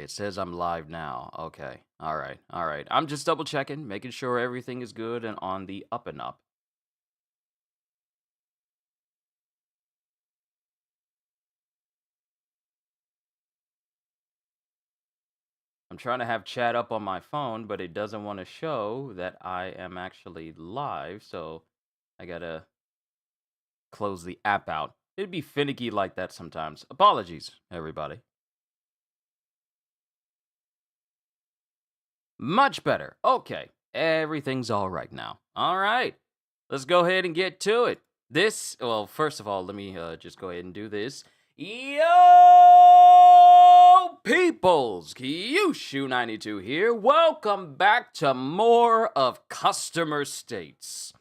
it says I'm live now. Okay. All right. All right. I'm just double checking, making sure everything is good and on the up and up. I'm trying to have chat up on my phone, but it doesn't want to show that I am actually live. So I got to close the app out. It'd be finicky like that sometimes. Apologies, everybody. Much better. Okay. Everything's all right now. All right. Let's go ahead and get to it. Well, first of all, let me just go ahead and do this. Yo, peoples! Kyushu92 here. Welcome back to more of Customer States.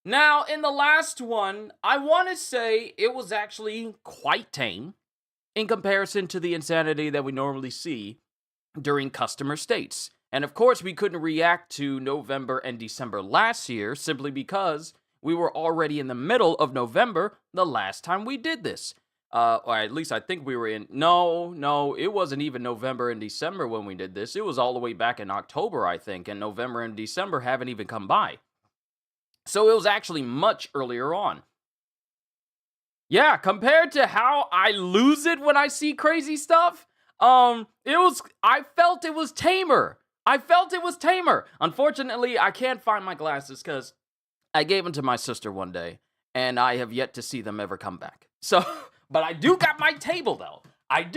Now, in the last one, I want to say it was actually quite tame in comparison to the insanity that we normally see during Customer States. And of course, we couldn't react to November and December last year simply because we were already in the middle of November the last time we did this. Or at least I think we were in. No, it wasn't even November and December when we did this. It was all the way back in October, I think, and November and December haven't even come by. So it was actually much earlier on. Yeah, compared to how I lose it when I see crazy stuff, I felt it was tamer. Unfortunately, I can't find my glasses because I gave them to my sister one day, and I have yet to see them ever come back. So, but I do got my table, though. I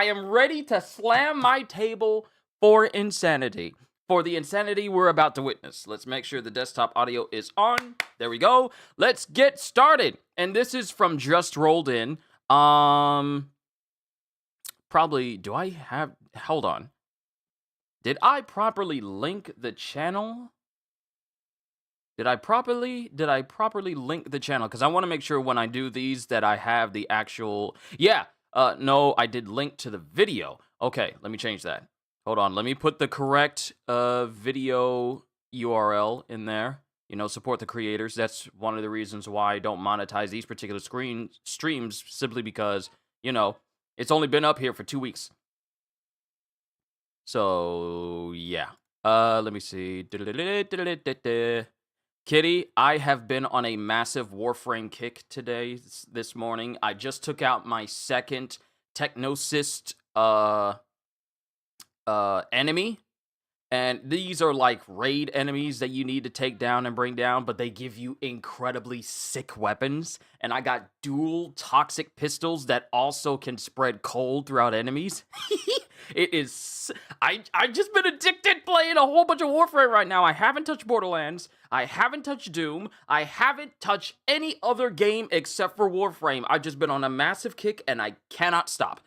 am ready to slam my table for insanity. For the insanity we're about to witness. Let's make sure the desktop audio is on. There we go. Let's get started. And this is from Just Rolled In. Probably, hold on. Did I properly link the channel? Did I properly link the channel? Because I want to make sure when I do these that I have the actual... Yeah, no, I did link to the video. Okay, let me change that. Hold on, let me put the correct video URL in there. You know, support the creators. That's one of the reasons why I don't monetize these particular streams, simply because, you know, it's only been up here for 2 weeks. So, yeah. Let me see. Kitty, I have been on a massive Warframe kick today, this morning. I just took out my second Technocyst enemy, and these are like raid enemies that you need to take down and bring down, but they give you incredibly sick weapons. And I got dual toxic pistols that also can spread cold throughout enemies. It is... I just been addicted playing a whole bunch of Warframe right now. I haven't touched Borderlands. I haven't touched Doom. I haven't touched any other game except for Warframe. I've just been on a massive kick, and I cannot stop.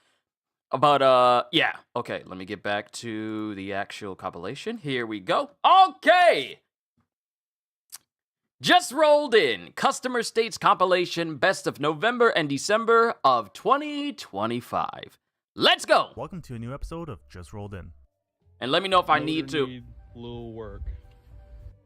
But, yeah. Okay, let me get back to the actual compilation. Here we go. Okay! Just rolled in. Customer States compilation, best of November and December of 2025. Let's go! Welcome to a new episode of Just Rolled In. And let me know if I need to... Need little work.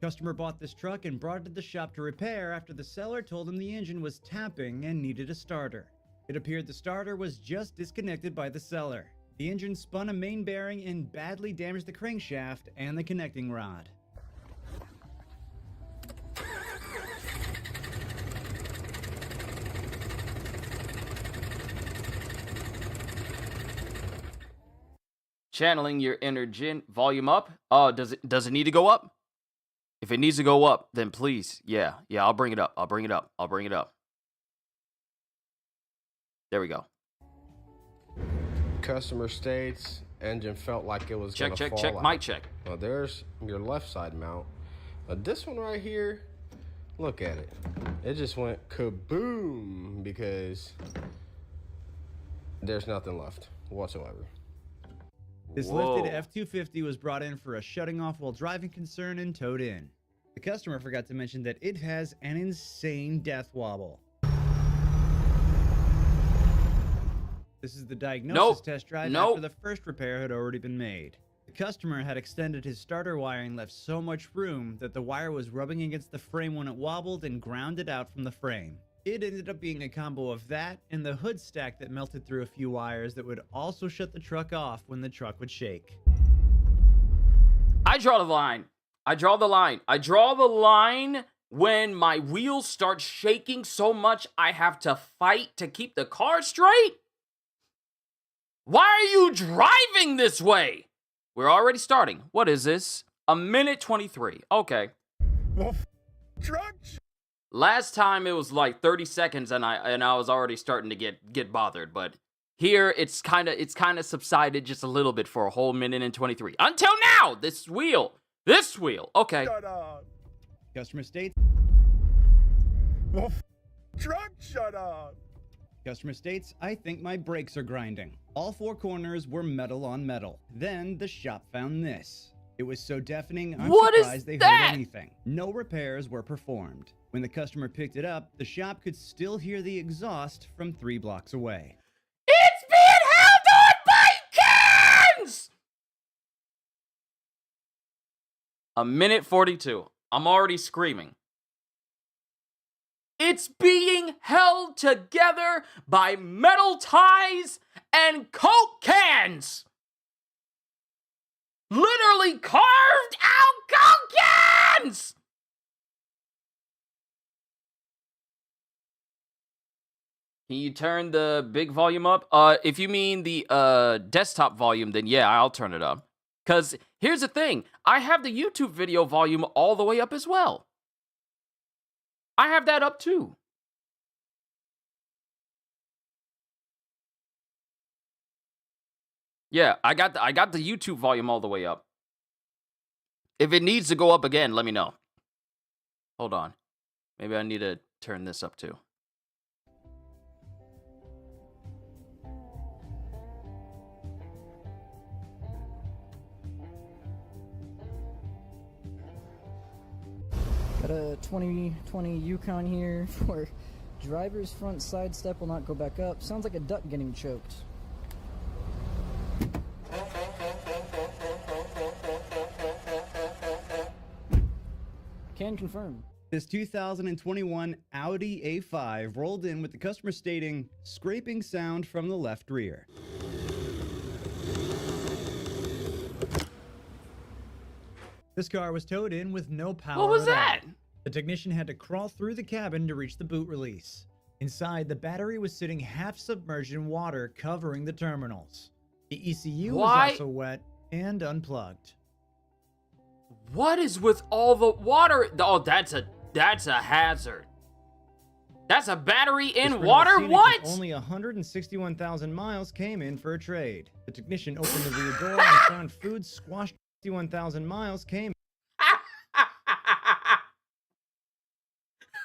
Customer bought this truck and brought it to the shop to repair after the seller told him the engine was tapping and needed a starter. It appeared the starter was just disconnected by the seller. The engine spun a main bearing and badly damaged the crankshaft and the connecting rod. Channeling your inner Jin. Volume up. Oh, does it need to go up? If it needs to go up, then please. Yeah, I'll bring it up. There we go. Customer states engine felt like it was Check, gonna fall check. out. Mic check. Well, there's your left side mount. This one right here, look at it. It just went kaboom because there's nothing left whatsoever. This Whoa. lifted F-250 was brought in for a shutting off while driving concern and towed in. The customer forgot to mention that it has an insane death wobble. This is the diagnosis test drive after the first repair had already been made. The customer had extended his starter wiring and left so much room that the wire was rubbing against the frame when it wobbled and ground it out from the frame. It ended up being a combo of that and the hood stack that melted through a few wires that would also shut the truck off when the truck would shake. I draw the line. I draw the line. I draw the line when my wheels start shaking so much I have to fight to keep the car straight. Why are you driving this way? We're already starting. What is this? A minute 23. Okay. Last time it was like 30 seconds and I was already starting to get bothered, but here it's kind of subsided just a little bit for a whole minute and 23. Until now, this wheel. Okay. Customer states. Truck, shut up. Customer states, I think my brakes are grinding. All four corners were metal on metal. Then the shop found this. It was so deafening, I'm surprised they heard anything. No repairs were performed. When the customer picked it up, the shop could still hear the exhaust from 3 blocks away. It's being held on by cans! A minute 42. I'm already screaming. It's being held together by metal ties and Coke cans! Literally carved out Coke cans! Can you turn the big volume up? If you mean the desktop volume, then yeah, I'll turn it up. Because here's the thing. I have the YouTube video volume all the way up as well. I have that up too. Yeah, I got the YouTube volume all the way up. If it needs to go up again, let me know. Hold on. Maybe I need to turn this up too. Got a 2020 Yukon here for driver's front side step will not go back up. Sounds like a duck getting choked. Can confirm. This 2021 Audi A5 rolled in with the customer stating, scraping sound from the left rear. This car was towed in with no power. What was that? The technician had to crawl through the cabin to reach the boot release. Inside, the battery was sitting half submerged in water, covering the terminals. The ECU was also wet and unplugged. What is with all the water? Oh, that's a hazard. That's a battery in water? What? Only 161,000 miles came in for a trade. The technician opened the rear door and found food squashed. 61,000 miles came.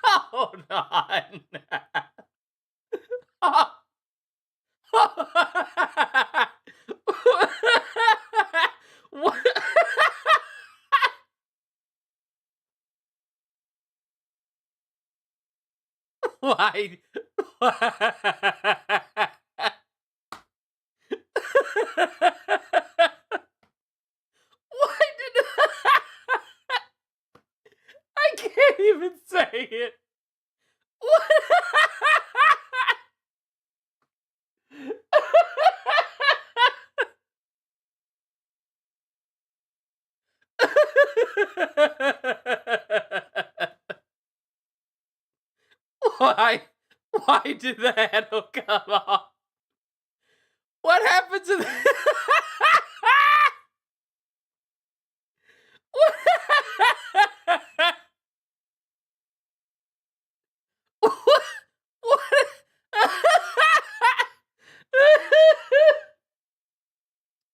Hold on. What? Why? I can't even say it. What? Why did the handle come off? What happened to the...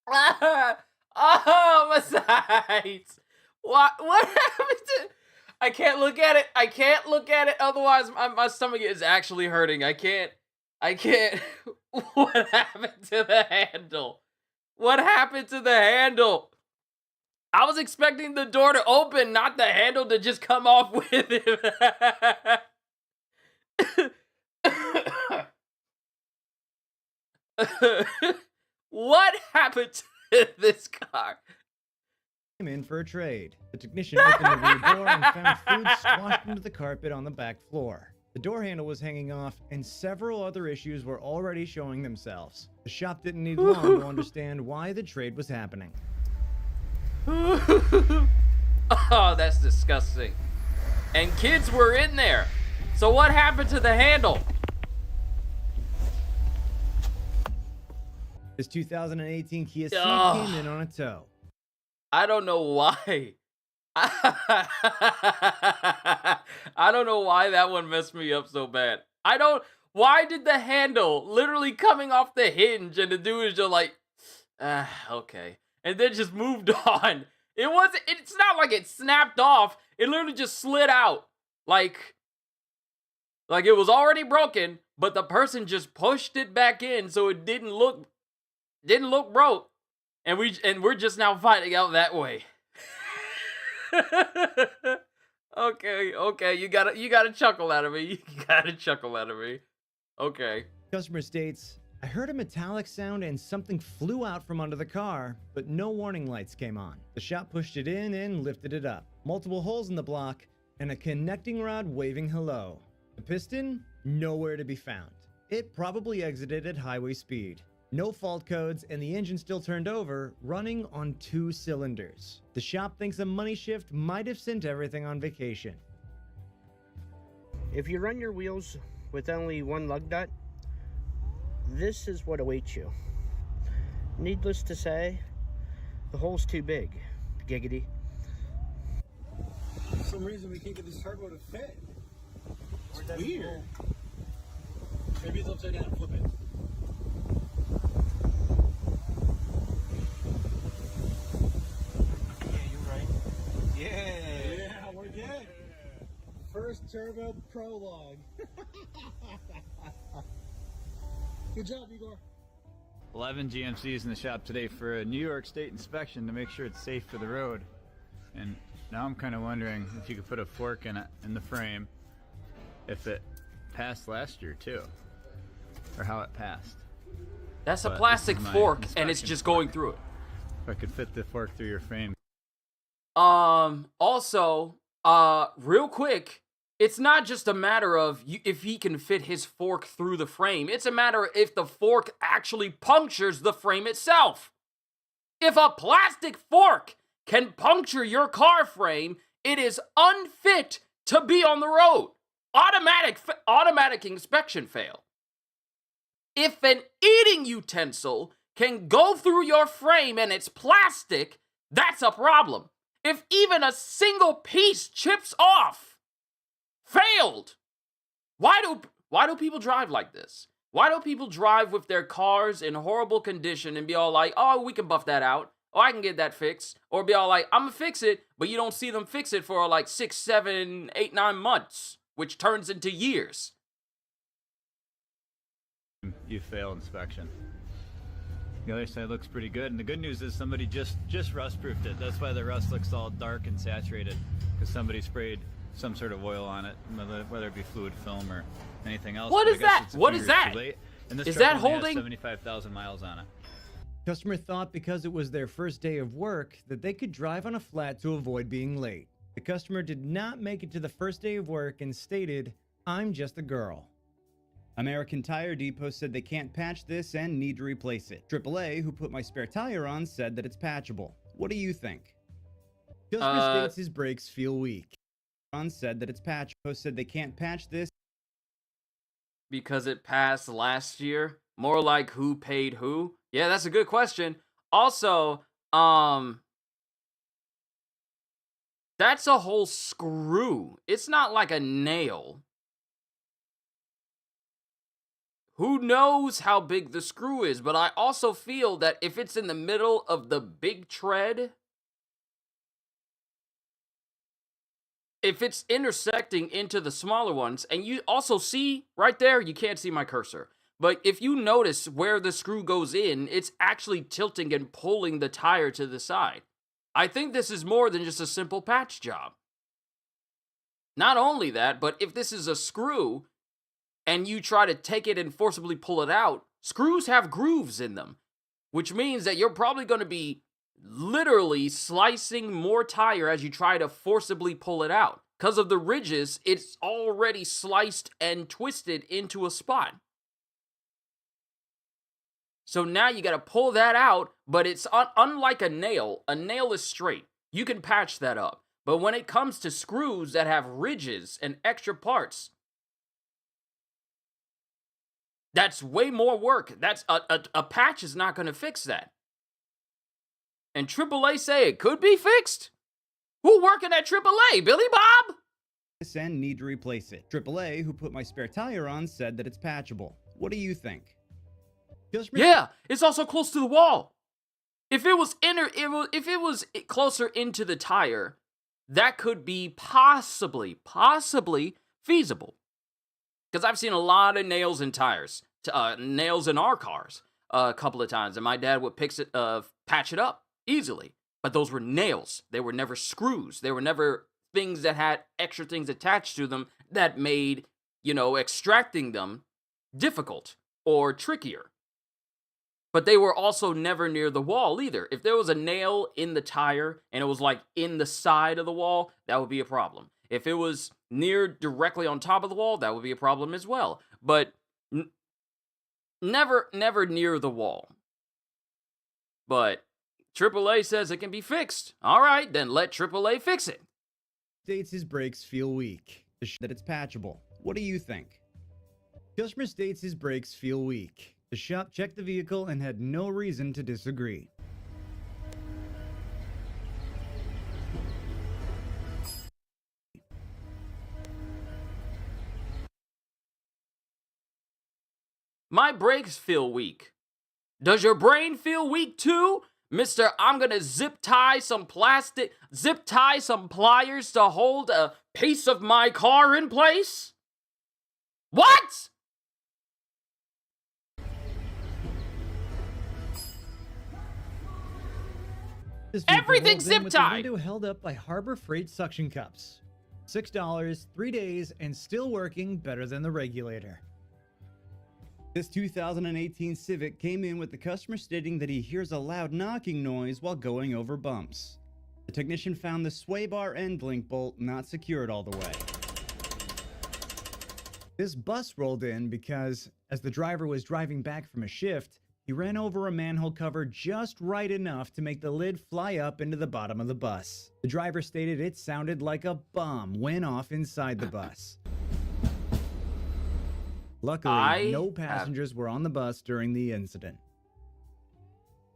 What? Oh, my sides. What happened to... I can't look at it. I can't look at it. Otherwise, my stomach is actually hurting. I can't. What happened to the handle? What happened to the handle? I was expecting the door to open, not the handle to just come off with it. What happened to this car? Came in for a trade. The technician opened the rear door and found food squashed into the carpet on the back floor. The door handle was hanging off, and several other issues were already showing themselves. The shop didn't need long to understand why the trade was happening. Oh, that's disgusting. And kids were in there. So what happened to the handle? This 2018 Kia Ceed Ugh. came in on a tow. I don't know why. I don't know why that one messed me up so bad. Why did the handle literally coming off the hinge and the dude is just like, okay. And then just moved on. It's not like it snapped off. It literally just slid out. Like it was already broken, but the person just pushed it back in so it didn't look broke. And we're just now finding out that way. Okay, you gotta chuckle out of me. You gotta chuckle out of me. Okay. Customer states, I heard a metallic sound and something flew out from under the car, but no warning lights came on. The shop pushed it in and lifted it up. Multiple holes in the block and a connecting rod waving hello. The piston, nowhere to be found. It probably exited at highway speed. No fault codes, and the engine still turned over, running on 2 cylinders. The shop thinks a money shift might have sent everything on vacation. If you run your wheels with only one lug nut, this is what awaits you. Needless to say, the hole's too big. Giggity. For some reason we can't get this turbo to fit. It's weird. Maybe it's upside down. Flip it. Yeah, we're good. First turbo prologue. Good job, Igor. 11 GMCs in the shop today for a New York State inspection to make sure it's safe for the road. And now I'm kind of wondering if you could put a fork in the frame, if it passed last year too, or how it passed. That's a But plastic this is my fork, and it's inspection just fork. going through it. If I could fit the fork through your frame. Also, real quick, it's not just a matter of if he can fit his fork through the frame. It's a matter if the fork actually punctures the frame itself. If a plastic fork can puncture your car frame, it is unfit to be on the road. Automatic inspection fail. If an eating utensil can go through your frame and it's plastic, that's a problem. If even a single piece chips off, failed. Why do people drive like this? Why do people drive with their cars in horrible condition and be all like, oh, we can buff that out. Oh, I can get that fixed. Or be all like, I'm gonna fix it, but you don't see them fix it for like 6, 7, 8, 9 months, which turns into years. You fail inspection. The other side looks pretty good, and the good news is somebody just rust-proofed it. That's why the rust looks all dark and saturated, because somebody sprayed some sort of oil on it, whether it be fluid film or anything else. What But is I guess that? it's a What few is years that? too late, and this Is truck that only has holding? 75,000 miles on it. Customer thought because it was their first day of work that they could drive on a flat to avoid being late. The customer did not make it to the first day of work and stated, I'm just a girl. American Tire Depot said they can't patch this and need to replace it. AAA, who put my spare tire on, said that it's patchable. What do you think? Customer states his brakes feel weak. On said that it's patchable, said they can't patch this. Because it passed last year? More like who paid who? Yeah, that's a good question. Also, that's a whole screw. It's not like a nail. Who knows how big the screw is, but I also feel that if it's in the middle of the big tread, if it's intersecting into the smaller ones, and you also see right there, you can't see my cursor, but if you notice where the screw goes in, it's actually tilting and pulling the tire to the side. I think this is more than just a simple patch job. Not only that, but if this is a screw, and you try to take it and forcibly pull it out, screws have grooves in them, which means that you're probably going to be literally slicing more tire as you try to forcibly pull it out. because of the ridges, it's already sliced and twisted into a spot. So now you got to pull that out, but it's unlike a nail is straight. You can patch that up. But when it comes to screws that have ridges and extra parts, that's way more work. That's a patch is not going to fix that. And AAA say it could be fixed? Who working at AAA? Billy Bob? And need to replace it. AAA, who put my spare tire on, said that it's patchable. What do you think? Yeah, it's also close to the wall. If it was if it was closer into the tire, that could be possibly feasible. Because I've seen a lot of nails in tires, nails in our cars a couple of times, and my dad would patch it up easily. But those were nails. They were never screws. They were never things that had extra things attached to them that made, extracting them difficult or trickier. But they were also never near the wall either. If there was a nail in the tire and it was like in the side of the wall, that would be a problem. If it was directly on top of the wall, that would be a problem as well. But never near the wall. But AAA says it can be fixed. All right, then let AAA fix it. States his brakes feel weak. That it's patchable. What do you think? Customer states his brakes feel weak. The shop checked the vehicle and had no reason to disagree. My brakes feel weak. Does your brain feel weak too? Mister, I'm gonna zip tie some pliers to hold a piece of my car in place? What? Everything's zip tied. Window held up by Harbor Freight suction cups. $6, 3 days, and still working better than the regulator. This 2018 Civic came in with the customer stating that he hears a loud knocking noise while going over bumps. The technician found the sway bar and blink bolt not secured all the way. This bus rolled in because, as the driver was driving back from a shift, he ran over a manhole cover just right enough to make the lid fly up into the bottom of the bus. The driver stated it sounded like a bomb went off inside the bus. Luckily, no passengers were on the bus during the incident.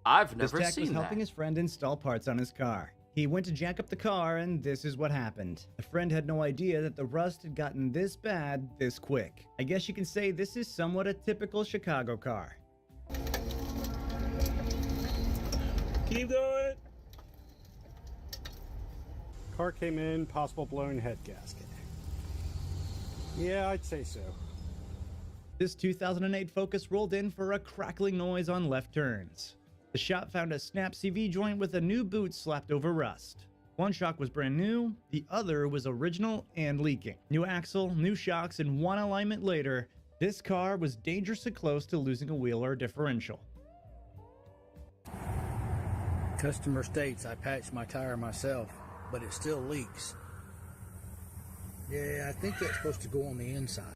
I've never seen that. This tech was helping his friend install parts on his car. He went to jack up the car, and this is what happened. The friend had no idea that the rust had gotten this bad this quick. I guess you can say this is somewhat a typical Chicago car. Keep going. Car came in, possible blown head gasket. Yeah, I'd say so. This 2008 Focus rolled in for a crackling noise on left turns. The shop found a snap CV joint with a new boot slapped over rust. One shock was brand new, the other was original and leaking. New axle, new shocks, and one alignment later, this car was dangerously close to losing a wheel or differential. Customer states I patched my tire myself, but it still leaks. Yeah, I think that's supposed to go on the inside.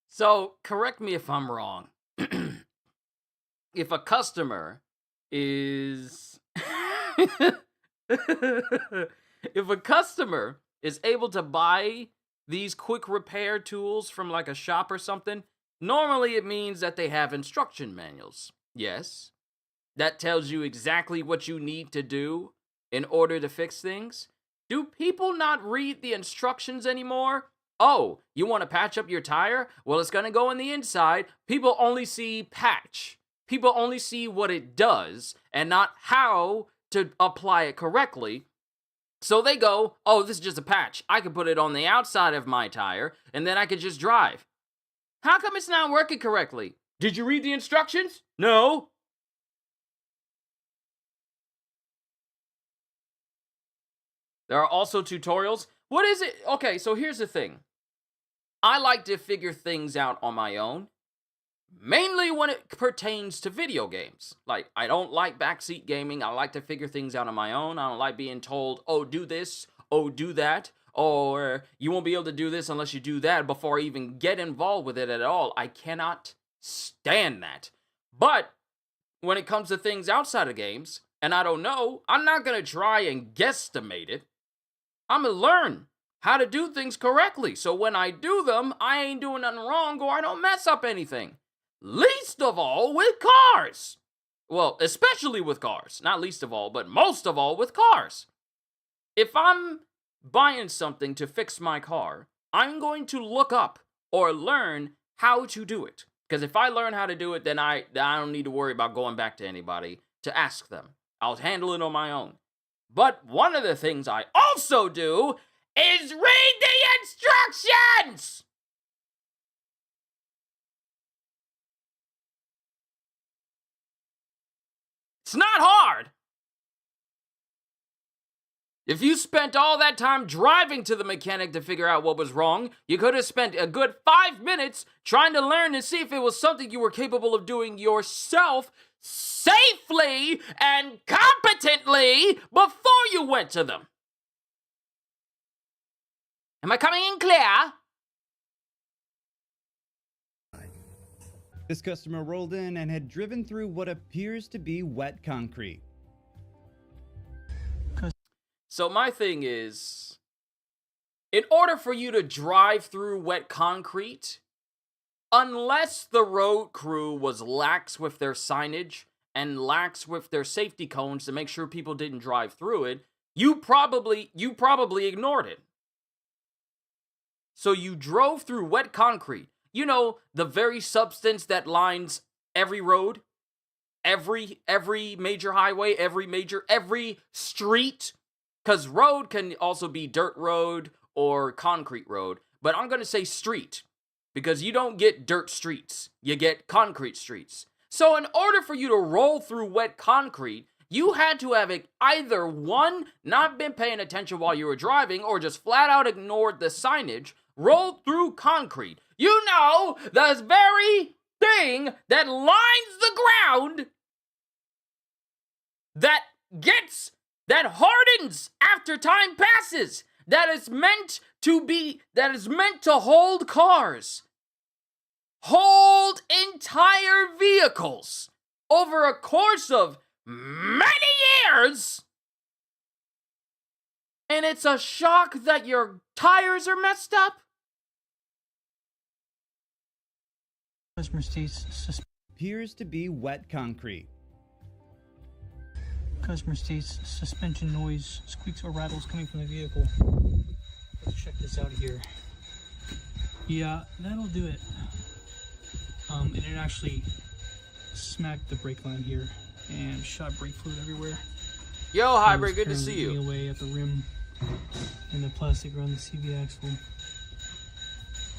So, correct me if I'm wrong. If a customer is... if a customer is able to buy these quick repair tools from like a shop or something, normally it means that they have instruction manuals. Yes. That tells you exactly what you need to do in order to fix things. Do people not read the instructions anymore? Oh, you want to patch up your tire? Well, it's going to go on the inside. People only see patch. People only see what it does and not how to apply it correctly. So they go, oh, this is just a patch. I can put it on the outside of my tire and then I could just drive. How come it's not working correctly? Did you read the instructions? No. There are also tutorials. What is it? Okay, so here's the thing. I like to figure things out on my own. Mainly when it pertains to video games. Like, I don't like backseat gaming. I like to figure things out on my own. I don't like being told, oh, do this, oh, do that, or you won't be able to do this unless you do that before I even get involved with it at all. I cannot stand that. But when it comes to things outside of games, and I don't know, I'm not going to try and guesstimate it. I'm going to learn how to do things correctly. So when I do them, I ain't doing nothing wrong or I don't mess up anything. Least of all with cars. Well, especially with cars. Not least of all, but most of all with cars. If I'm buying something to fix my car, I'm going to look up or learn how to do it. Because if I learn how to do it, then I don't need to worry about going back to anybody to ask them. I'll handle it on my own. But one of the things I also do is read the instructions! It's not hard. If you spent all that time driving to the mechanic to figure out what was wrong, you could have spent a good 5 minutes trying to learn and see if it was something you were capable of doing yourself safely and competently before you went to them. Am I coming in clear? This customer rolled in and had driven through what appears to be wet concrete. So my thing is, in order for you to drive through wet concrete, unless the road crew was lax with their signage and lax with their safety cones to make sure people didn't drive through it, you probably ignored it. So you drove through wet concrete. You know, the very substance that lines every road, every major highway, every street. Because road can also be dirt road or concrete road. But I'm going to say street. Because you don't get dirt streets. You get concrete streets. So in order for you to roll through wet concrete, you had to have either one, not been paying attention while you were driving, or just flat out ignored the signage, rolled through concrete. You know, the very thing that lines the ground, that hardens after time passes, that is meant to hold cars, hold entire vehicles over a course of many years, and it's a shock that your tires are messed up. Customer states Appears to be wet concrete. customer states suspension noise, squeaks or rattles coming from the vehicle. Let's check this out here. Yeah, that'll do it. And it actually smacked the brake line here and shot brake fluid everywhere. Yo, Hybrid, good to see you. Away at the rim and the plastic around the CV axle.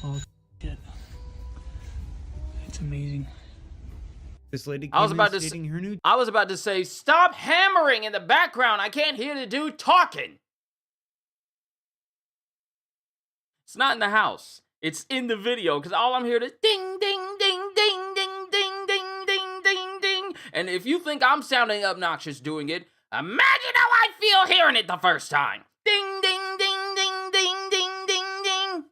Oh shit! It's amazing. This lady I was came about in to stating her new I was about to say, stop hammering in the background. I can't hear the dude talking. It's not in the house. It's in the video, because all I'm hearing is ding, ding, ding, ding, ding, ding, ding, ding, ding, ding. And if you think I'm sounding obnoxious doing it, imagine how I feel hearing it the first time. Ding, ding, ding, ding, ding, ding, ding, ding.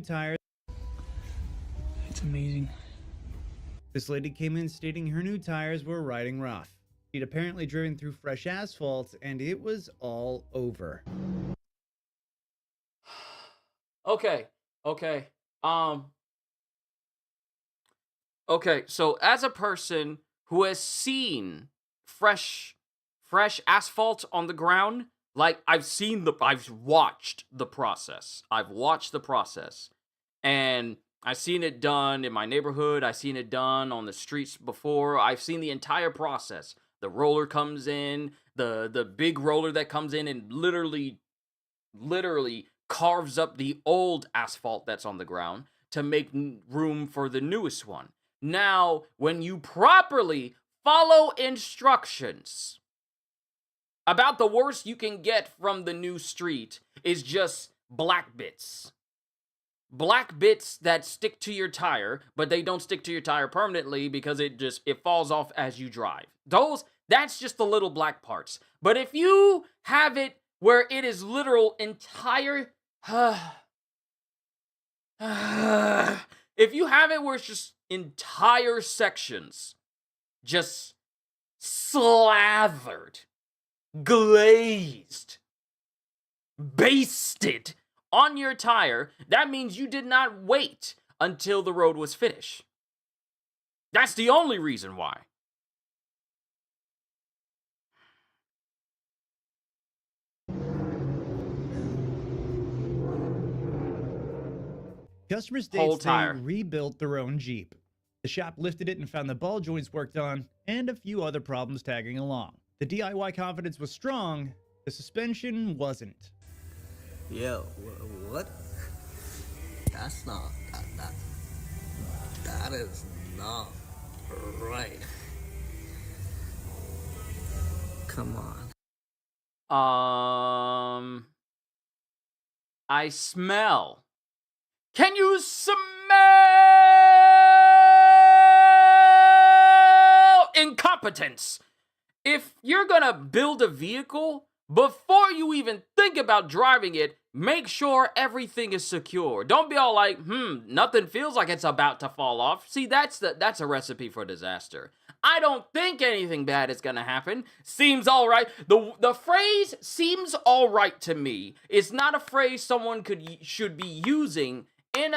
tires. It's amazing. This lady came in stating her new tires were riding rough. She'd apparently driven through fresh asphalt and it was all over. Okay. Okay, so as a person who has seen fresh asphalt on the ground, like I've watched the process. And I've seen it done in my neighborhood. I've seen it done on the streets before. I've seen the entire process. The roller comes in, the big roller that comes in and literally carves up the old asphalt that's on the ground to make room for the newest one. Now, when you properly follow instructions, about the worst you can get from the new street is just black bits. black bits that stick to your tire, but they don't stick to your tire permanently because it falls off as you drive. That's just the little black parts. But if you have it where it is literal entire if you have it where it's just entire sections just slathered, glazed, basted on your tire, that means you did not wait until the road was finished. That's the only reason why. Customers Whole states they tire. rebuilt their own Jeep. The shop lifted it and found the ball joints worked on, and a few other problems tagging along. The DIY confidence was strong, the suspension wasn't. Yo, what? That's not, that is not right. Come on. I smell. Can you smell incompetence? If you're gonna build a vehicle, before you even think about driving it, make sure everything is secure. Don't be all like, nothing feels like it's about to fall off. See, that's a recipe for disaster. I don't think anything bad is gonna happen. Seems all right. The phrase "seems all right" to me is not a phrase someone should be using in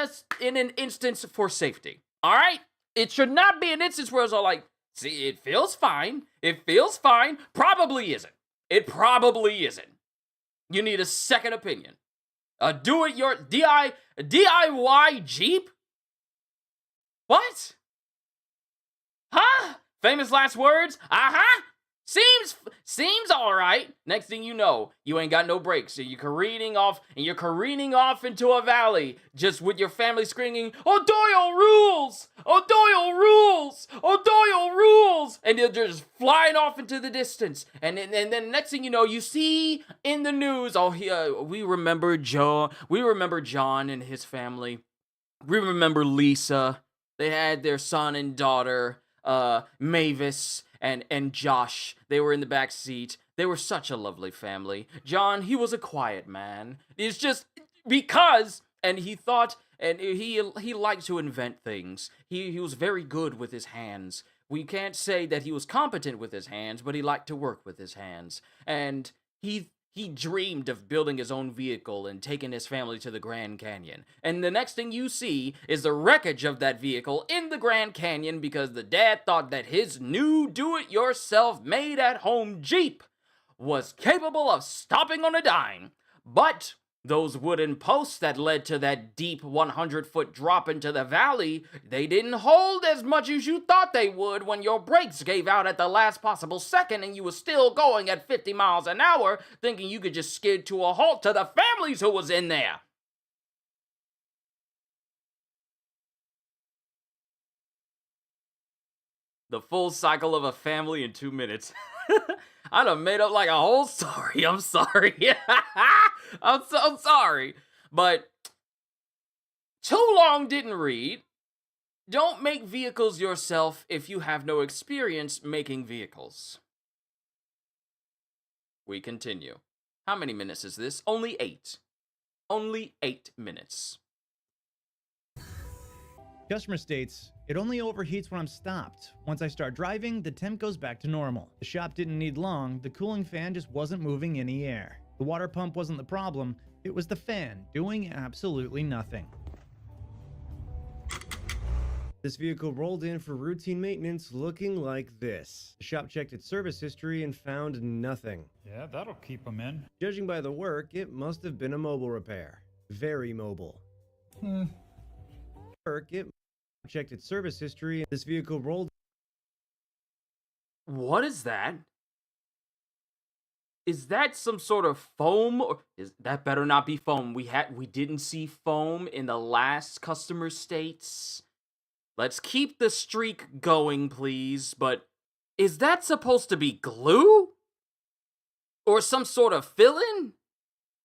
an instance for safety. All right, it should not be an instance where it's all like, see, it feels fine. It feels fine. Probably isn't. It probably isn't. You need a second opinion. DIY Jeep? What? Huh? Famous last words? Uh-huh. Seems all right. Next thing you know, you ain't got no brakes. So you're careening off into a valley just with your family screaming, "O'Doyle rules! O'Doyle rules! O'Doyle rules!" And they're just flying off into the distance. And then next thing you know, you see in the news, we remember John and his family. We remember Lisa. They had their son and daughter, Mavis and Josh. They were in the back seat. They were such a lovely family. John, he was a quiet man. It's just because, and he thought, and he liked to invent things. He was very good with his hands. We can't say that he was competent with his hands, but he liked to work with his hands. And he dreamed of building his own vehicle and taking his family to the Grand Canyon. And the next thing you see is the wreckage of that vehicle in the Grand Canyon because the dad thought that his new do-it-yourself made-at-home Jeep was capable of stopping on a dime. But those wooden posts that led to that deep 100-foot drop into the valley, they didn't hold as much as you thought they would when your brakes gave out at the last possible second and you were still going at 50 miles an hour, thinking you could just skid to a halt to the families who was in there. The full cycle of a family in 2 minutes. I done made up like a whole story. I'm sorry. I'm sorry. But too long didn't read. Don't make vehicles yourself if you have no experience making vehicles. We continue. How many minutes is this? Only 8. Only 8 minutes. Customer states, "It only overheats when I'm stopped. Once I start driving, the temp goes back to normal. The shop didn't need long, the cooling fan just wasn't moving any air. The water pump wasn't the problem, it was the fan doing absolutely nothing." This vehicle rolled in for routine maintenance looking like this. The shop checked its service history and found nothing. Yeah, that'll keep them in. Judging by the work, it must have been a mobile repair. Very mobile. It checked its service history. This vehicle rolled. What is that? Is that some sort of foam? Or that better not be foam. We didn't see foam in the last customer states. Let's keep the streak going, please. But is that supposed to be glue? Or some sort of fill-in?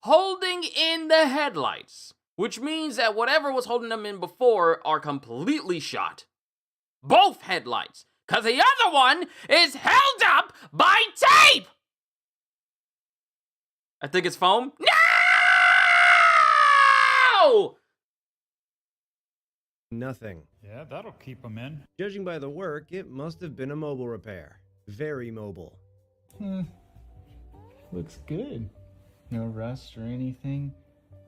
Holding in the headlights. which means that whatever was holding them in before are completely shot. Both headlights, because the other one is held up by tape! I think it's foam. No! Nothing. Yeah, that'll keep them in. Judging by the work, it must have been a mobile repair. Very mobile. Looks good. No rust or anything.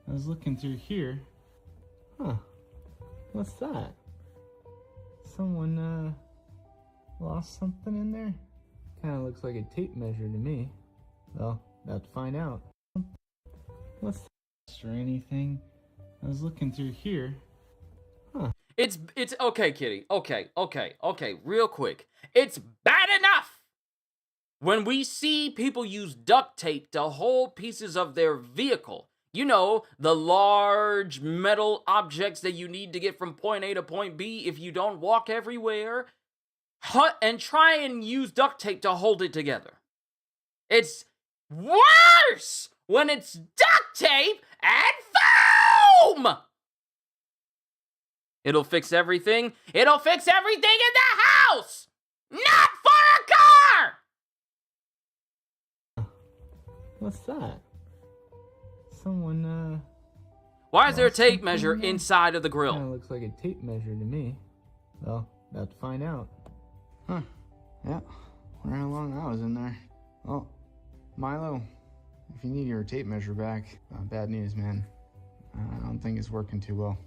I was looking through here. Huh. What's that? Someone, lost something in there? Kinda looks like a tape measure to me. Well, about to find out. What's that or anything? I was looking through here. Huh. It's okay, Kitty. Okay. Real quick. It's bad enough when we see people use duct tape to hold pieces of their vehicle. You know, the large metal objects that you need to get from point A to point B if you don't walk everywhere. And try and use duct tape to hold it together. It's worse when it's duct tape and foam! It'll fix everything. It'll fix everything in the house! Not for a car! What's that? Someone, Why is there a tape measure inside of the grill? Kinda looks like a tape measure to me. Well, about to find out. Huh. Yeah. Wonder how long I was in there. Oh, Milo, if you need your tape measure back, bad news, man. I don't think it's working too well.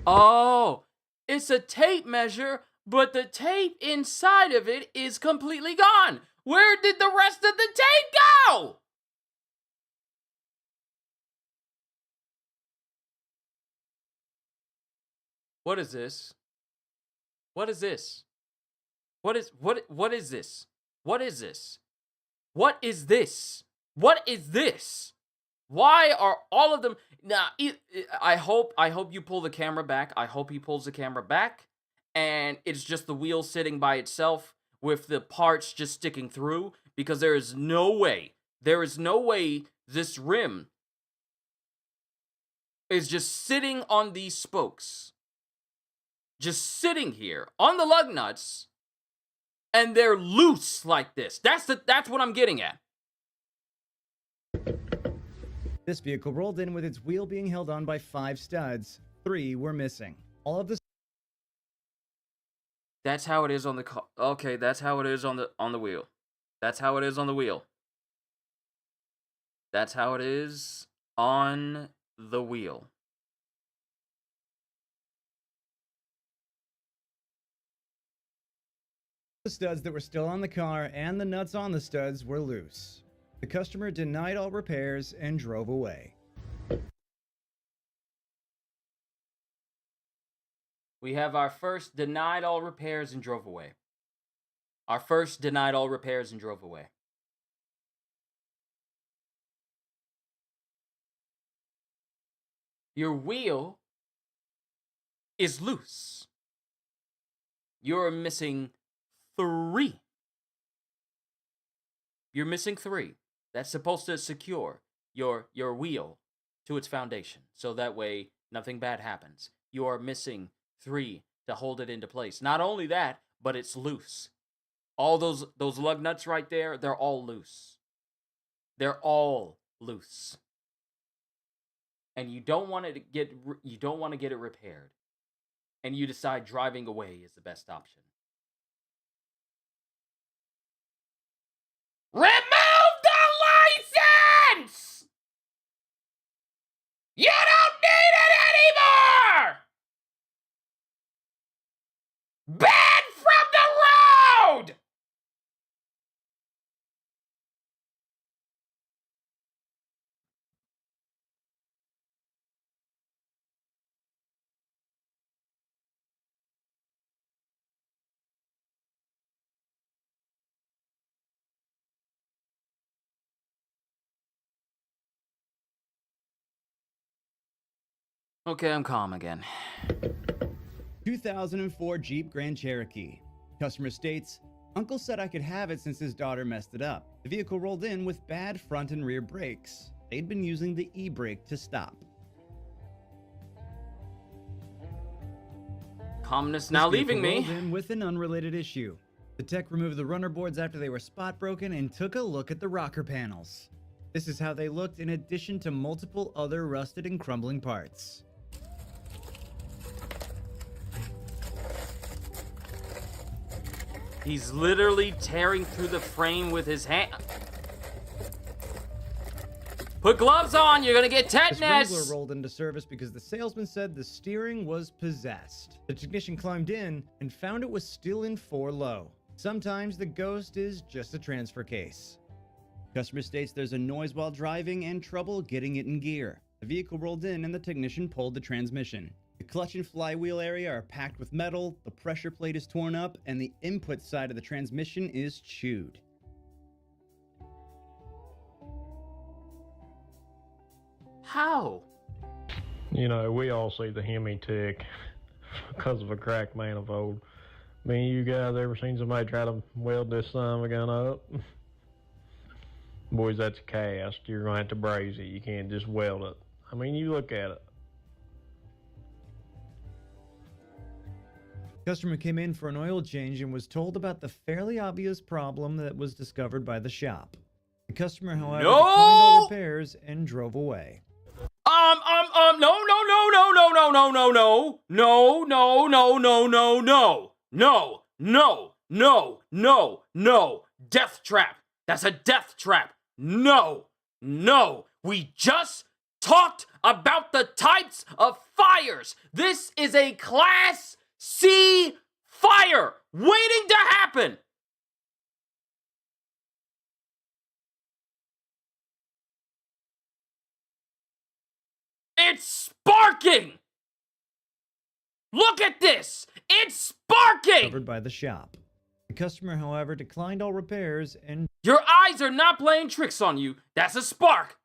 Oh, it's a tape measure, but the tape inside of it is completely gone. Where did the rest of the tape go? What is this? What is this? What is this? What is this? What is this? What is this? Why are all of them now? I hope you pull the camera back. I hope he pulls the camera back, and it's just the wheel sitting by itself with the parts just sticking through. Because there is no way this rim is just sitting on these spokes, just sitting here on the lug nuts, and they're loose like this. That's what I'm getting at. This vehicle rolled in with its wheel being held on by 5 studs. 3 were missing. All of the That's how it is on the car. Okay, that's how it is on the wheel. That's how it is on the wheel. That's how it is on the wheel. studs that were still on the car and the nuts on the studs were loose. The customer denied all repairs and drove away. We have our first denied all repairs and drove away. Our first denied all repairs and drove away. Your wheel is loose. You're missing 3. You're missing 3. That's supposed to secure your wheel to its foundation, so that way nothing bad happens. You are missing 3 to hold it into place. Not only that, but it's loose. All those lug nuts right there, they're all loose. They're all loose. And you don't want to get it repaired. And you decide driving away is the best option. Remove the license! You don't need it anymore! Banned from the road! Okay, I'm calm again. 2004 Jeep Grand Cherokee. Customer states, "Uncle said I could have it since his daughter messed it up. The vehicle rolled in with bad front and rear brakes. They'd been using the e-brake to stop." Calmness This now vehicle leaving me. rolled in with an unrelated issue. The tech removed the runner boards after they were spot broken and took a look at the rocker panels. This is how they looked in addition to multiple other rusted and crumbling parts. He's literally tearing through the frame with his hand. Put gloves on, you're gonna get This Wrangler tetanus! rolled into service because the salesman said the steering was possessed. The technician climbed in and found it was still in 4 low. Sometimes the ghost is just a transfer case. Customer states there's a noise while driving and trouble getting it in gear. The vehicle rolled in and the technician pulled the transmission. The clutch and flywheel area are packed with metal, the pressure plate is torn up, and the input side of the transmission is chewed. How? You know, we all see the Hemi tick because of a cracked manifold. Me and you guys ever seen somebody try to weld this son of a gun up? Boys, that's a cast. You're going to have to braze it. You can't just weld it. I mean, you look at it. Customer came in for an oil change and was told about the fairly obvious problem that was discovered by the shop. The customer, however, declined all repairs and drove away. No. Death trap. That's a death trap. No. We just talked about the types of fires. This is a Class C fire waiting to happen. It's sparking! Look at this! It's sparking! Covered by the shop. The customer, however, declined all repairs and... Your eyes are not playing tricks on you. That's a spark.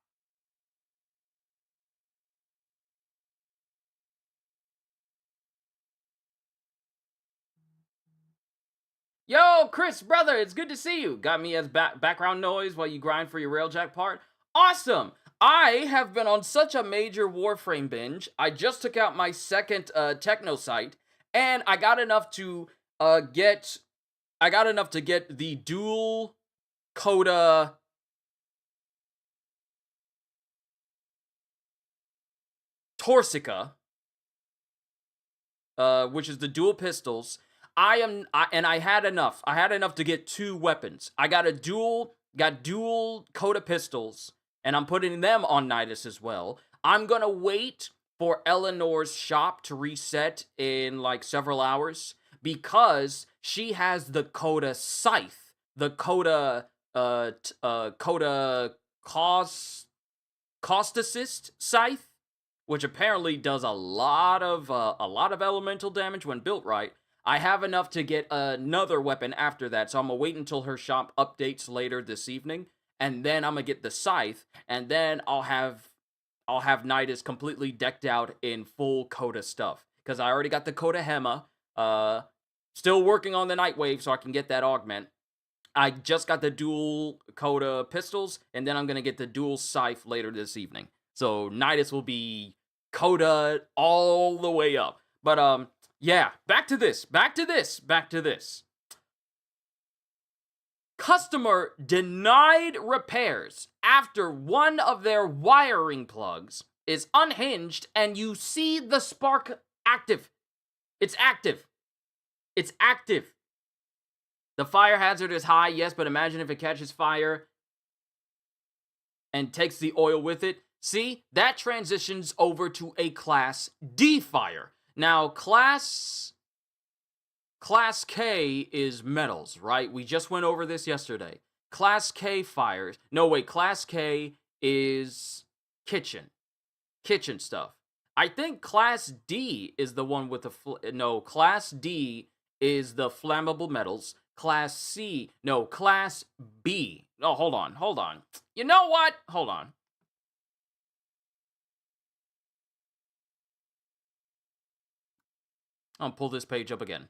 Yo, Chris, brother, it's good to see you. Got me as background noise while you grind for your Railjack part? Awesome! I have been on such a major Warframe binge. I just took out my second techno site, and I got enough to get the dual Coda Torsica, which is the dual pistols. I had enough. I had enough to get 2 weapons. I got dual Coda pistols, and I'm putting them on Nidus as well. I'm gonna wait for Eleanor's shop to reset in like several hours because she has the Coda Scythe, the Coda Cost Assist Scythe, which apparently does a lot of elemental damage when built right. I have enough to get another weapon after that, so I'm gonna wait until her shop updates later this evening, and then I'm gonna get the Scythe, and then I'll have Nidus completely decked out in full Coda stuff, because I already got the Coda Hema, still working on the Nightwave so I can get that augment. I just got the dual Coda pistols, and then I'm gonna get the dual Scythe later this evening. So Nidus will be Coda all the way up. But yeah, back to this. Customer denied repairs after one of their wiring plugs is unhinged and you see the spark active. It's active. The fire hazard is high, yes, but imagine if it catches fire and takes the oil with it. See, that transitions over to a Class D fire. Now, Class K is metals, right? We just went over this yesterday. Class K fires. No, wait, Class K is kitchen stuff. I think Class D is the one with the... Class D is the flammable metals. Class B. No, hold on. You know what? Hold on. I'll pull this page up again.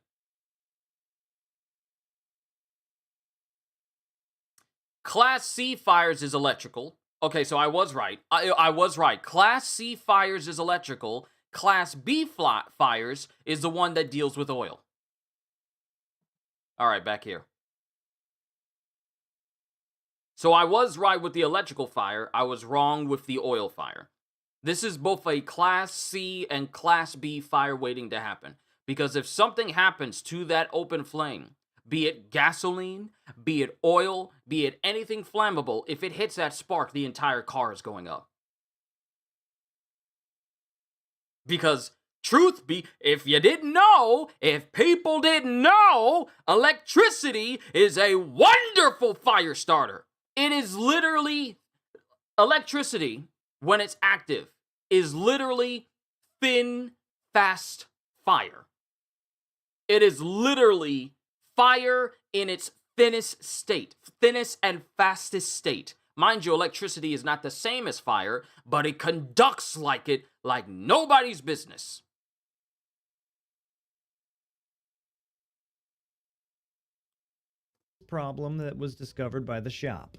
Class C fires is electrical. Okay, so I was right. I was right. Class C fires is electrical. Class B fires is the one that deals with oil. All right, back here. So I was right with the electrical fire. I was wrong with the oil fire. This is both a Class C and Class B fire waiting to happen. Because if something happens to that open flame, be it gasoline, be it oil, be it anything flammable, if it hits that spark, the entire car is going up. Because truth be, if you didn't know, if people didn't know, electricity is a wonderful fire starter. It is literally, electricity, when it's active, is literally thin, fast fire. It is literally fire in its thinnest state, thinnest and fastest state. Mind you, electricity is not the same as fire, but it conducts like it like nobody's business. Problem that was discovered by the shop.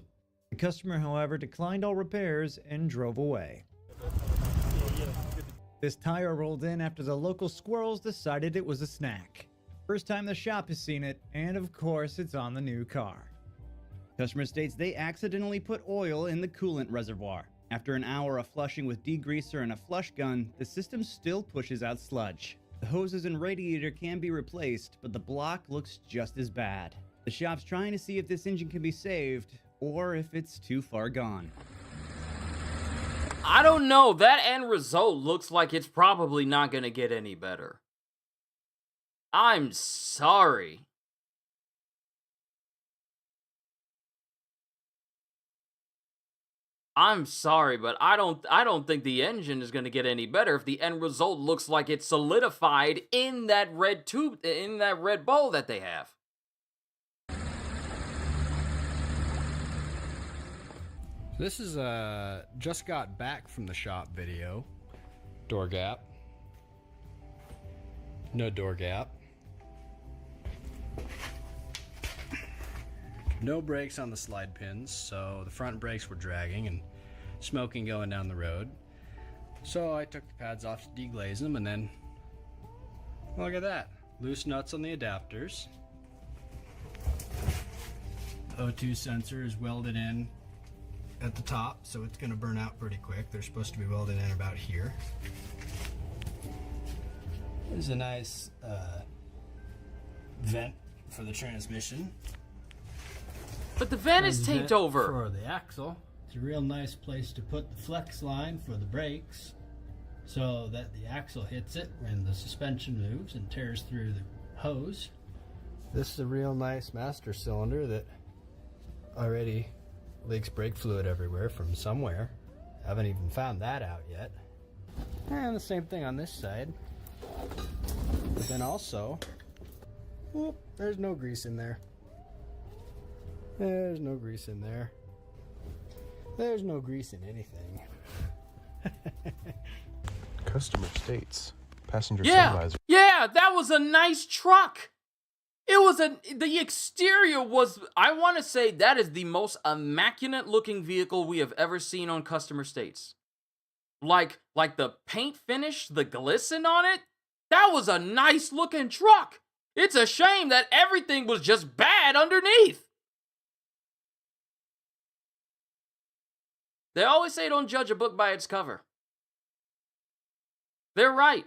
The customer, however, declined all repairs and drove away. This tire rolled in after the local squirrels decided it was a snack. First time the shop has seen it, and of course it's on the new car. Customer states they accidentally put oil in the coolant reservoir. After an hour of flushing with degreaser and a flush gun, the system still pushes out sludge. The hoses and radiator can be replaced, but the block looks just as bad. The shop's trying to see if this engine can be saved, or if it's too far gone. I don't know. That end result looks like it's probably not going to get any better. I'm sorry. I'm sorry, but I don't think the engine is going to get any better if the end result looks like it's solidified in that red tube, in that red bowl that they have. This is a just got back from the shop video. Door gap. No door gap. No brakes on the slide pins, so the front brakes were dragging and smoking going down the road. So I took the pads off to deglaze them, and then look at that. Loose nuts on the adapters. O2 sensor is welded in at the top, so it's going to burn out pretty quick. They're supposed to be welded in about here. There's a nice vent for the transmission. But the vent is taped over. For the axle. It's a real nice place to put the flex line for the brakes so that the axle hits it when the suspension moves and tears through the hose. This is a real nice master cylinder that already leaks brake fluid everywhere from somewhere. Haven't even found that out yet. And the same thing on this side. But then also, whoop, there's no grease in there. There's no grease in there. There's no grease in anything. Customer states, passenger Yeah, sunvisor. yeah, that was a nice truck. It was the exterior was, I want to say that is the most immaculate looking vehicle we have ever seen on customer states. Like the paint finish, the glisten on it, that was a nice looking truck. It's a shame that everything was just bad underneath. They always say don't judge a book by its cover. They're right.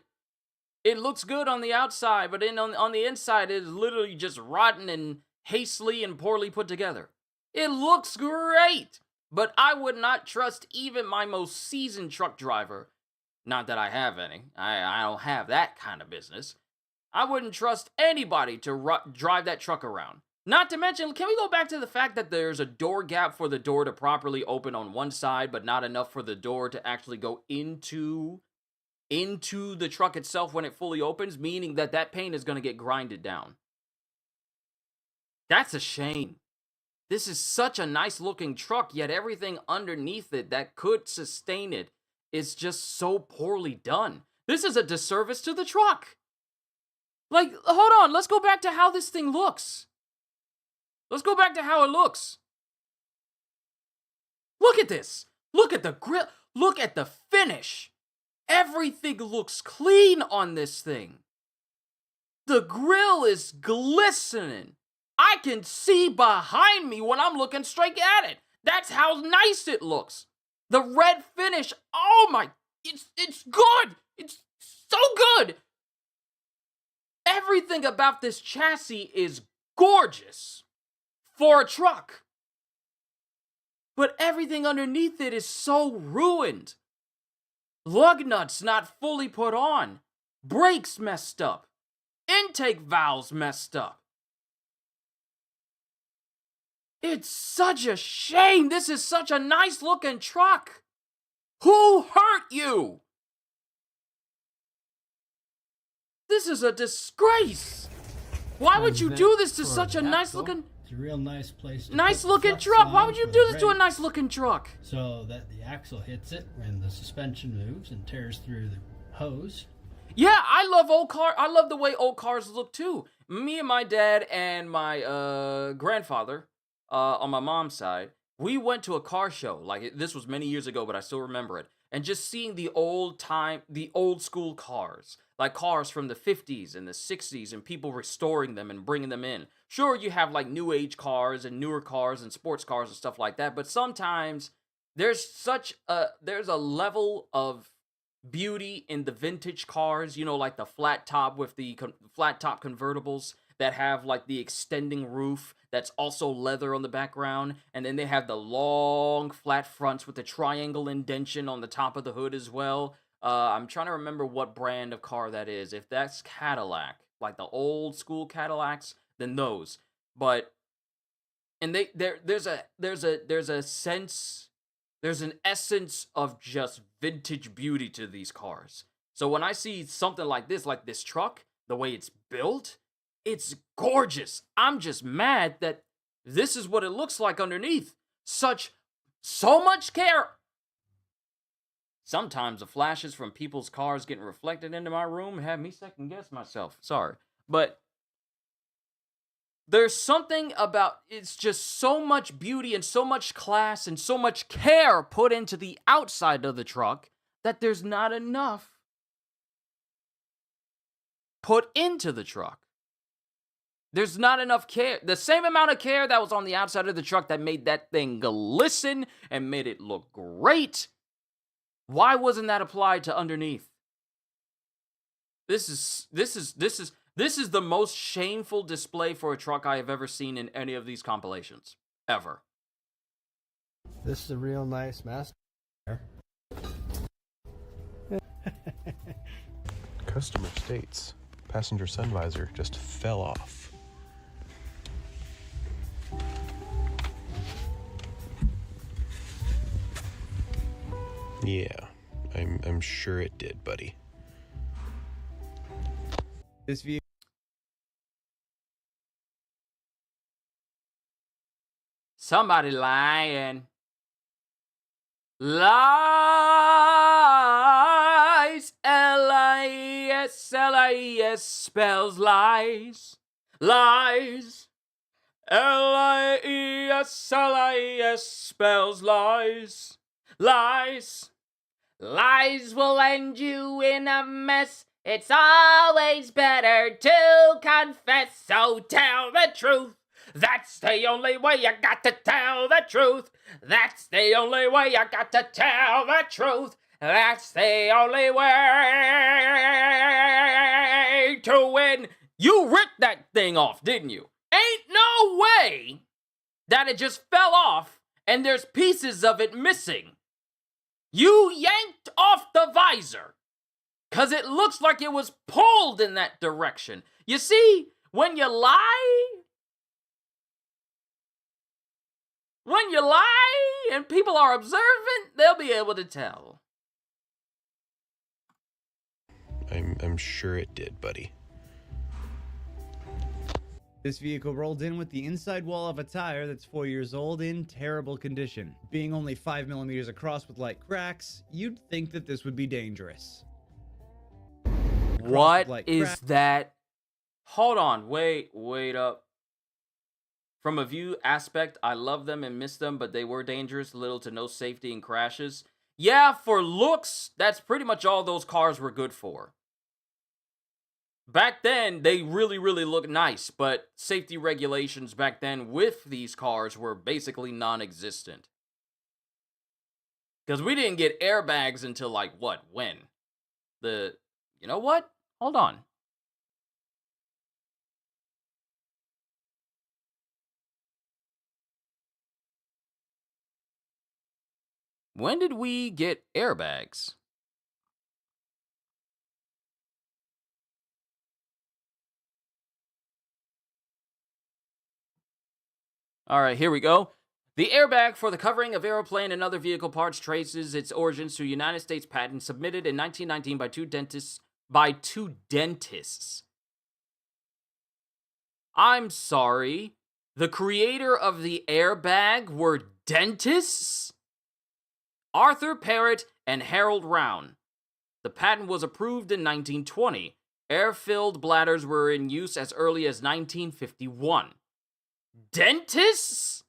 It looks good on the outside, but on the inside, it is literally just rotten and hastily and poorly put together. It looks great, but I would not trust even my most seasoned truck driver. Not that I have any. I don't have that kind of business. I wouldn't trust anybody to drive that truck around. Not to mention, can we go back to the fact that there's a door gap for the door to properly open on one side, but not enough for the door to actually go into the truck itself when it fully opens, meaning that that paint is going to get grinded down. That's a shame. This is such a nice looking truck, yet everything underneath it that could sustain it is just so poorly done. This is a disservice to the truck. Like, hold on, let's go back to how this thing looks. Let's go back to how it looks. Look at this. Look at the grille. Look at the finish. Everything looks clean on this thing. The grill is glistening. I can see behind me when I'm looking straight at it. That's how nice it looks. The red finish, oh my, it's good. It's so good. Everything about this chassis is gorgeous for a truck. But everything underneath it is so ruined. Lug nuts not fully put on. Brakes messed up. Intake valves messed up. It's such a shame. This is such a nice looking truck. Who hurt you? This is a disgrace. Why would you do this to such a nice looking... It's a real nice place. Nice looking truck. Why would you do this to a nice looking truck? So that the axle hits it when the suspension moves and tears through the hose. Yeah, I love old car. I love the way old cars look too. Me and my dad and my grandfather on my mom's side, we went to a car show. Like this was many years ago, but I still remember it. And just seeing the old school cars, like cars from the 50s and the 60s, and people restoring them and bringing them in. Sure, you have like new age cars and newer cars and sports cars and stuff like that, but sometimes there's a level of beauty in the vintage cars, you know, like the flat top with the flat top convertibles that have like the extending roof that's also leather on the background, and then they have the long flat fronts with the triangle indentation on the top of the hood as well. I'm trying to remember what brand of car that is. If that's Cadillac, like the old school Cadillacs, then those. But and there's a sense, there's an essence of just vintage beauty to these cars. So when I see something like this truck, the way it's built, it's gorgeous. I'm just mad that this is what it looks like underneath. So much care. Sometimes the flashes from people's cars getting reflected into my room have me second guess myself. Sorry. But there's something about, it's just so much beauty and so much class and so much care put into the outside of the truck that there's not enough put into the truck. There's not enough care. The same amount of care that was on the outside of the truck that made that thing glisten and made it look great. Why wasn't that applied to underneath? This is the most shameful display for a truck I have ever seen in any of these compilations. Ever. This is a real nice master. Customer states passenger sun visor just fell off. Yeah, I'm sure it did, buddy. This vehicle. Somebody lying. Lies. Lies. Lies spells lies. Lies. Lies. Lies spells lies. Lies. Lies will end you in a mess. It's always better to confess. So tell the truth. That's the only way you got to tell the truth. That's the only way you got to tell the truth. That's the only way to win. You ripped that thing off, didn't you? Ain't no way that it just fell off and there's pieces of it missing. You yanked off the visor because it looks like it was pulled in that direction. You see, when you lie and people are observant, they'll be able to tell. I'm sure it did, buddy. This vehicle rolled in with the inside wall of a tire that's 4 years old in terrible condition. Being only 5 millimeters across with light cracks, you'd think that this would be dangerous. What is that? Hold on, wait up. From a view aspect, I love them and miss them, but they were dangerous, little to no safety in crashes. Yeah, for looks, that's pretty much all those cars were good for. Back then, they really, really looked nice, but safety regulations back then with these cars were basically non-existent. Because we didn't get airbags until, like, what? When? You know what? Hold on. When did we get airbags? Alright, here we go. The airbag for the covering of aeroplane and other vehicle parts traces its origins to a United States patent submitted in 1919 by two dentists. I'm sorry. The creator of the airbag were dentists? Arthur Parrott and Harold Round. The patent was approved in 1920. Air-filled bladders were in use as early as 1951. Dentists?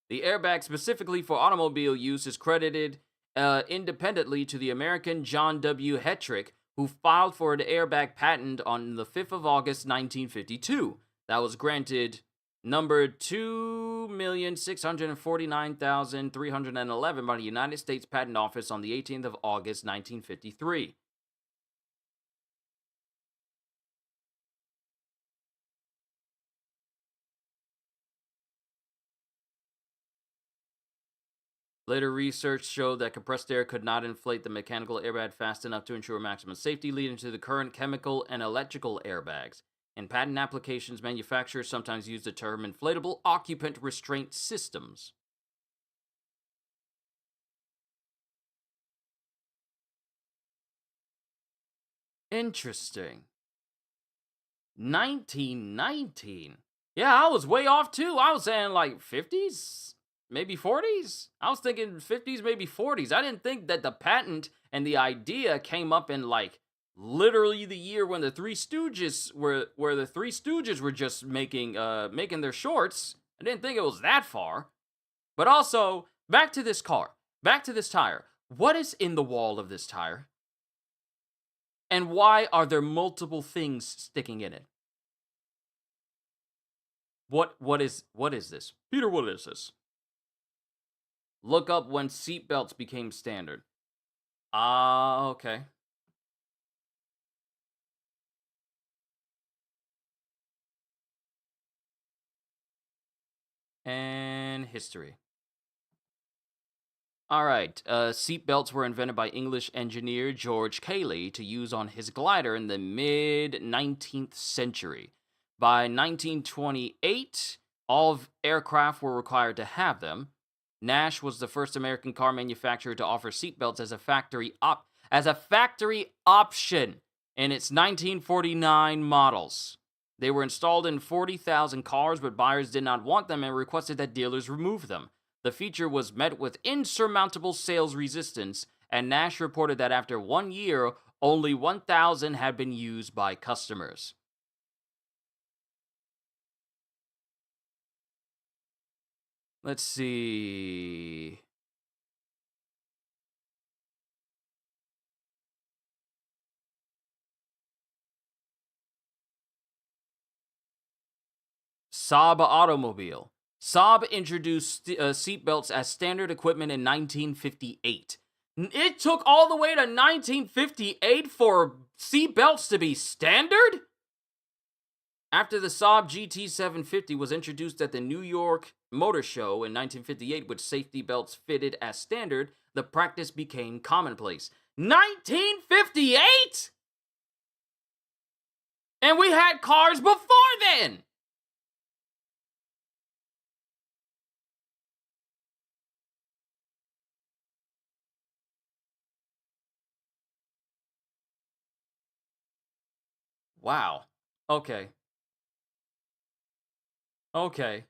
The airbag specifically for automobile use is credited independently to the American John W. Hetrick, who filed for an airbag patent on the 5th of August, 1952. That was granted number 2,649,311 by the United States Patent Office on the 18th of August, 1953. Later research showed that compressed air could not inflate the mechanical airbag fast enough to ensure maximum safety, leading to the current chemical and electrical airbags. In patent applications, manufacturers sometimes use the term inflatable occupant restraint systems. Interesting. 1919. Yeah, I was way off too. I was saying like 50s? Maybe 40s? I was thinking 50s, maybe 40s. I didn't think that the patent and the idea came up in like literally the year when the Three Stooges were just making their shorts. I didn't think it was that far. But also, back to this car. Back to this tire. What is in the wall of this tire? And why are there multiple things sticking in it? What is this? Peter, what is this? Look up when seatbelts became standard. Okay. And history. Alright, seatbelts were invented by English engineer George Cayley to use on his glider in the mid-19th century. By 1928, all aircraft were required to have them. Nash was the first American car manufacturer to offer seatbelts as a factory option in its 1949 models. They were installed in 40,000 cars, but buyers did not want them and requested that dealers remove them. The feature was met with insurmountable sales resistance, and Nash reported that after 1 year, only 1,000 had been used by customers. Let's see. Saab automobile. Saab introduced seatbelts as standard equipment in 1958. It took all the way to 1958 for seatbelts to be standard? After the Saab GT750 was introduced at the New York Motor Show in 1958 with safety belts fitted as standard, the practice became commonplace. 1958? And we had cars before then! Wow. Okay. Okay.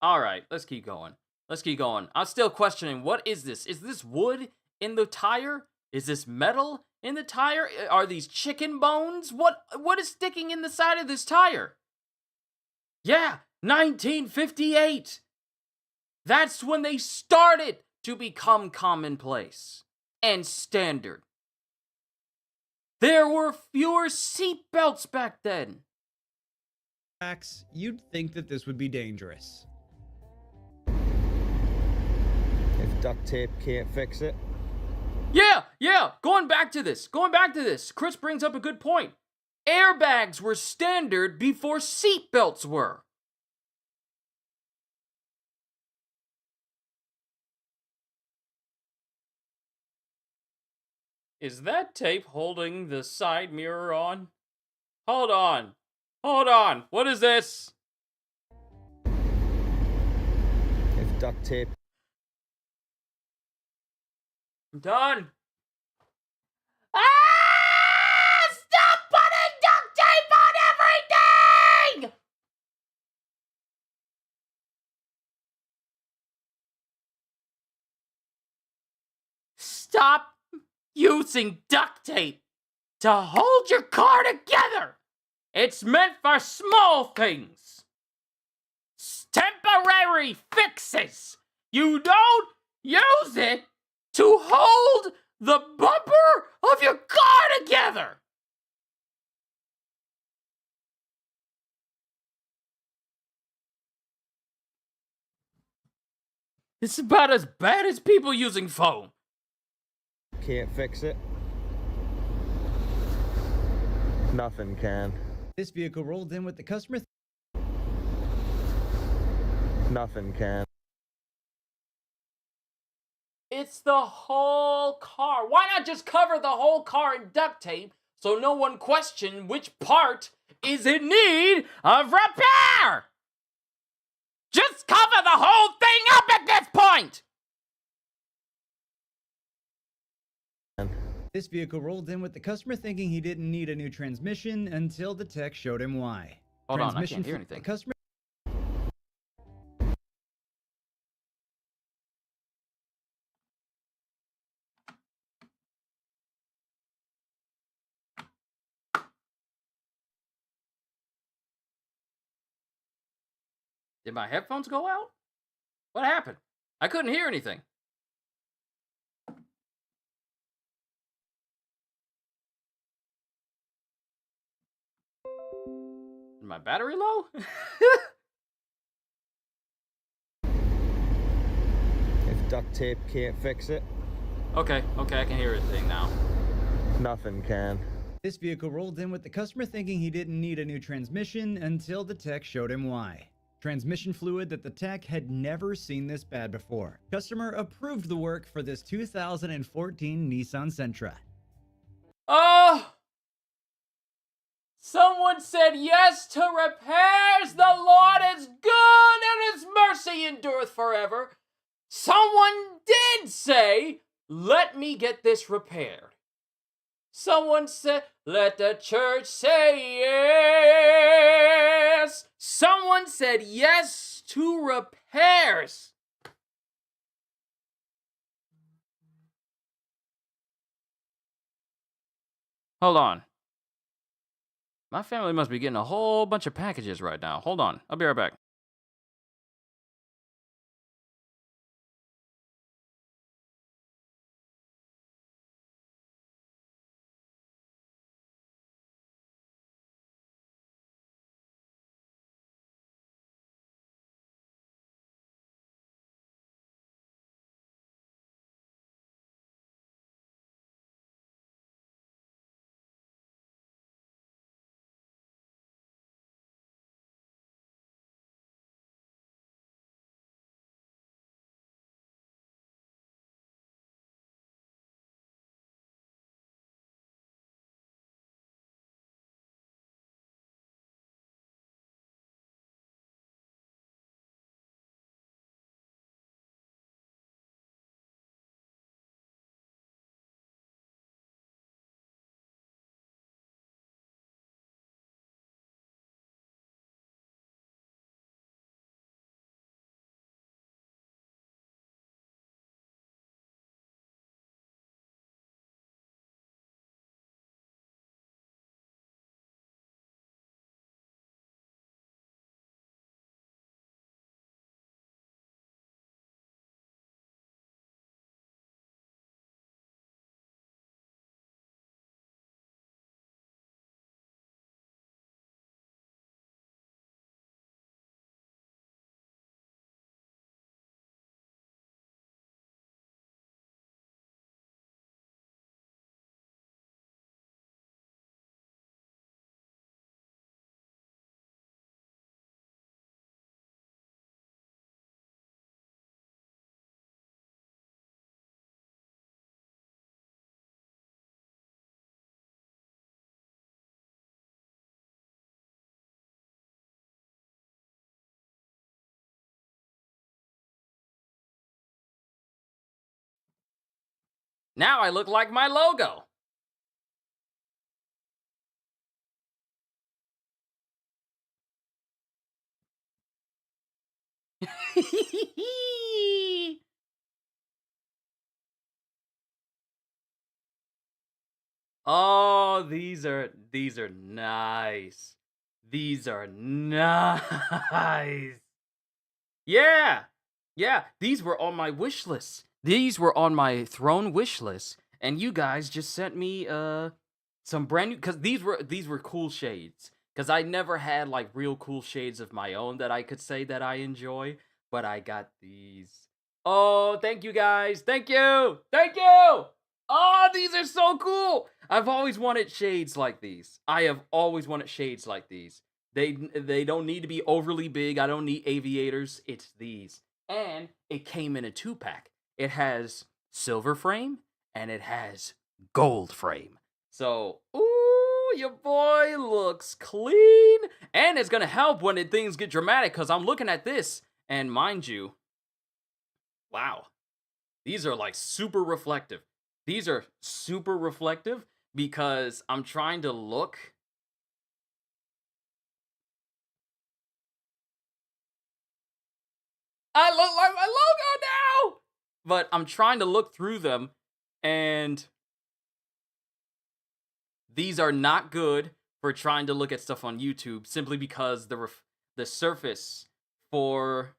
Alright, let's keep going. Let's keep going. I'm still questioning, what is this? Is this wood in the tire? Is this metal in the tire? Are these chicken bones? What is sticking in the side of this tire? Yeah, 1958. That's when they started to become commonplace and standard. There were fewer seatbelts back then. You'd think that this would be dangerous. If duct tape can't fix it. Yeah, going back to this. Chris brings up a good point. Airbags were standard before seatbelts were. Is that tape holding the side mirror on? Hold on. What is this? If duct tape. I'm done. Stop putting duct tape on everything! Stop using duct tape to hold your car together. It's meant for small things. Temporary fixes. You don't use it to hold the bumper of your car together. It's about as bad as people using foam. Can't fix it. Nothing can. This vehicle rolled in with the customer. Nothing can. It's the whole car. Why not just cover the whole car in duct tape so no one question which part is in need of repair? Just cover the whole thing up at this point! This vehicle rolled in with the customer thinking he didn't need a new transmission until the tech showed him why. Hold on, I can't hear anything. The customer. Did my headphones go out? What happened? I couldn't hear anything. Is my battery low? If duct tape can't fix it. Okay, I can hear everything now. Nothing can. This vehicle rolled in with the customer thinking he didn't need a new transmission until the tech showed him why. Transmission fluid that the tech had never seen this bad before. Customer approved the work for this 2014 Nissan Sentra. Oh! Someone said yes to repairs. The Lord is good and his mercy endureth forever. Someone did say, let me get this repaired. Someone said, let the church say yes. Someone said yes to repairs. Hold on. My family must be getting a whole bunch of packages right now. Hold on. I'll be right back. Now I look like my logo. Oh, these are nice. These are nice. Yeah. Yeah, these were on my wish list. These were on my throne wish list, and you guys just sent me some brand new, cuz these were cool shades. Cuz I never had like real cool shades of my own that I could say that I enjoy, but I got these. Oh, thank you guys. Thank you. Thank you. Oh, these are so cool. I've always wanted shades like these. I have always wanted shades like these. They don't need to be overly big. I don't need aviators. It's these. And it came in a 2-pack. It has silver frame and it has gold frame. So, ooh, your boy looks clean. And it's going to help when things get dramatic, because I'm looking at this. And mind you, wow, these are like super reflective. These are super reflective because I'm trying to look. I look like my logo now! But I'm trying to look through them, and these are not good for trying to look at stuff on YouTube, simply because the surface for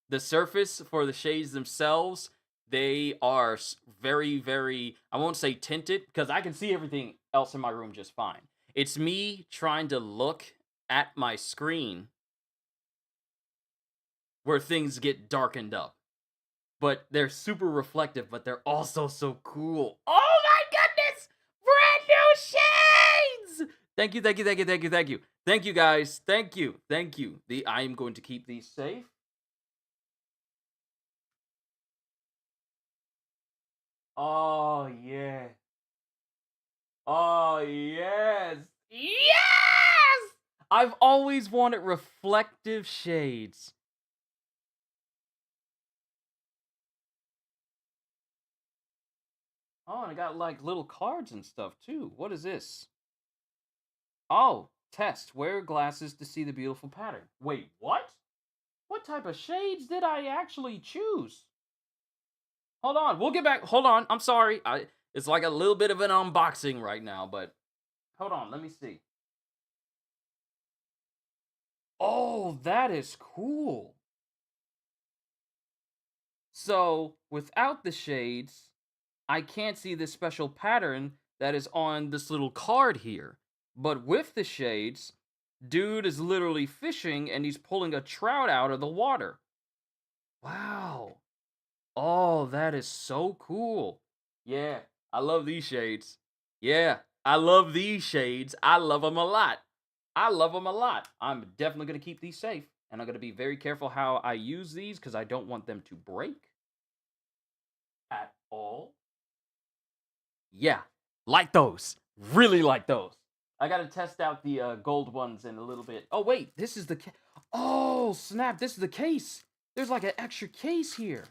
the shades themselves, they are very, very, I won't say tinted, because I can see everything else in my room just fine. It's me trying to look at my screen where things get darkened up. But they're super reflective, but they're also so cool. Oh my goodness! Brand new shades! Thank you, thank you, thank you, thank you, thank you. Thank you, guys. Thank you, thank you. I am going to keep these safe. Oh, yeah. Oh, yes. Yes! I've always wanted reflective shades. Oh, and I got like little cards and stuff too. What is this? Oh, test. Wear glasses to see the beautiful pattern. Wait, what? What type of shades did I actually choose? Hold on, we'll get back. Hold on, I'm sorry. It's like a little bit of an unboxing right now, but hold on, let me see. Oh, that is cool. So, without the shades, I can't see this special pattern that is on this little card here. But with the shades, dude is literally fishing and he's pulling a trout out of the water. Wow. Oh, that is so cool. Yeah, I love these shades. Yeah, I love these shades. I love them a lot. I love them a lot. I'm definitely going to keep these safe. And I'm going to be very careful how I use these because I don't want them to break at all. Yeah, like those. Really like those. I got to test out the gold ones in a little bit. Oh, wait, this is the oh, snap, this is the case. There's like an extra case here.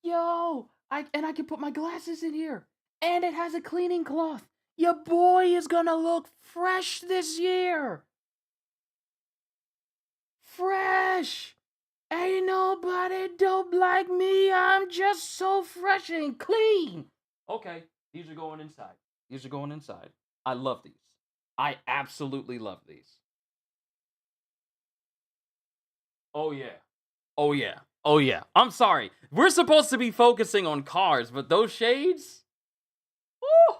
Yo, I can put my glasses in here. And it has a cleaning cloth. Your boy is gonna look fresh this year. Fresh. Ain't nobody dope like me. I'm just so fresh and clean. Okay, these are going inside. These are going inside. I love these. I absolutely love these. Oh yeah. Oh yeah. Oh yeah. I'm sorry. We're supposed to be focusing on cars, but those shades? Ooh.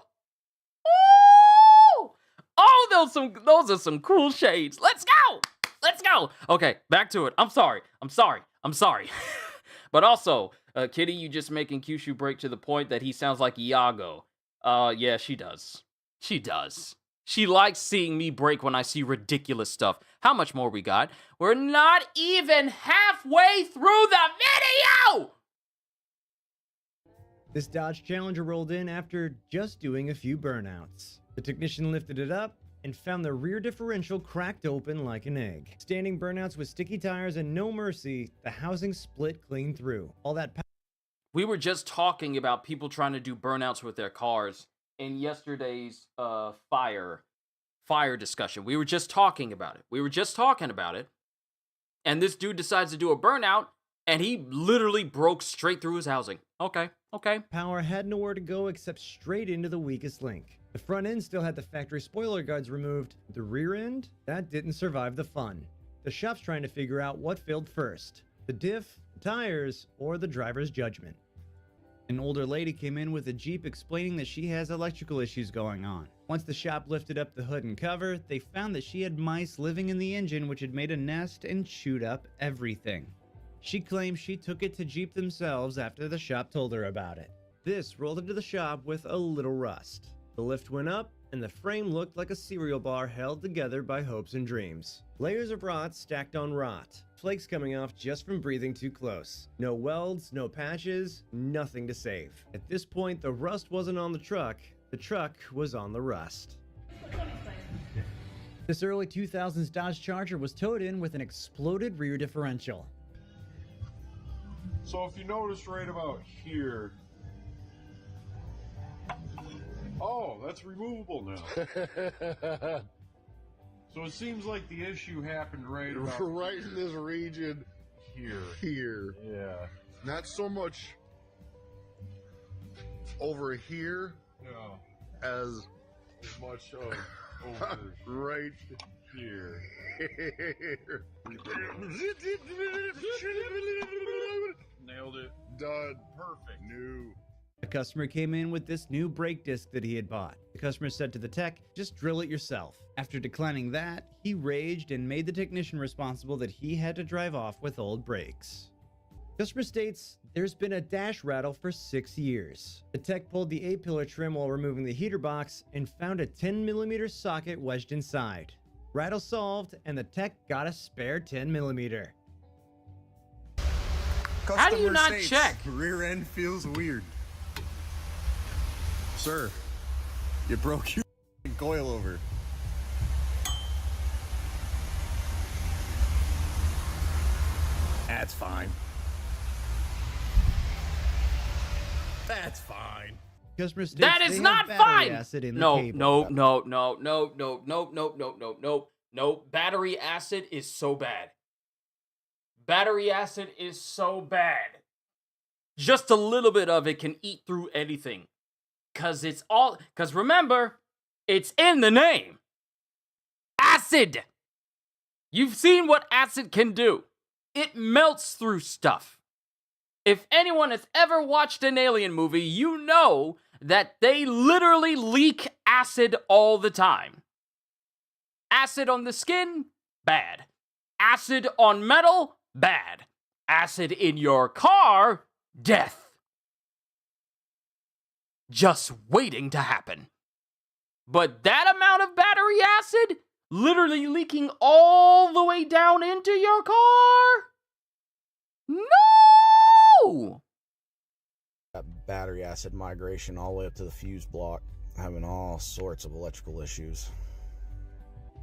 Ooh. Oh, those are some cool shades. Let's go. Let's go. Okay, back to it. I'm sorry. But also, Kitty, you just making Kyushu break to the point that he sounds like Iago. Yeah, she does. She does. She likes seeing me break when I see ridiculous stuff. How much more we got? We're not even halfway through the video! This Dodge Challenger rolled in after just doing a few burnouts. The technician lifted it up, and found the rear differential cracked open like an egg. Standing burnouts with sticky tires and no mercy, the housing split clean through. All that We were just talking about people trying to do burnouts with their cars in yesterday's fire discussion. We were just talking about it. And this dude decides to do a burnout, and he literally broke straight through his housing. Okay. Power had nowhere to go except straight into the weakest link. The front end still had the factory spoiler guards removed. The rear end, that didn't survive the fun. The shop's trying to figure out what failed first, the diff, the tires, or the driver's judgment. An older lady came in with a Jeep explaining that she has electrical issues going on. Once the shop lifted up the hood and cover, they found that she had mice living in the engine which had made a nest and chewed up everything. She claims she took it to Jeep themselves after the shop told her about it. This rolled into the shop with a little rust. The lift went up, and the frame looked like a cereal bar held together by hopes and dreams. Layers of rot stacked on rot. Flakes coming off just from breathing too close. No welds, no patches, nothing to save. At this point, the rust wasn't on the truck was on the rust. This early 2000s Dodge Charger was towed in with an exploded rear differential. So if you notice right about here, oh, that's removable now. So it seems like the issue happened right about right in this region here. Yeah. Not so much over here as much of over right here. Nailed it. Done. Perfect. New. A customer came in with this new brake disc that he had bought. The customer said to the tech, just drill it yourself. After declining that, he raged and made the technician responsible that he had to drive off with old brakes. Customer states, there's been a dash rattle for 6 years. The tech pulled the A-pillar trim while removing the heater box and found a 10mm socket wedged inside. Rattle solved, and the tech got a spare 10mm. How do you not check? Rear end feels weird. Sir, you broke your coil over. That's fine. That's fine. Customer states That is they not have battery fine. acid in the No. Battery acid is so bad. Battery acid is so bad. Just a little bit of it can eat through anything. Cause remember, it's in the name. Acid. You've seen what acid can do. It melts through stuff. If anyone has ever watched an alien movie, you know that they literally leak acid all the time. Acid on the skin, bad. Acid on metal, bad. Acid in your car, death. Just waiting to happen. But that amount of battery acid literally leaking all the way down into your car? No! Got battery acid migration all the way up to the fuse block, having all sorts of electrical issues.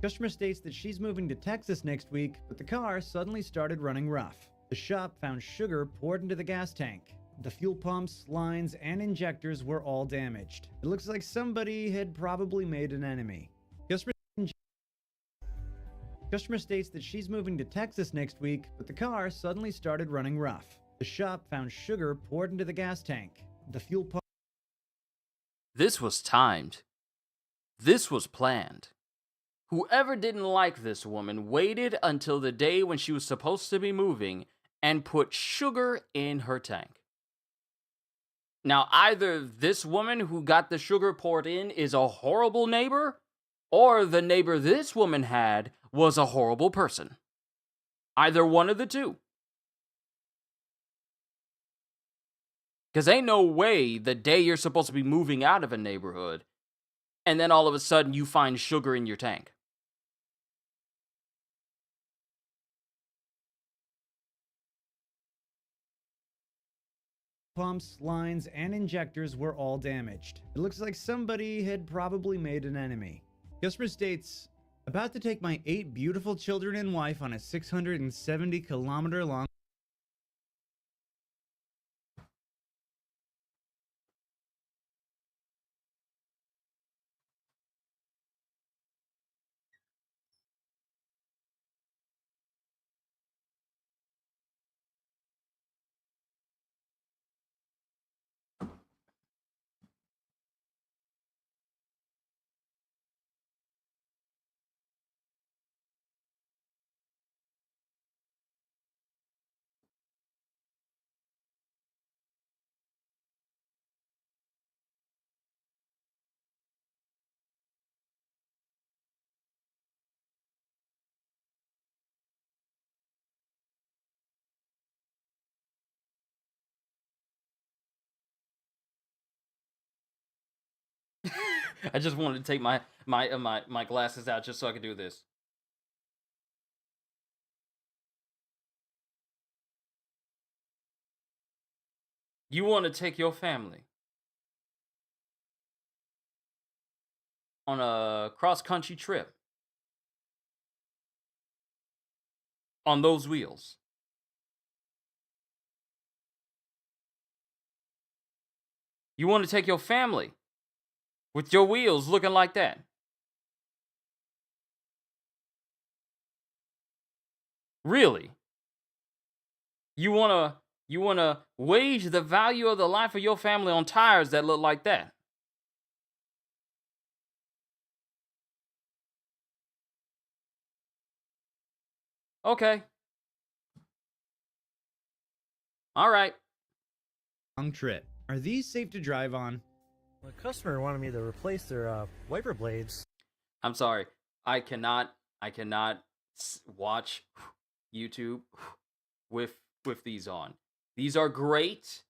Customer states that she's moving to Texas next week, but the car suddenly started running rough. The shop found sugar poured into the gas tank. The fuel pumps, lines, and injectors were all damaged. It looks like somebody had probably made an enemy. Customer states that she's moving to Texas next week, but the car suddenly started running rough. The shop found sugar poured into the gas tank. The fuel pump. This was timed. This was planned. Whoever didn't like this woman waited until the day when she was supposed to be moving and put sugar in her tank. Now, either this woman who got the sugar poured in is a horrible neighbor, or the neighbor this woman had was a horrible person. Either one of the two. Because ain't no way the day you're supposed to be moving out of a neighborhood, and then all of a sudden you find sugar in your tank. Pumps, lines, and injectors were all damaged. It looks like somebody had probably made an enemy. Customer states, about to take my 8 beautiful children and wife on a 670-kilometer long I just wanted to take my glasses out just so I could do this. You want to take your family on a cross-country trip on those wheels. You want to take your family with your wheels looking like that. Really? You wanna wage the value of the life of your family on tires that look like that? Okay. All right. long trip. Are these safe to drive on? The customer wanted me to replace their wiper blades. I'm sorry. I cannot watch YouTube with these on. These are great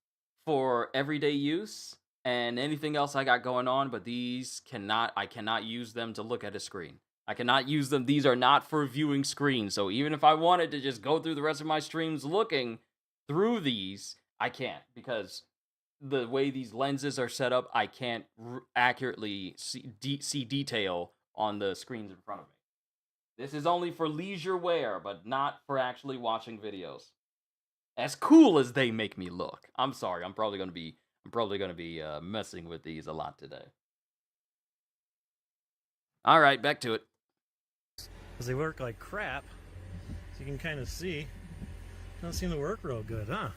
for everyday use and anything else I got going on, but I cannot use them to look at a screen. I cannot use them. These are not for viewing screens. So even if I wanted to just go through the rest of my streams looking through these, I can't, because the way these lenses are set up, I can't accurately see detail on the screens in front of me. This is only for leisure wear, but not for actually watching videos. As cool as they make me look. I'm sorry. I'm probably gonna be messing with these a lot today. All right, back to it. Because they work like crap, so you can kind of see. Don't seem to work real good, huh?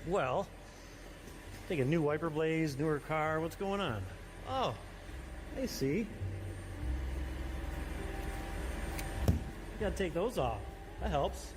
Well, take a new wiper blades, newer car. What's going on? Oh, I see. You gotta take those off. That helps.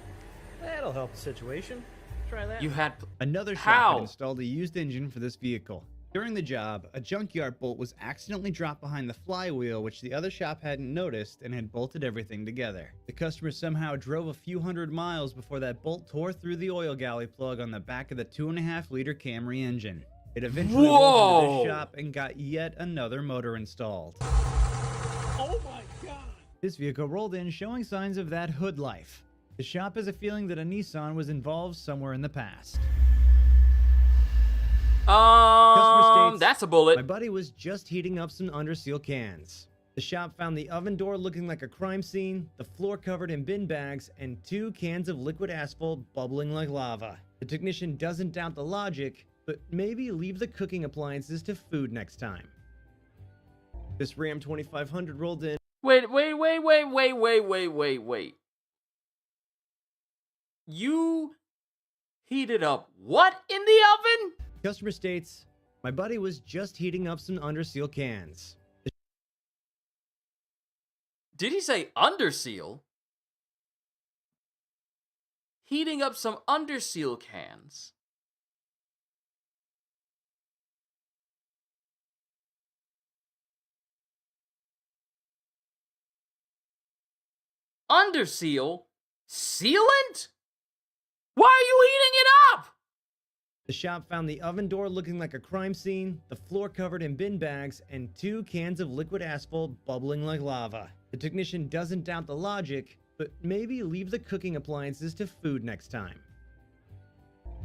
That'll help the situation. Try that. You had another shop How? had installed a used engine for this vehicle. During the job, a junkyard bolt was accidentally dropped behind the flywheel, which the other shop hadn't noticed and had bolted everything together. The customer somehow drove a few hundred miles before that bolt tore through the oil galley plug on the back of the 2.5-liter Camry engine. It eventually rolled into this shop and got yet another motor installed. Oh my god! This vehicle rolled in showing signs of that hood life. The shop has a feeling that a Nissan was involved somewhere in the past. Customer states, that's a bullet. My buddy was just heating up some under seal cans. The shop found the oven door looking like a crime scene, the floor covered in bin bags, and 2 cans of liquid asphalt bubbling like lava. The technician doesn't doubt the logic, but maybe leave the cooking appliances to food next time. This Ram 2500 rolled in. Wait. You heated up what in the oven? Customer states, my buddy was just heating up some under seal cans. Did he say under seal? Heating up some under seal cans. Under seal? Sealant? Why are you heating it up? The shop found the oven door looking like a crime scene, the floor covered in bin bags, and 2 cans of liquid asphalt bubbling like lava. The technician doesn't doubt the logic, but maybe leave the cooking appliances to food next time.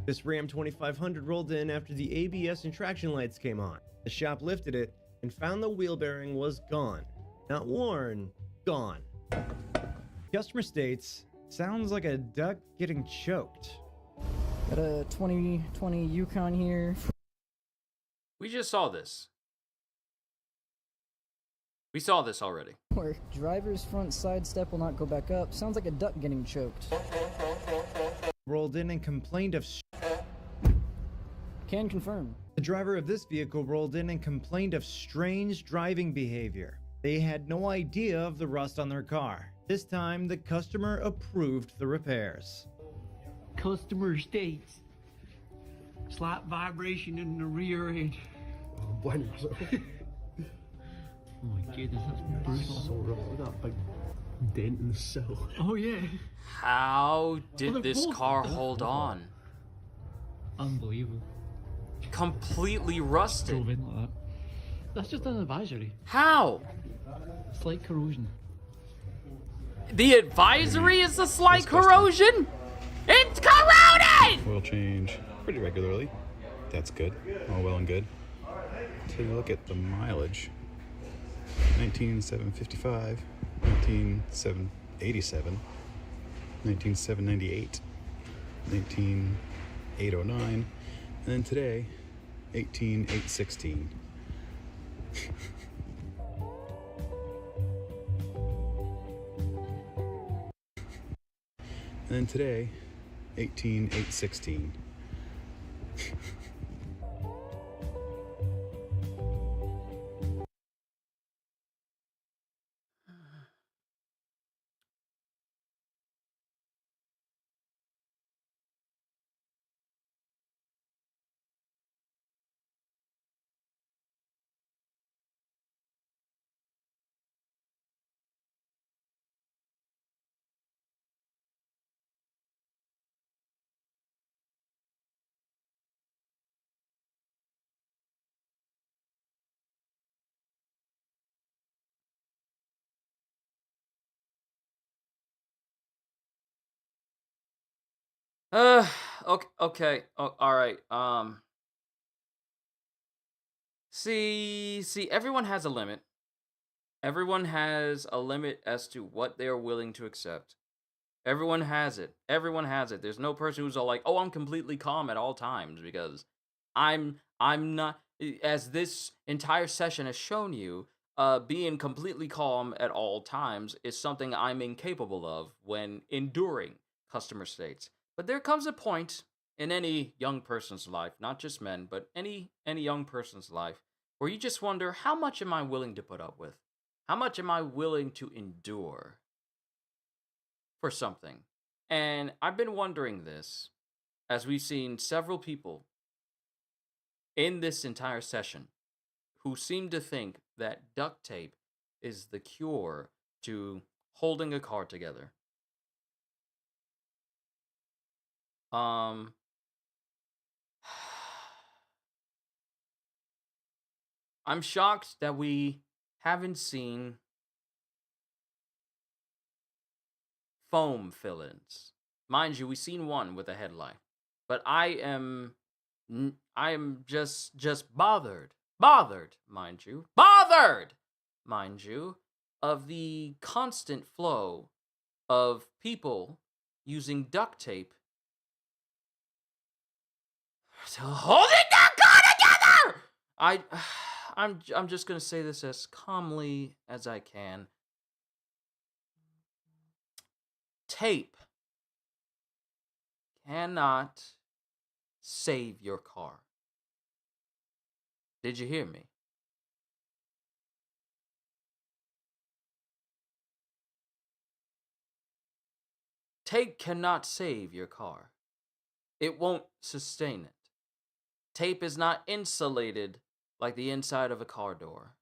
This Ram 2500 rolled in after the ABS and traction lights came on. The shop lifted it and found the wheel bearing was gone. Not worn, gone. Customer states, sounds like a duck getting choked. Got a 2020 Yukon here. We just saw this. We saw this already. Where driver's front side step will not go back up. Sounds like a duck getting choked. Rolled in and complained of Can confirm. The driver of this vehicle rolled in and complained of strange driving behavior. They had no idea of the rust on their car. This time, the customer approved the repairs. Customer states slight vibration in the rear end. Blame yourself. Oh my goodness, that's brutal. So rough. Look at that big dent in the sill. Oh yeah. How did they're this both car done. hold on? Unbelievable. Completely rusted. Drove in like that. That's just an advisory. How? Slight corrosion. The advisory is the slight corrosion? It's corroded! Oil change pretty regularly. That's good. All well and good. Take a look at the mileage. 19,755, 19,787, 19,798, 19,809, and then today, 18,816. And then today, 18,816. Okay. Oh, all right. See, everyone has a limit. Everyone has a limit as to what they are willing to accept. Everyone has it. Everyone has it. There's no person who's all like, "Oh, I'm completely calm at all times," because I'm not, as this entire session has shown you, being completely calm at all times is something I'm incapable of when enduring customer states. But there comes a point in any young person's life, not just men, but any young person's life, where you just wonder, how much am I willing to put up with? How much am I willing to endure for something? And I've been wondering this as we've seen several people in this entire session who seem to think that duct tape is the cure to holding a car together. I'm shocked that we haven't seen foam fill-ins. Mind you, we've seen one with a headlight, but I am just bothered, mind you, of the constant flow of people using duct tape to hold it together. I'm just gonna say this as calmly as I can. Tape cannot save your car. Did you hear me? Tape cannot save your car. It won't sustain it. Tape is not insulated like the inside of a car door.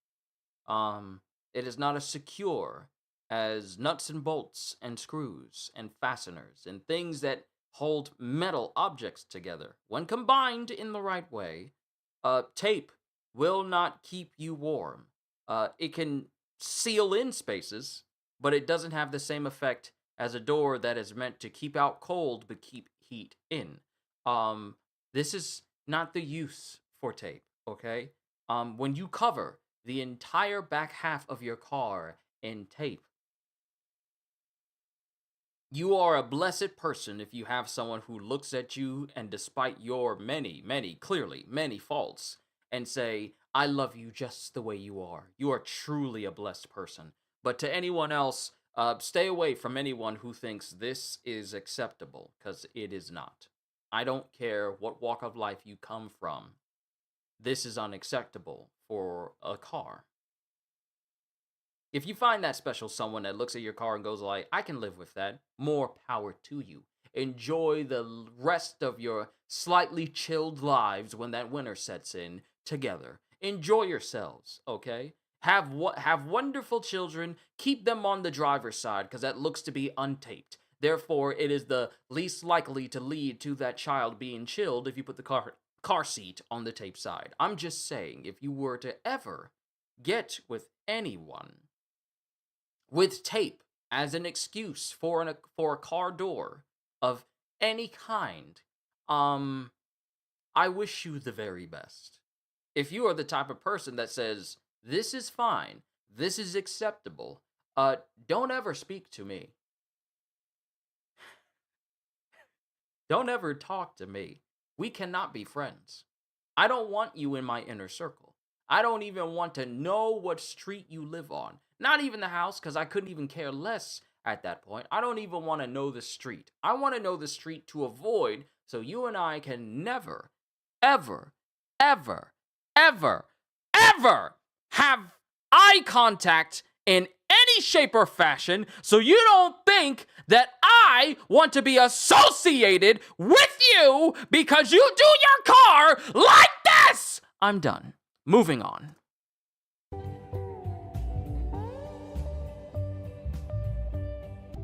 It is not as secure as nuts and bolts and screws and fasteners and things that hold metal objects together. When combined in the right way, tape will not keep you warm. It can seal in spaces, but it doesn't have the same effect as a door that is meant to keep out cold but keep heat in. This is not the use for tape, okay? When you cover the entire back half of your car in tape. You are a blessed person if you have someone who looks at you and despite your clearly many faults, and say, I love you just the way you are. You are truly a blessed person. But to anyone else, stay away from anyone who thinks this is acceptable, because it is not. I don't care what walk of life you come from. This is unacceptable for a car. If you find that special someone that looks at your car and goes like, I can live with that, more power to you. Enjoy the rest of your slightly chilled lives when that winter sets in together. Enjoy yourselves, okay? Have wonderful children. Keep them on the driver's side because that looks to be untaped. Therefore, it is the least likely to lead to that child being chilled if you put the car seat on the tape side. I'm just saying, if you were to ever get with anyone with tape as an excuse for a car door of any kind, I wish you the very best. If you are the type of person that says, this is fine, this is acceptable, don't ever speak to me. Don't ever talk to me. We cannot be friends. I don't want you in my inner circle. I don't even want to know what street you live on. Not even the house, because I couldn't even care less at that point. I don't even want to know the street. I want to know the street to avoid, so you and I can never, ever, ever, ever, ever have eye contact in any shape or fashion, so you don't think that I want to be associated with you because you do your car like this! I'm done. Moving on.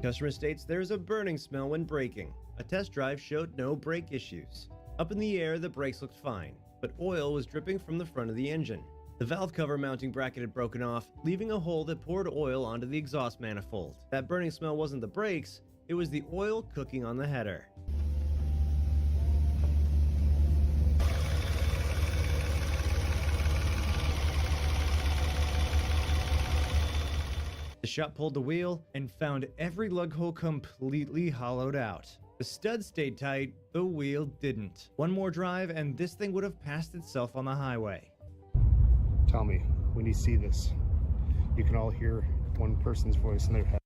Customer states there's a burning smell when braking. A test drive showed no brake issues. Up in the air, the brakes looked fine, but oil was dripping from the front of the engine. The valve cover mounting bracket had broken off, leaving a hole that poured oil onto the exhaust manifold. That burning smell wasn't the brakes, it was the oil cooking on the header. The shop pulled the wheel and found every lug hole completely hollowed out. The stud stayed tight, the wheel didn't. One more drive and this thing would have passed itself on the highway. Tell me, when you see this, you can all hear one person's voice in their head.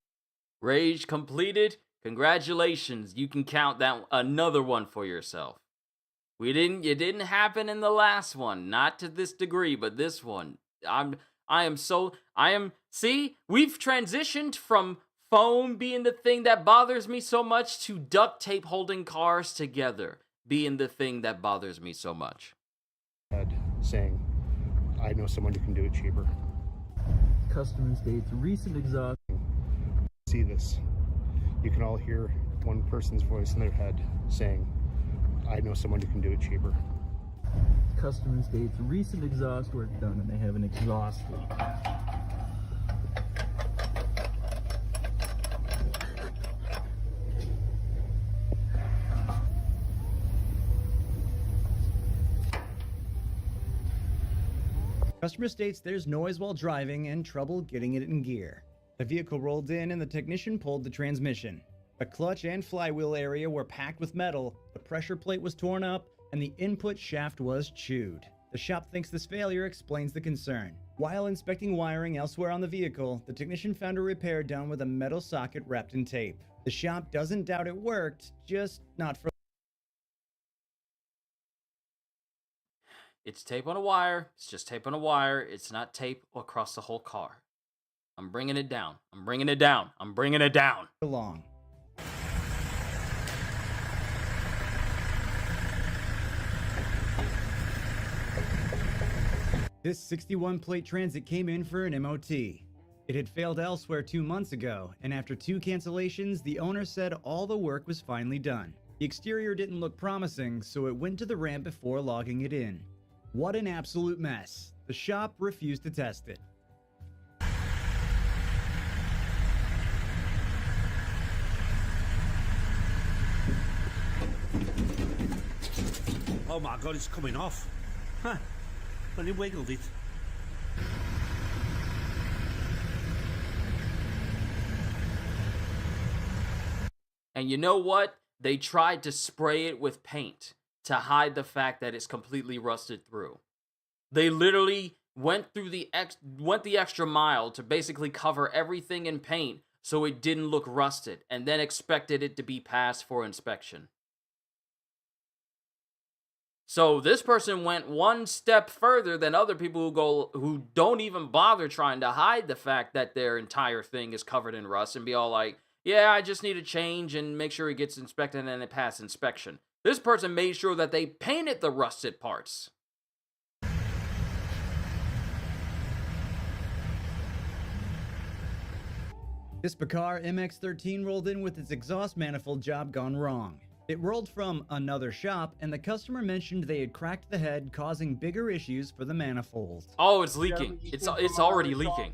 Rage completed. Congratulations. You can count that another one for yourself. It didn't happen in the last one. Not to this degree, but this one. See, we've transitioned from foam being the thing that bothers me so much to duct tape holding cars together being the thing that bothers me so much. Saying, I know someone who can do it cheaper. Customer states recent exhaust. See this. You can all hear one person's voice in their head saying, I know someone who can do it cheaper. Customer states recent exhaust work done and they have an exhaust leak. Customer states there's noise while driving and trouble getting it in gear. The vehicle rolled in and the technician pulled the transmission. The clutch and flywheel area were packed with metal, the pressure plate was torn up, and the input shaft was chewed. The shop thinks this failure explains the concern. While inspecting wiring elsewhere on the vehicle, the technician found a repair done with a metal socket wrapped in tape. The shop doesn't doubt it worked, just not for... It's tape on a wire. It's just tape on a wire. It's not tape across the whole car. I'm bringing it down. I'm bringing it down. I'm bringing it down. Along. This 61 plate Transit came in for an MOT. It had failed elsewhere 2 months ago, and after 2 cancellations, the owner said all the work was finally done. The exterior didn't look promising, so it went to the ramp before logging it in. What an absolute mess. The shop refused to test it. Oh my god, it's coming off. Huh. When he wiggled it. And you know what? They tried to spray it with paint to hide the fact that it's completely rusted through. They literally went the extra mile to basically cover everything in paint so it didn't look rusted, and then expected it to be passed for inspection. So this person went one step further than other people who don't even bother trying to hide the fact that their entire thing is covered in rust and be all like, yeah, I just need a change and make sure it gets inspected and it passes inspection. This person made sure that they painted the rusted parts. This Pacar MX-13 rolled in with its exhaust manifold job gone wrong. It rolled from another shop, and the customer mentioned they had cracked the head, causing bigger issues for the manifolds. Oh, it's leaking. It's already leaking.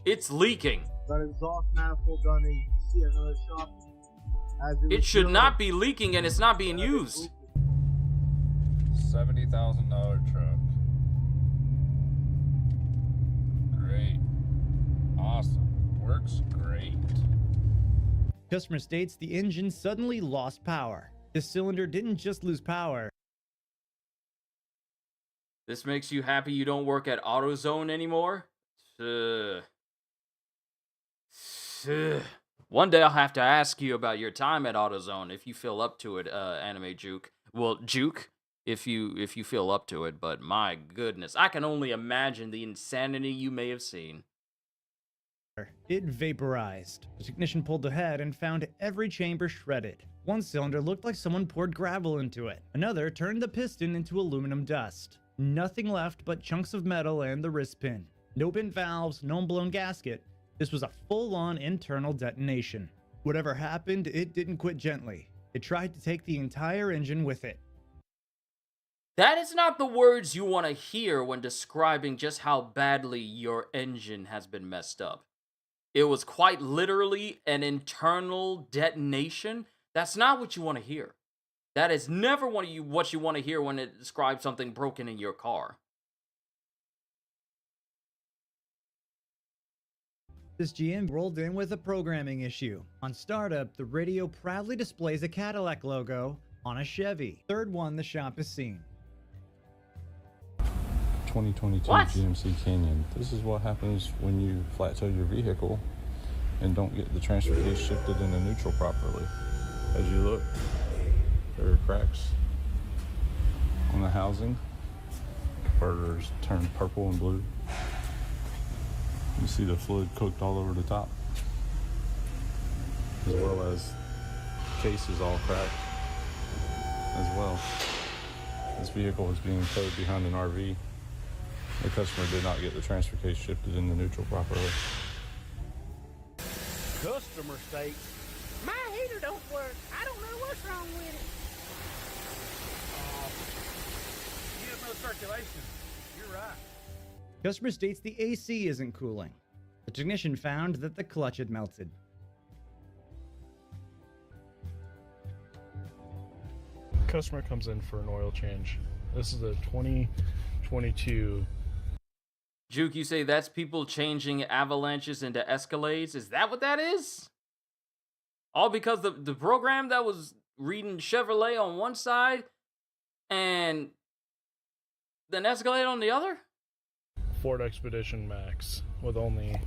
It's leaking. Got exhaust manifold on the see another shop. It should not be leaking, and it's not being used. $70,000 truck. Great. Awesome. Works great. Customer states the engine suddenly lost power. This cylinder didn't just lose power. This makes you happy you don't work at AutoZone anymore? One day I'll have to ask you about your time at AutoZone if you feel up to it, Anime Juke. Well, Juke, if you feel up to it, but my goodness, I can only imagine the insanity you may have seen. It vaporized. The technician pulled the head and found every chamber shredded. One cylinder looked like someone poured gravel into it. Another turned the piston into aluminum dust. Nothing left but chunks of metal and the wrist pin. No bent valves, no blown gasket. This was a full-on internal detonation. Whatever happened, it didn't quit gently. It tried to take the entire engine with it. That is not the words you want to hear when describing just how badly your engine has been messed up. It was quite literally an internal detonation. That's not what you want to hear. That is never what you want to hear when it describes something broken in your car. This GM rolled in with a programming issue. On startup, the radio proudly displays a Cadillac logo on a Chevy. Third one the shop has seen. 2022 What? GMC Canyon. This is what happens when you flat tow your vehicle and don't get the transfer case shifted into neutral properly. As you look, there are cracks on the housing. Converters turn purple and blue. You see the fluid cooked all over the top, as well as case is all cracked as well. This vehicle is being towed behind an RV. The customer did not get the transfer case shifted into neutral properly. Customer states, My heater don't work. I don't know what's wrong with it. you have no circulation. You're right. Customer states the AC isn't cooling. The technician found that the clutch had melted. Customer comes in for an oil change. This is a 2022. Juke, you say that's people changing avalanches into Escalades? Is that what that is? All because the program that was reading Chevrolet on one side and then Escalade on the other? Ford Expedition Max with only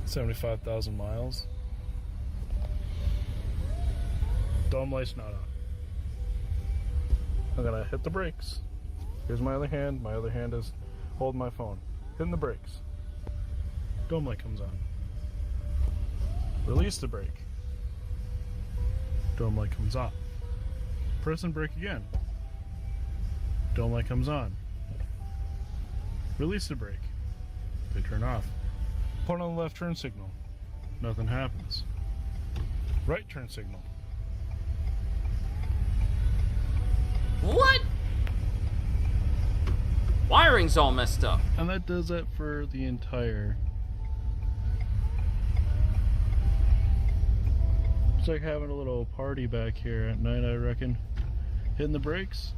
75,000 miles. Dome light's not on. I'm gonna hit the brakes. Here's my other hand. My other hand is holding my phone. Hitting the brakes. Dome light comes on. Release the brake. Dome light comes off. Press and brake again. Dome light comes on. Release the brake. They turn off. Put on the left turn signal. Nothing happens. Right turn signal. What? Wiring's all messed up. And that does that for the entire. It's like having a little party back here at night, I reckon. Hitting the brakes.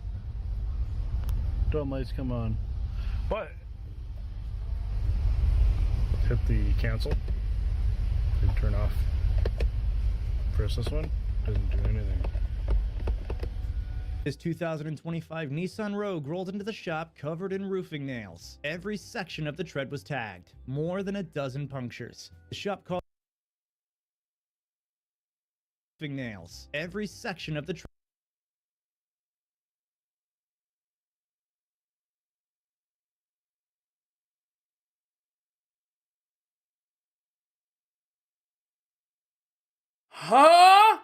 Dome lights come on. But hit the cancel. Didn't turn off. Press this one. Doesn't do anything. This 2025 Nissan Rogue rolled into the shop covered in roofing nails. Every section of the tread was tagged. More than a dozen punctures. The shop called roofing nails. Every section of the tread. Huh?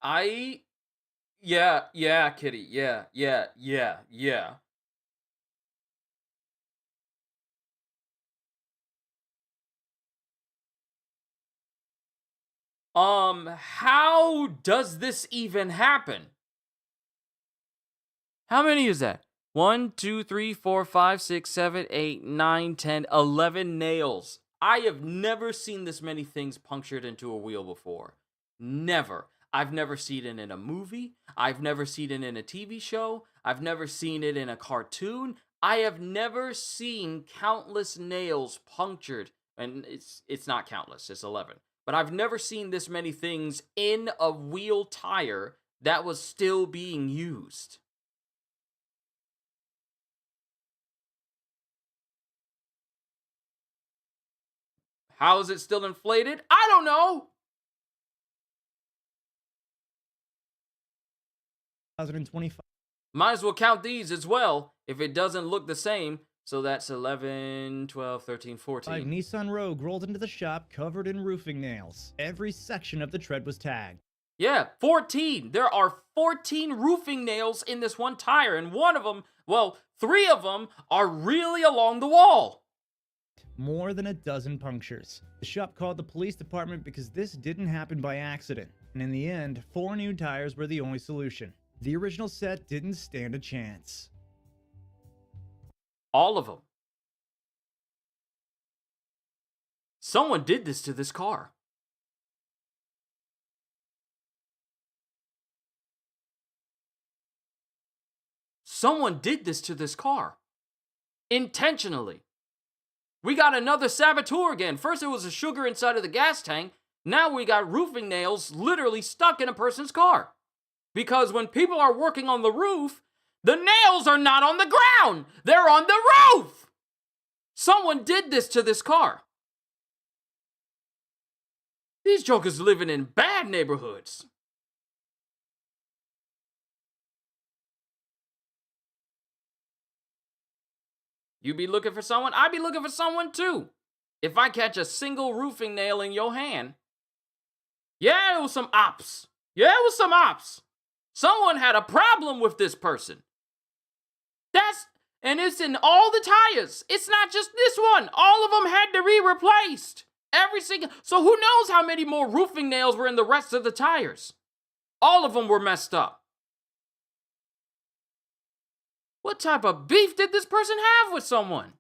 I yeah, Kitty. Yeah. How does this even happen? How many is that? 1, 2, 3, 4, 5, 6, 7, 8, 9, 10, 11 nails. I have never seen this many things punctured into a wheel before. Never. I've never seen it in a movie. I've never seen it in a TV show. I've never seen it in a cartoon. I have never seen countless nails punctured. And it's not countless, it's 11. But I've never seen this many things in a wheel tire that was still being used. How is it still inflated? I don't know. 2025. Might as well count these as well if it doesn't look the same. So that's 11, 12, 13, 14. Nissan Rogue rolled into the shop covered in roofing nails. Every section of the tread was tagged. Yeah, 14. There are 14 roofing nails in this one tire, and one of them, well, 3 of them are really along the wall. More than a dozen punctures. The shop called the police department because this didn't happen by accident. And in the end, 4 new tires were the only solution. The original set didn't stand a chance. All of them. Someone did this to this car. Someone did this to this car. Intentionally. We got another saboteur again. First it was the sugar inside of the gas tank. Now we got roofing nails literally stuck in a person's car. Because when people are working on the roof, the nails are not on the ground. They're on the roof. Someone did this to this car. These jokers living in bad neighborhoods. You be looking for someone? I be looking for someone too. If I catch a single roofing nail in your hand. Yeah, it was some ops. Someone had a problem with this person. And it's in all the tires. It's not just this one. All of them had to be replaced. Every single. So who knows how many more roofing nails were in the rest of the tires? All of them were messed up. What type of beef did this person have with someone?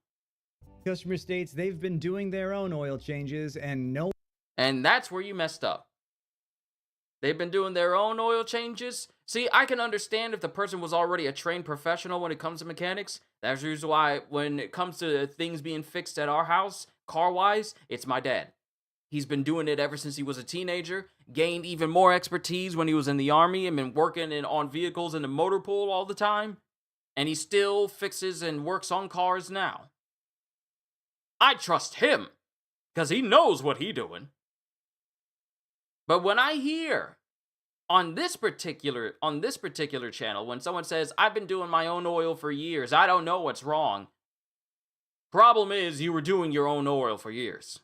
Customer states they've been doing their own oil changes and that's where you messed up. They've been doing their own oil changes. See, I can understand if the person was already a trained professional when it comes to mechanics. That's the reason why when it comes to things being fixed at our house, car-wise, it's my dad. He's been doing it ever since he was a teenager, gained even more expertise when he was in the army and been working on vehicles in the motor pool all the time. And he still fixes and works on cars now. I trust him, because he knows what he's doing. But when I hear on this particular channel, when someone says, I've been doing my own oil for years, I don't know what's wrong. Problem is, you were doing your own oil for years.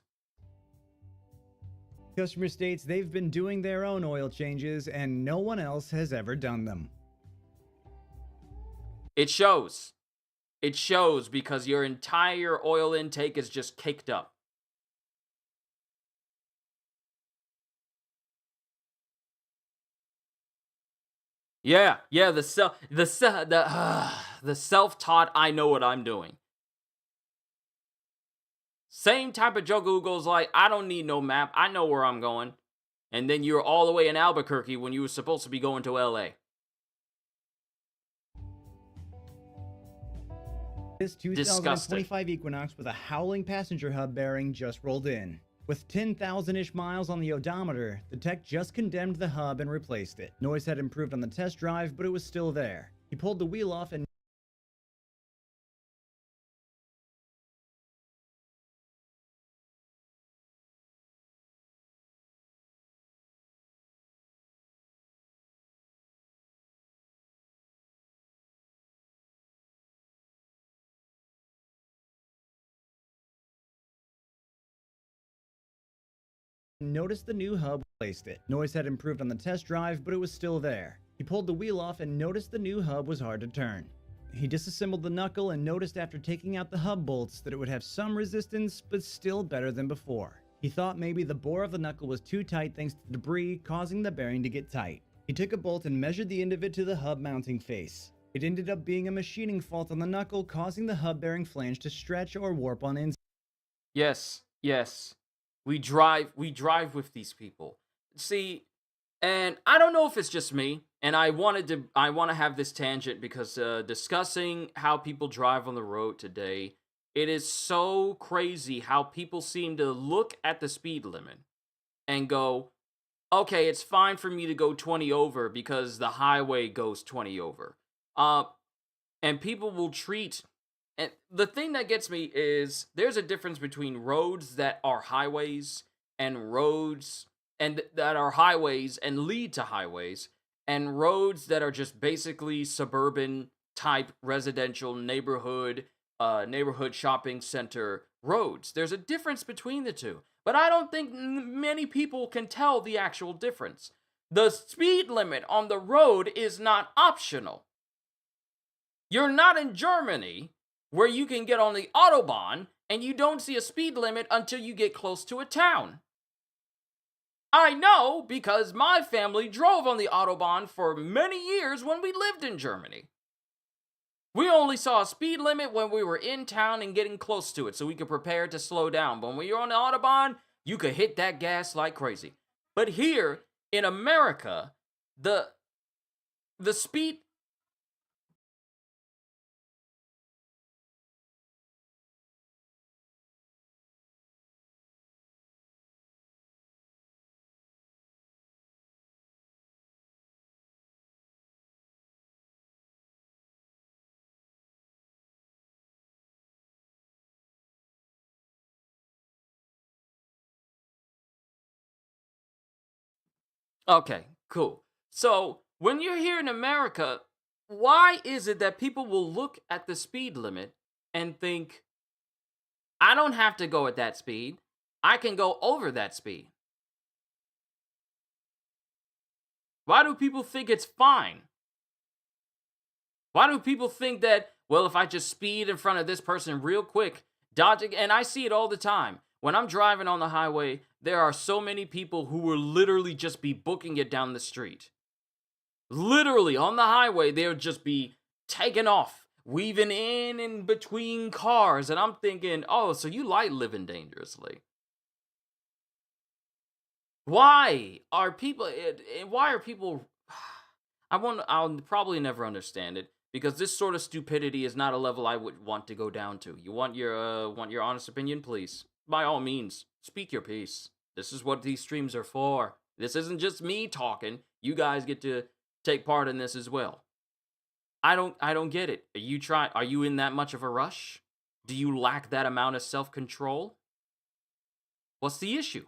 Customer states they've been doing their own oil changes and no one else has ever done them. It shows. It shows because your entire oil intake is just caked up. Yeah, the self-taught, I know what I'm doing. Same type of joker who goes like, I don't need no map, I know where I'm going. and then you're all the way in Albuquerque when you were supposed to be going to LA. This 2025 Equinox with a howling passenger hub bearing just rolled in. With 10,000-ish miles on the odometer, the tech just condemned the hub and replaced it. Noise had improved on the test drive, but it was still there. He pulled the wheel off and noticed the new hub replaced it. Noise had improved on the test drive, but it was still there. He pulled the wheel off and noticed the new hub was hard to turn. He disassembled the knuckle and noticed after taking out the hub bolts that it would have some resistance, but still better than before. He thought maybe the bore of the knuckle was too tight thanks to debris causing the bearing to get tight. He took a bolt and measured the end of it to the hub mounting face. It ended up being a machining fault on the knuckle, causing the hub bearing flange to stretch or warp on inside. Yes, yes. We drive with these people. See, and I don't know if it's just me, and I want to have this tangent because discussing how people drive on the road today, it is so crazy how people seem to look at the speed limit and go, okay, it's fine for me to go 20 over because the highway goes 20 over. And people will treat, and the thing that gets me is there's a difference between roads that are highways and roads and that are highways and lead to highways and roads that are just basically suburban type residential neighborhood shopping center roads. There's a difference between the two, but I don't think many people can tell the actual difference. The speed limit on the road is not optional. You're not in Germany where you can get on the Autobahn and you don't see a speed limit until you get close to a town. I know because my family drove on the Autobahn for many years when we lived in Germany. We only saw a speed limit when we were in town and getting close to it so we could prepare to slow down. But when you're on the Autobahn, you could hit that gas like crazy. But here in America, the speed... Okay, cool. So, when you're here in America, why is it that people will look at the speed limit and think, I don't have to go at that speed. I can go over that speed. Why do people think it's fine? Why do people think that, well, if I just speed in front of this person real quick, dodging, and I see it all the time. When I'm driving on the highway, there are so many people who will literally just be booking it down the street. Literally, on the highway, they'll just be taking off, weaving in between cars, and I'm thinking, oh, so you like living dangerously. Why are people, I'll probably never understand it, because this sort of stupidity is not a level I would want to go down to. You want your honest opinion, please? By all means, speak your piece. This is what these streams are for. This isn't just me talking. You guys get to take part in this as well. I don't get it. Are you in that much of a rush? Do you lack that amount of self-control? What's the issue?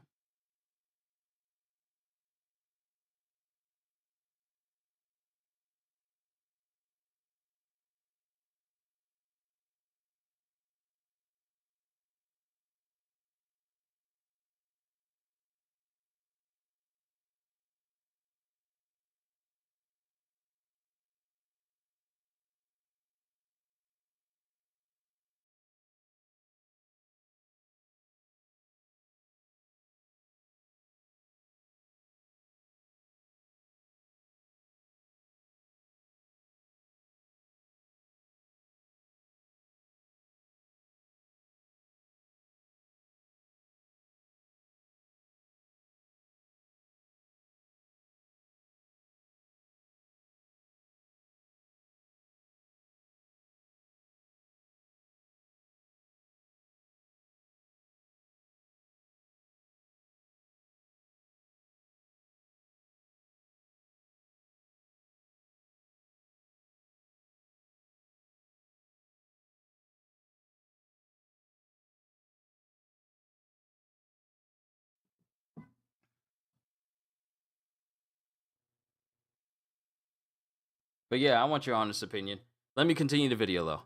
But yeah, I want your honest opinion. Let me continue the video though.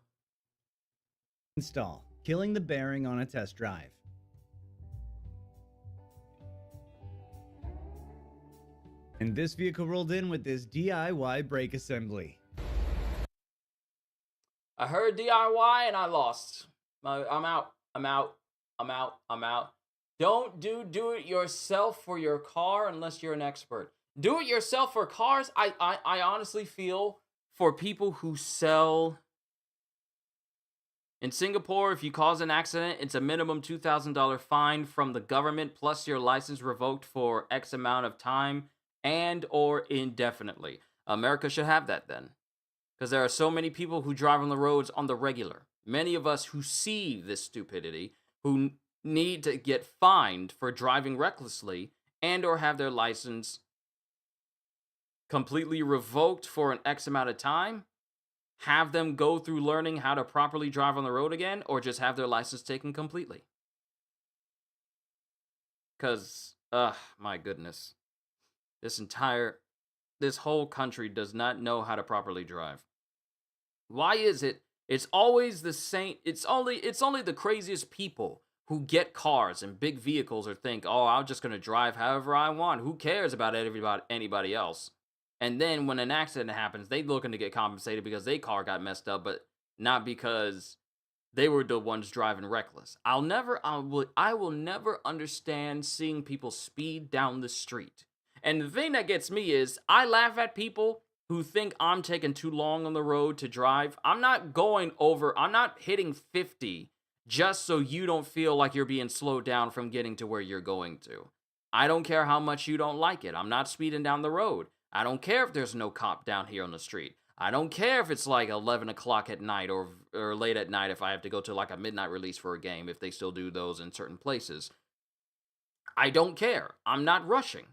Install, killing the bearing on a test drive. And this vehicle rolled in with this DIY brake assembly. I heard DIY and I lost. I'm out. I'm out. I'm out. I'm out. Don't do it yourself for your car unless you're an expert. Do it yourself for cars. I honestly feel for people who sell. In Singapore, if you cause an accident, it's a minimum $2,000 fine from the government plus your license revoked for X amount of time and or indefinitely. America should have that then. Because there are so many people who drive on the roads on the regular. Many of us who see this stupidity, who need to get fined for driving recklessly and or have their license completely revoked for an X amount of time, have them go through learning how to properly drive on the road again, or just have their license taken completely. Because, my goodness. This whole country does not know how to properly drive. Why is it? It's always the same. It's only the craziest people who get cars and big vehicles or think, oh, I'm just going to drive however I want. Who cares about anybody else? And then when an accident happens, they looking to get compensated because their car got messed up, but not because they were the ones driving reckless. I will never understand seeing people speed down the street. And the thing that gets me is I laugh at people who think I'm taking too long on the road to drive. I'm not hitting 50 just so you don't feel like you're being slowed down from getting to where you're going to. I don't care how much you don't like it. I'm not speeding down the road. I don't care if there's no cop down here on the street. I don't care if it's like 11 o'clock at night or late at night if I have to go to like a midnight release for a game, if they still do those in certain places. I don't care. I'm not rushing.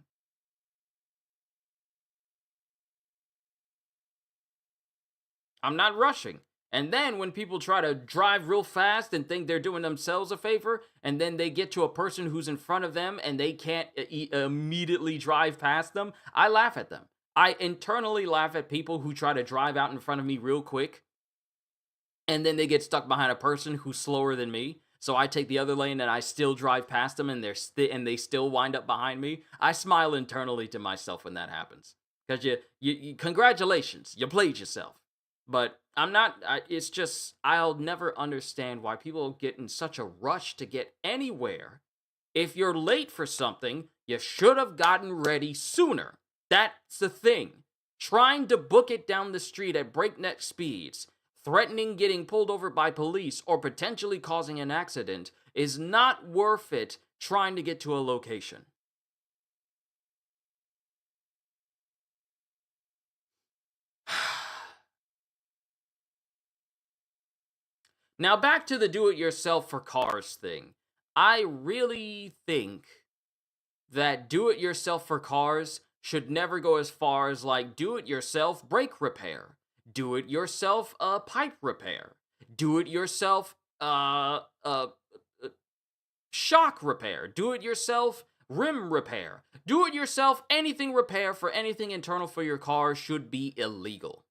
I'm not rushing. And then when people try to drive real fast and think they're doing themselves a favor, and then they get to a person who's in front of them and they can't immediately drive past them, I laugh at them. I internally laugh at people who try to drive out in front of me real quick, and then they get stuck behind a person who's slower than me. So I take the other lane and I still drive past them, and they still wind up behind me. I smile internally to myself when that happens, because you congratulations, you played yourself. But it's just, I'll never understand why people get in such a rush to get anywhere. If you're late for something, you should have gotten ready sooner. That's the thing. Trying to book it down the street at breakneck speeds, threatening getting pulled over by police, or potentially causing an accident is not worth it trying to get to a location. Now back to the do-it-yourself for cars thing. I really think that do-it-yourself for cars should never go as far as like do-it-yourself brake repair, do-it-yourself pipe repair, do-it-yourself shock repair, do-it-yourself rim repair, do-it-yourself anything repair for anything internal for your car should be illegal.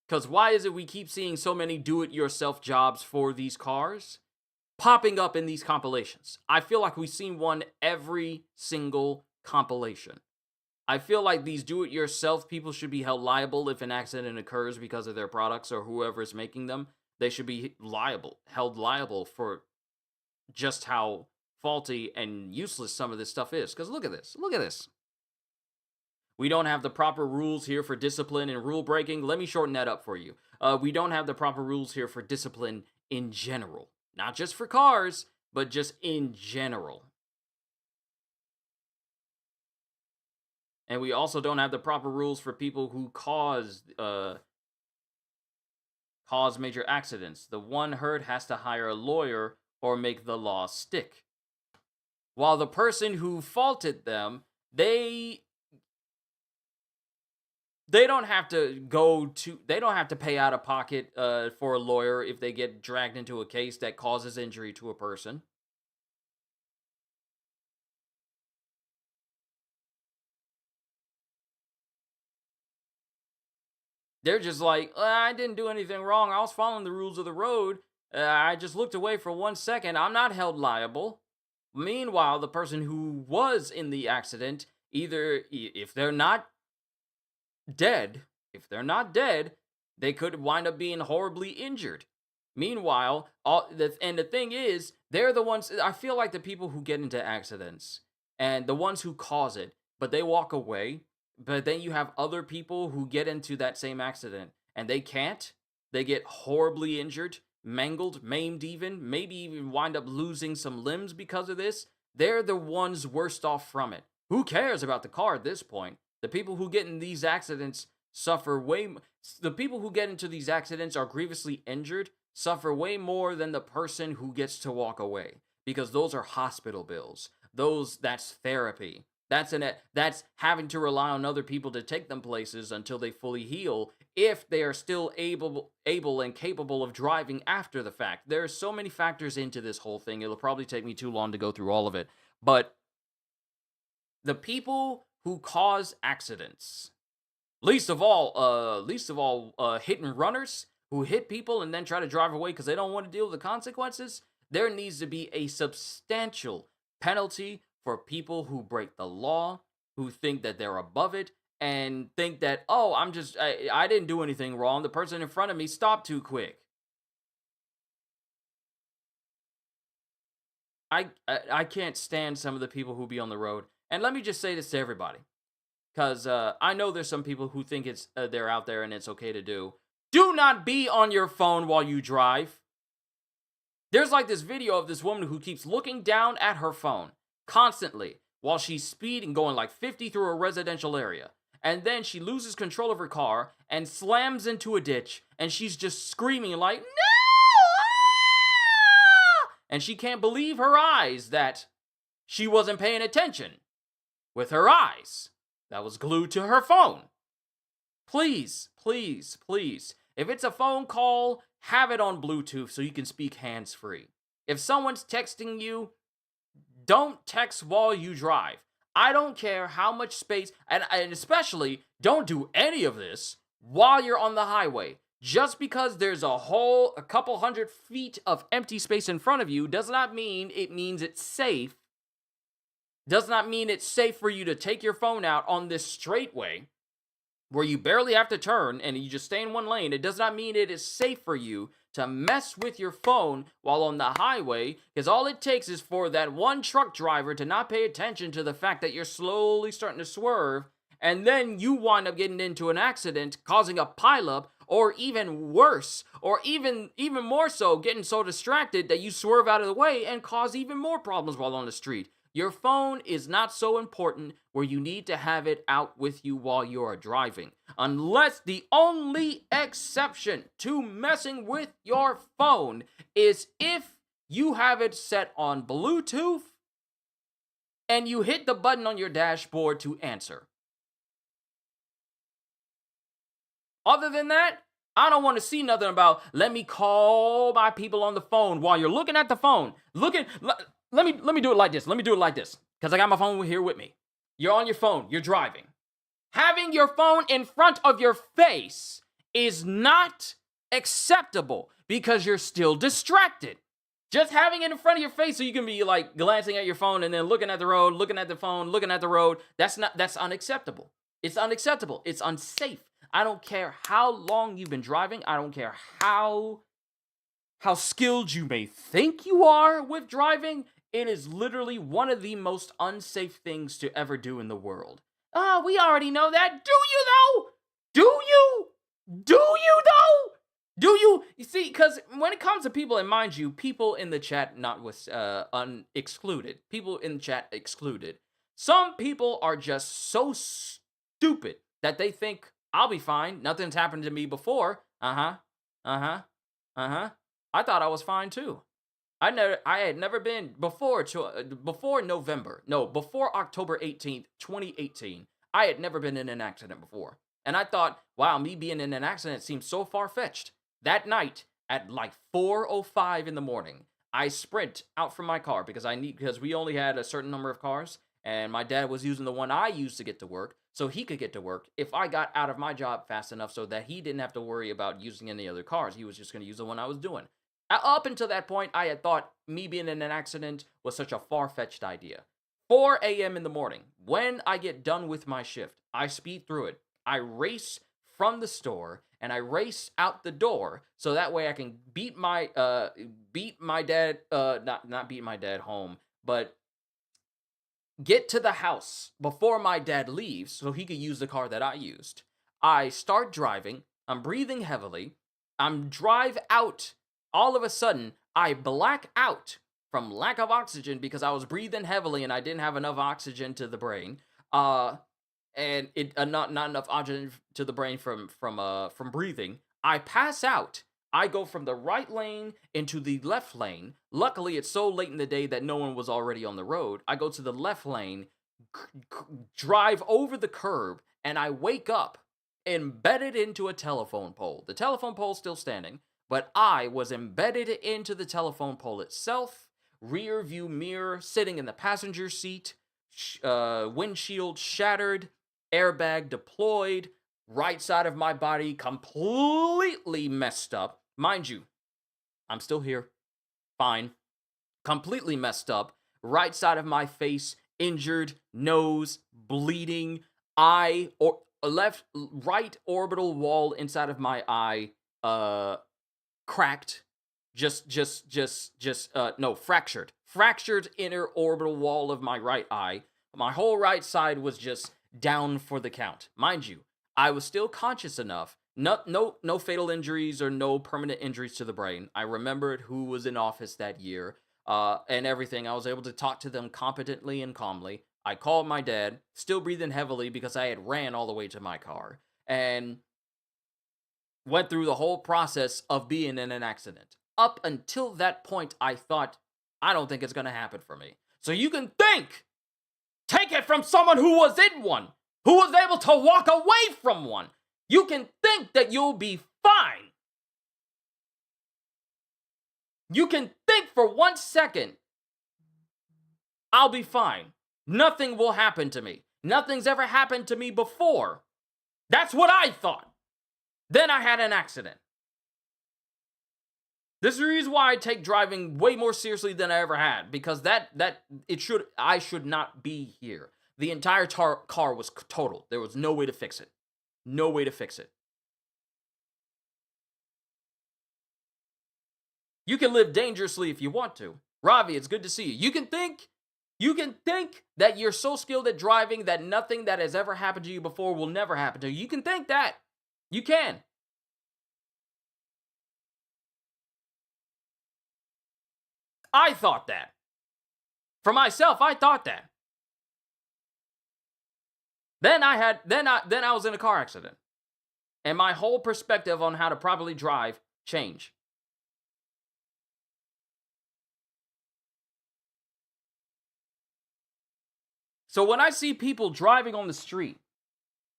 Because why is it we keep seeing so many do-it-yourself jobs for these cars popping up in these compilations? I feel like we've seen one every single compilation. I feel like these do-it-yourself people should be held liable if an accident occurs because of their products or whoever is making them. They should be held liable for just how faulty and useless some of this stuff is. Because look at this. Look at this. We don't have the proper rules here for discipline and rule breaking. Let me shorten that up for you. We don't have the proper rules here for discipline in general. Not just for cars, but just in general. And we also don't have the proper rules for people who cause major accidents. The one hurt has to hire a lawyer or make the law stick. While the person who faulted them, they don't have to pay out of pocket for a lawyer if they get dragged into a case that causes injury to a person. They're just like, I didn't do anything wrong. I was following the rules of the road. I just looked away for 1 second. I'm not held liable. Meanwhile, the person who was in the accident, either if they're not dead, they could wind up being horribly injured. Meanwhile, the thing is, they're the ones, I feel like the people who get into accidents and the ones who cause it, but they walk away, but then you have other people who get into that same accident and they can't. They get horribly injured, mangled, maimed even, maybe even wind up losing some limbs because of this. They're the ones worst off from it. Who cares about the car at this point? The people who get in these accidents suffer the people who get into these accidents are grievously injured, suffer way more than the person who gets to walk away, because those are hospital bills. That's therapy. That's having to rely on other people to take them places until they fully heal, if they are still able and capable of driving after the fact. There are so many factors into this whole thing. It'll probably take me too long to go through all of it. But the people who cause accidents, least of all hit and runners who hit people and then try to drive away because they don't want to deal with the consequences, there needs to be a substantial penalty for people who break the law, who think that they're above it, and think that, oh, I didn't do anything wrong. The person in front of me stopped too quick. I can't stand some of the people who be on the road. And let me just say this to everybody, because I know there's some people who think they're out there and it's okay to do. Do not be on your phone while you drive. There's like this video of this woman who keeps looking down at her phone constantly while she's speeding, going like 50 through a residential area. And then she loses control of her car and slams into a ditch, and she's just screaming like, no! Ah! And she can't believe her eyes that she wasn't paying attention with her eyes that was glued to her phone. Please, please, please. If it's a phone call, have it on Bluetooth so you can speak hands-free. If someone's texting you, don't text while you drive. I don't care how much space, and especially don't do any of this while you're on the highway. Just because there's a couple 100 feet of empty space in front of you does not mean it's safe. Does not mean it's safe for you to take your phone out on this straightway where you barely have to turn and you just stay in one lane. It does not mean it is safe for you to mess with your phone while on the highway, because all it takes is for that one truck driver to not pay attention to the fact that you're slowly starting to swerve, and then you wind up getting into an accident, causing a pileup, or even worse, or even more so, getting so distracted that you swerve out of the way and cause even more problems while on the street. Your phone is not so important where you need to have it out with you while you are driving. Unless the only exception to messing with your phone is if you have it set on Bluetooth and you hit the button on your dashboard to answer. Other than that, I don't want to see nothing about, let me call my people on the phone while you're looking at the phone. Let me do it like this. Let me do it like this, because I got my phone here with me. You're on your phone. You're driving. Having your phone in front of your face is not acceptable because you're still distracted. Just having it in front of your face so you can be like glancing at your phone and then looking at the road, looking at the phone, looking at the road. That's unacceptable. It's unacceptable. It's unsafe. I don't care how long you've been driving. I don't care how skilled you may think you are with driving. It is literally one of the most unsafe things to ever do in the world. Oh, we already know that. Do you though? Do you? Do you though? Do you? You see, because when it comes to people, and mind you, people in the chat excluded. People in the chat excluded. Some people are just so stupid that they think, I'll be fine. Nothing's happened to me before. I thought I was fine too. I had never been before October 18th, 2018. I had never been in an accident before. And I thought, wow, me being in an accident seems so far-fetched. That night at like 4:05 in the morning, I sprint out from my car because we only had a certain number of cars, And my dad was using the one I used to get to work so he could get to work if I got out of my job fast enough so that he didn't have to worry about using any other cars. He was just going to use the one I was doing. Up until that point, I had thought me being in an accident was such a far-fetched idea. 4 a.m. in the morning, when I get done with my shift, I speed through it. I race from the store and I race out the door so that way I can beat my dad, not beat my dad home, but get to the house before my dad leaves so he could use the car that I used. I start driving. I'm breathing heavily. I'm drive out. All of a sudden, I black out from lack of oxygen because I was breathing heavily and I didn't have enough oxygen to the brain. And it not enough oxygen to the brain from breathing. I pass out. I go from the right lane into the left lane. Luckily, it's so late in the day that no one was already on the road. I go to the left lane, drive over the curb, and I wake up embedded into a telephone pole. The telephone pole's still standing, but I was embedded into the telephone pole itself, rear view mirror sitting in the passenger seat, windshield shattered, airbag deployed, right side of my body completely messed up. Mind you, I'm still here, fine, completely messed up, right side of my face injured, nose bleeding, eye or right orbital wall inside of my eye cracked, fractured inner orbital wall of my right eye. My whole right side was just down for the count. Mind you, I was still conscious enough. No fatal injuries or no permanent injuries to the brain. I remembered who was in office that year and everything. I was able to talk to them competently and calmly. I called my dad, still breathing heavily because I had ran all the way to my car, and went through the whole process of being in an accident. Up until that point, I thought, I don't think it's going to happen for me. So you can take it from someone who was in one, who was able to walk away from one. You can think that you'll be fine. You can think for 1 second, I'll be fine. Nothing will happen to me. Nothing's ever happened to me before. That's what I thought. Then I had an accident. This is the reason why I take driving way more seriously than I ever had, because I should not be here. The entire car was totaled. There was no way to fix it. No way to fix it. You can live dangerously if you want to. Ravi, it's good to see you. You can think that you're so skilled at driving that nothing that has ever happened to you before will never happen to you. You can think that. You can. I thought that. For myself, I thought that. Then I was in a car accident. And my whole perspective on how to properly drive changed. So when I see people driving on the street,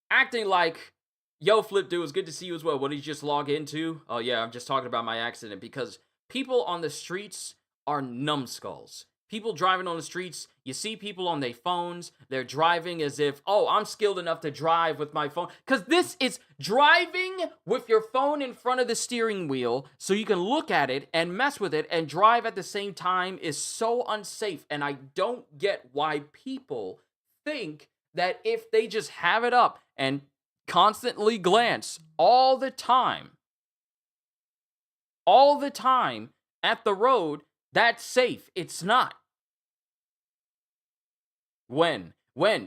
acting like, yo, Flip Dude, it's good to see you as well. What did you just log into? Oh yeah, I'm just talking about my accident. Because people on the streets are numbskulls. People driving on the streets, you see people on their phones, they're driving as if, oh, I'm skilled enough to drive with my phone. Because this is driving with your phone in front of the steering wheel so you can look at it and mess with it and drive at the same time is so unsafe. And I don't get why people think that if they just have it up and constantly glance all the time at the road, that's safe. It's not. When?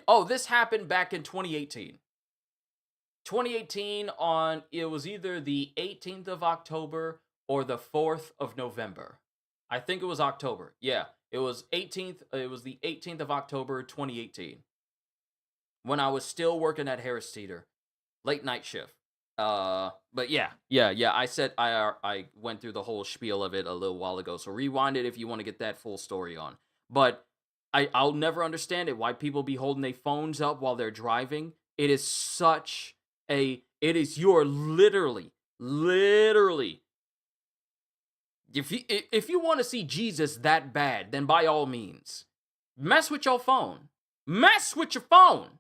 Oh, this happened back in 2018. 2018 it was either the 18th of October or the 4th of November. I think it was October. Yeah, it was the 18th of October, 2018. When I was still working at Harris Teeter. Late night shift. But yeah. I said I went through the whole spiel of it a little while ago. So rewind it if you want to get that full story on. But I'll never understand it, why people be holding their phones up while they're driving. It is you're literally, if you want to see Jesus that bad, then by all means, mess with your phone. mess with your phone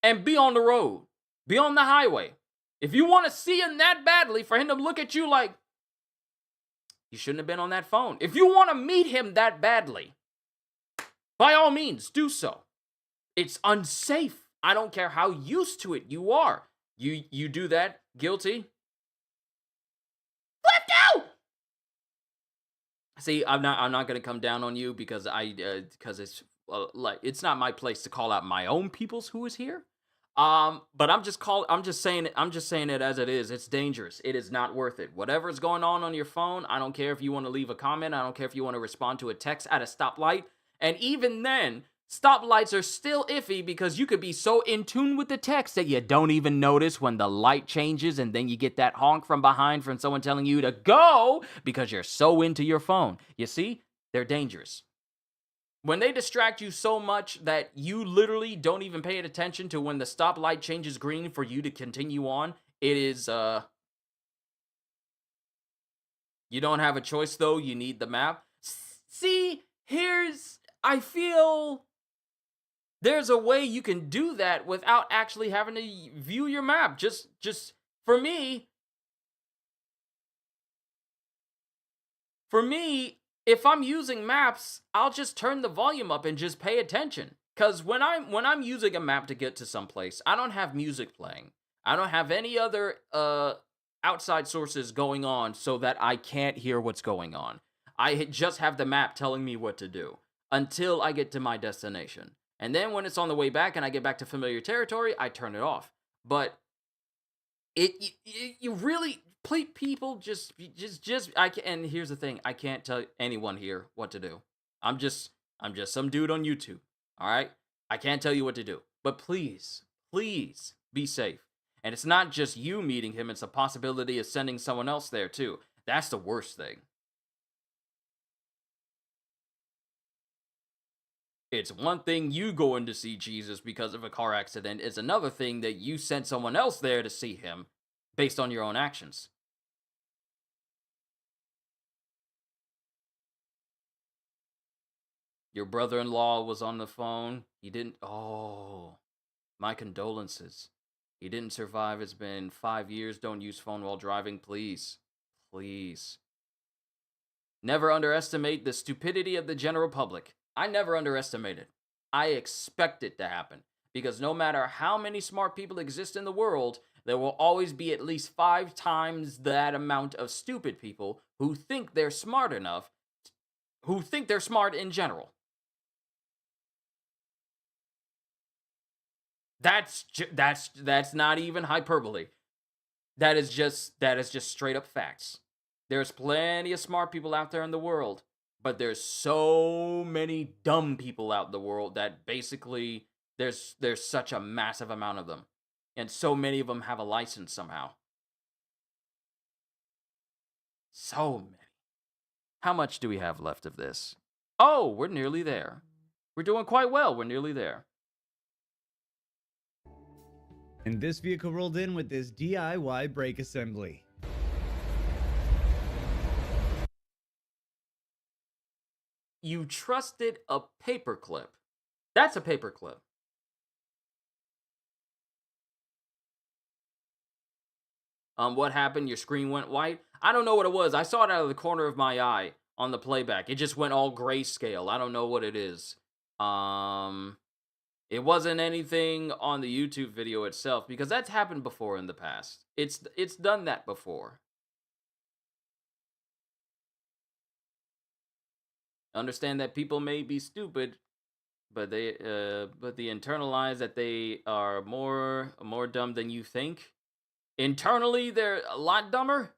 and be on the road, be on the highway. If you want to see him that badly, for him to look at you like, you shouldn't have been on that phone. If you want to meet him that badly, by all means, do so. It's unsafe. I don't care how used to it you are. You do that, guilty. Flipped out! See, I'm not gonna come down on you because it's like it's not my place to call out my own peoples who is here. But I'm just saying it as it is. It's dangerous. It is not worth it. Whatever's going on your phone, I don't care if you want to leave a comment. I don't care if you want to respond to a text at a stoplight. And even then, stoplights are still iffy because you could be so in tune with the text that you don't even notice when the light changes and then you get that honk from behind from someone telling you to go because you're so into your phone. You see? They're dangerous. When they distract you so much that you literally don't even pay attention to when the stoplight changes green for you to continue on, it is, you don't have a choice though, you need the map. See, I feel there's a way you can do that without actually having to view your map. Just for me, if I'm using maps, I'll just turn the volume up and just pay attention. Cause when I'm using a map to get to someplace, I don't have music playing. I don't have any other outside sources going on so that I can't hear what's going on. I just have the map telling me what to do until I get to my destination. And then when it's on the way back and I get back to familiar territory, I turn it off. But you really, people just and here's the thing, I can't tell anyone here what to do. I'm just some dude on YouTube, all right? I can't tell you what to do. But please be safe. And it's not just you meeting him, it's a possibility of sending someone else there too. That's the worst thing. It's one thing you going to see Jesus because of a car accident. It's another thing that you sent someone else there to see him based on your own actions. Your brother-in-law was on the phone. He didn't... Oh, my condolences. He didn't survive. It's been 5 years. Don't use phone while driving, please. Please. Never underestimate the stupidity of the general public. I never underestimate it. I expect it to happen. Because no matter how many smart people exist in the world, there will always be at least 5 times that amount of stupid people who think they're smart enough, who think they're smart in general. That's not even hyperbole. That is just straight up facts. There's plenty of smart people out there in the world, but there's so many dumb people out in the world that basically there's such a massive amount of them, and so many of them have a license somehow. So many. How much do we have left of this? Oh, we're nearly there. We're doing quite well. We're nearly there. And this vehicle rolled in with this DIY brake assembly. You trusted a paperclip. That's a paperclip. What happened? Your screen went white? I don't know what it was. I saw it out of the corner of my eye on the playback. It just went all grayscale. I don't know what it is. It wasn't anything on the YouTube video itself, because that's happened before in the past. It's done that before. Understand that people may be stupid, but they internalize that they are more dumb than you think. Internally, they're a lot dumber.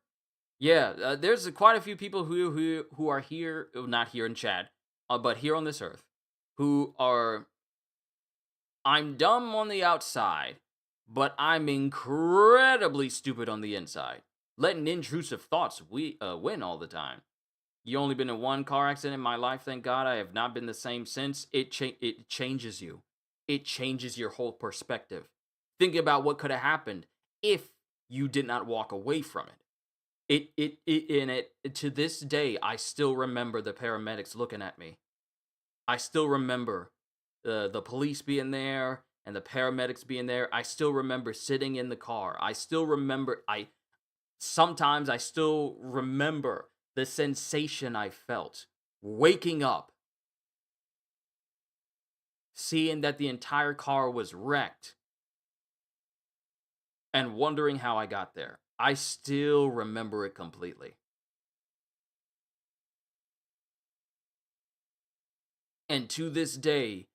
Yeah, there's quite a few people who are here, not here in chat, but here on this earth, who are, I'm dumb on the outside, but I'm incredibly stupid on the inside. Letting intrusive thoughts win all the time. You only been in one car accident in my life, thank God. I have not been the same since. It changes you. It changes your whole perspective. Think about what could have happened if you did not walk away from it. To this day, I still remember the paramedics looking at me. I still remember the police being there and the paramedics being there. I still remember sitting in the car. I still remember sometimes I still remember the sensation I felt waking up, seeing that the entire car was wrecked, and wondering how I got there. I still remember it completely. And to this day,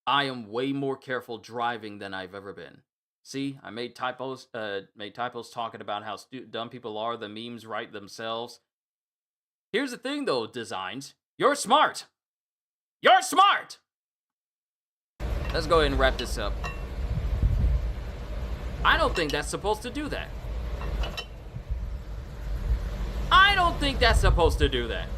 I am way more careful driving than I've ever been. See, I made typos talking about how dumb people are. The memes write themselves. Here's the thing, though, Designs. You're smart. You're smart! Let's go ahead and wrap this up. I don't think that's supposed to do that. I don't think that's supposed to do that.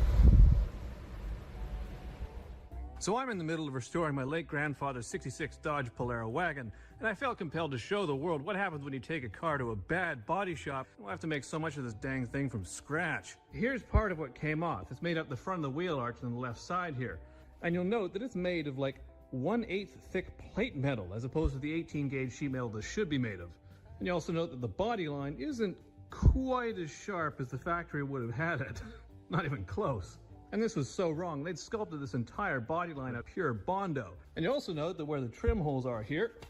So I'm in the middle of restoring my late grandfather's 66 Dodge Polara wagon, and I felt compelled to show the world what happens when you take a car to a bad body shop. We'll have to make so much of this dang thing from scratch. Here's part of what came off. It's made up the front of the wheel arch on the left side here. And you'll note that it's made of like 1/8 thick plate metal as opposed to the 18 gauge sheet metal this should be made of. And you also note that the body line isn't quite as sharp as the factory would have had it. Not even close. And this was so wrong, they'd sculpted this entire body line of pure Bondo. And you also note that where the trim holes are here,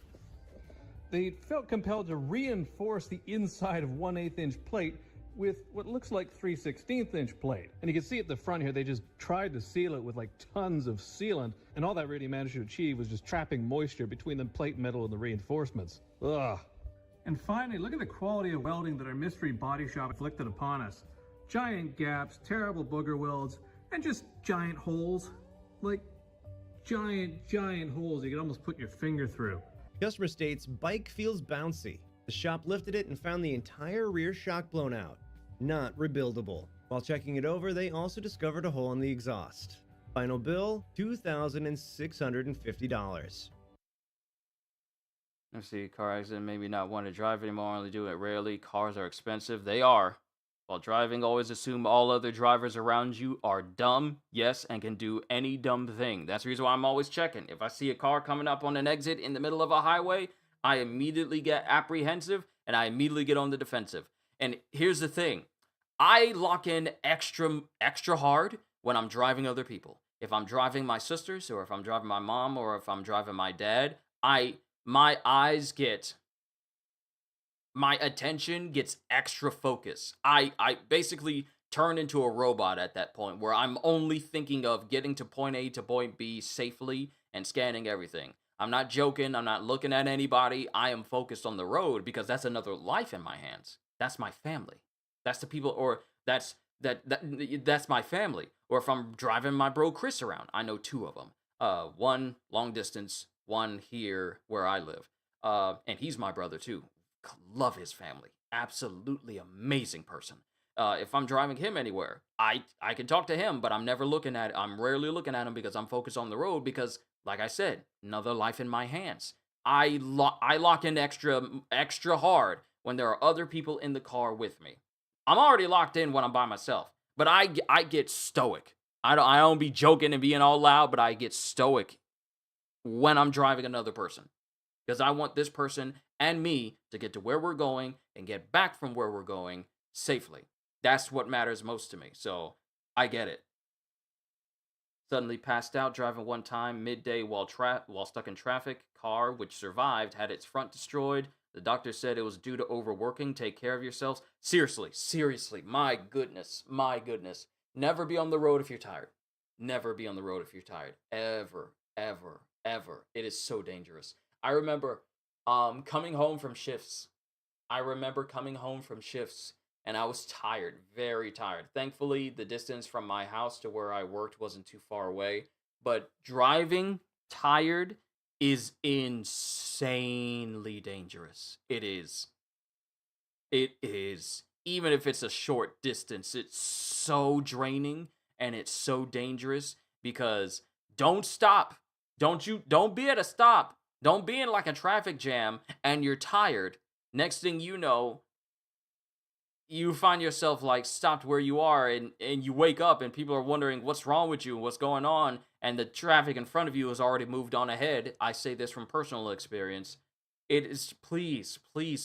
they felt compelled to reinforce the inside of 1/8 inch plate with what looks like 3/16 inch plate. And you can see at the front here, they just tried to seal it with like tons of sealant, and all that really managed to achieve was just trapping moisture between the plate metal and the reinforcements. Ugh. And finally, look at the quality of welding that our mystery body shop inflicted upon us. Giant gaps, terrible booger welds, and just giant holes. Like giant holes you could almost put your finger through. Customer states bike feels bouncy. The shop lifted it and found the entire rear shock blown out. Not rebuildable. While checking it over, they also discovered a hole in the exhaust. Final bill, $2,650. Let's see, car accident, maybe not want to drive anymore, only do it rarely. Cars are expensive. They are. While driving, always assume all other drivers around you are dumb, yes, and can do any dumb thing. That's the reason why I'm always checking. If I see a car coming up on an exit in the middle of a highway, I immediately get apprehensive and I immediately get on the defensive. And here's the thing. I lock in extra hard when I'm driving other people. If I'm driving my sisters, or if I'm driving my mom, or if I'm driving my dad, my attention gets extra focus. I basically turn into a robot at that point where I'm only thinking of getting to point A to point B safely and scanning everything. I'm not joking. I'm not looking at anybody. I am focused on the road because that's another life in my hands. That's my family. That's the people, or that's my family. Or if I'm driving my bro Chris around, I know two of them. One long distance, one here where I live. And he's my brother too. Love his family. Absolutely amazing person. If I'm driving him anywhere, I can talk to him, but I'm rarely looking at him because I'm focused on the road because, like I said, another life in my hands. I lock in extra hard when there are other people in the car with me. I'm already locked in when I'm by myself, but I get stoic. I don't be joking and being all loud, but I get stoic when I'm driving another person because I want this person and me to get to where we're going and get back from where we're going safely. That's what matters most to me. So I get it. Suddenly passed out driving one time midday while stuck in traffic. Car, which survived, had its front destroyed. The doctor said it was due to overworking. Take care of yourselves. Seriously. My goodness. Never be on the road if you're tired. Never be on the road if you're tired. Ever. It is so dangerous. I remember coming home from shifts. And I was tired, very tired. Thankfully, the distance from my house to where I worked wasn't too far away. But driving tired is insanely dangerous. It is. Even if it's a short distance, it's so draining and it's so dangerous because don't stop. Don't be at a stop. Don't be in like a traffic jam and you're tired. Next thing you know, you find yourself like stopped where you are and you wake up and people are wondering what's wrong with you, what's going on, and the traffic in front of you has already moved on ahead, I say this from personal experience, it is, please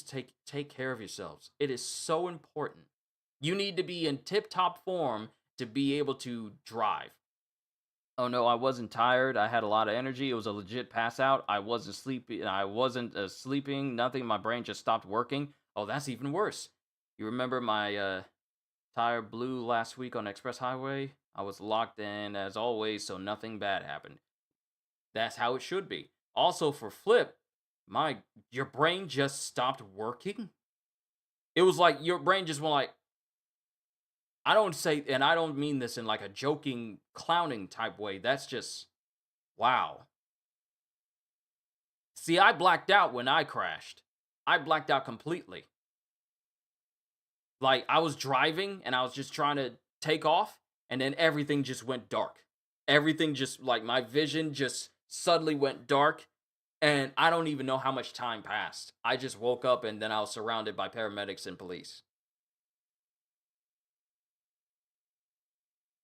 take care of yourselves. It is so important. You need to be in tip-top form to be able to drive. Oh no, I wasn't tired. I had a lot of energy. It was a legit pass out. I wasn't sleepy. I wasn't sleeping. Nothing. My brain just stopped working. Oh, that's even worse. You remember my tire blew last week on Express Highway? I was locked in as always, so nothing bad happened. That's how it should be. Also for Flip, your brain just stopped working. It was like your brain just went like, I don't say, and I don't mean this in like a joking, clowning type way. That's just, wow. See, I blacked out when I crashed. I blacked out completely. Like, I was driving and I was just trying to take off, and then everything just went dark. Everything just, like, my vision just suddenly went dark, and I don't even know how much time passed. I just woke up and then I was surrounded by paramedics and police.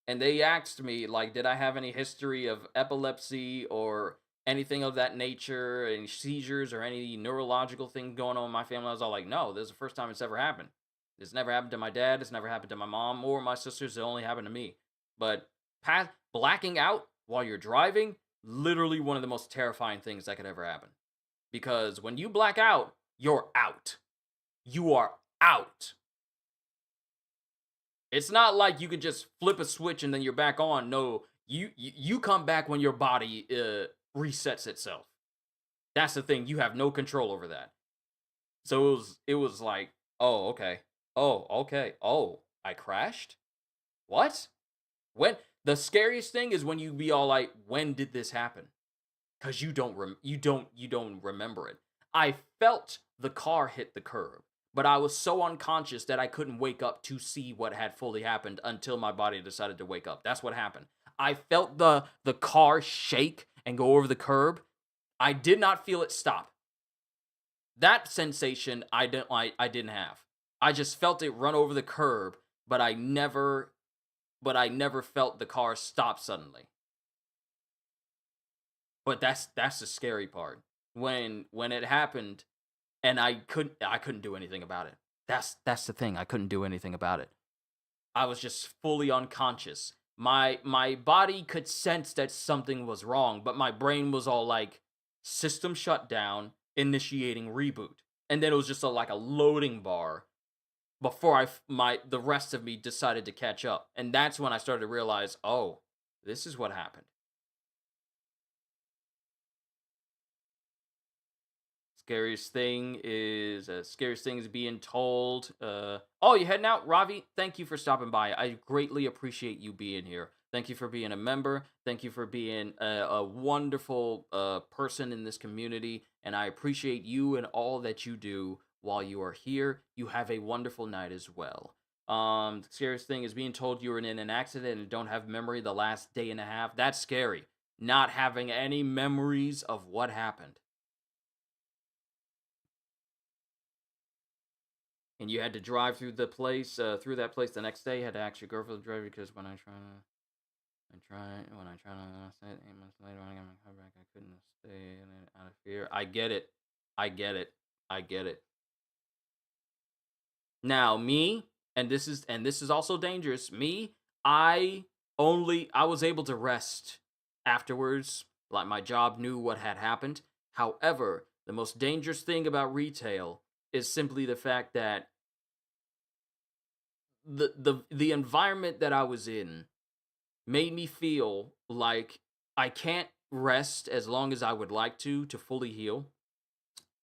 And they asked me, like, did I have any history of epilepsy or anything of that nature, any seizures or any neurological thing going on in my family? I was all like, no, this is the first time it's ever happened. This never happened to my dad. It's never happened to my mom or my sisters. It only happened to me. But blacking out while you're driving, literally one of the most terrifying things that could ever happen. Because when you black out, you're out. You are out. It's not like you can just flip a switch and then you're back on. No, you come back when your body resets itself. That's the thing. You have no control over that. So it was like, oh, okay. Oh, okay. Oh, I crashed? What? When? The scariest thing is when you be all like, when did this happen? Cuz you don't remember it. I felt the car hit the curb, but I was so unconscious that I couldn't wake up to see what had fully happened until my body decided to wake up. That's what happened. I felt the car shake and go over the curb. I did not feel it stop. That sensation I didn't have. I just felt it run over the curb, but I never felt the car stop suddenly. But that's the scary part. When it happened and I couldn't do anything about it. That's the thing. I couldn't do anything about it. I was just fully unconscious. My body could sense that something was wrong, but my brain was all like, system shut down, initiating reboot. And then it was just like a loading bar before the rest of me decided to catch up. And that's when I started to realize, oh, this is what happened. Scariest thing is being told. Oh, you heading out, Ravi? Thank you for stopping by. I greatly appreciate you being here. Thank you for being a member. Thank you for being a wonderful person in this community, and I appreciate you and all that you do while you are here. You have a wonderful night as well. The scariest thing is being told you were in an accident and don't have memory the last day and a half. That's scary. Not having any memories of what happened. And you had to drive through that place the next day. You had to ask your girlfriend to drive because when I try to say it 8 months later when I got my car back, I couldn't stay in it out of fear. I get it. Now me, and this is also dangerous. Me, I was able to rest afterwards. Like my job knew what had happened. However, the most dangerous thing about retail is simply the fact that the environment that I was in made me feel like I can't rest as long as I would like to fully heal,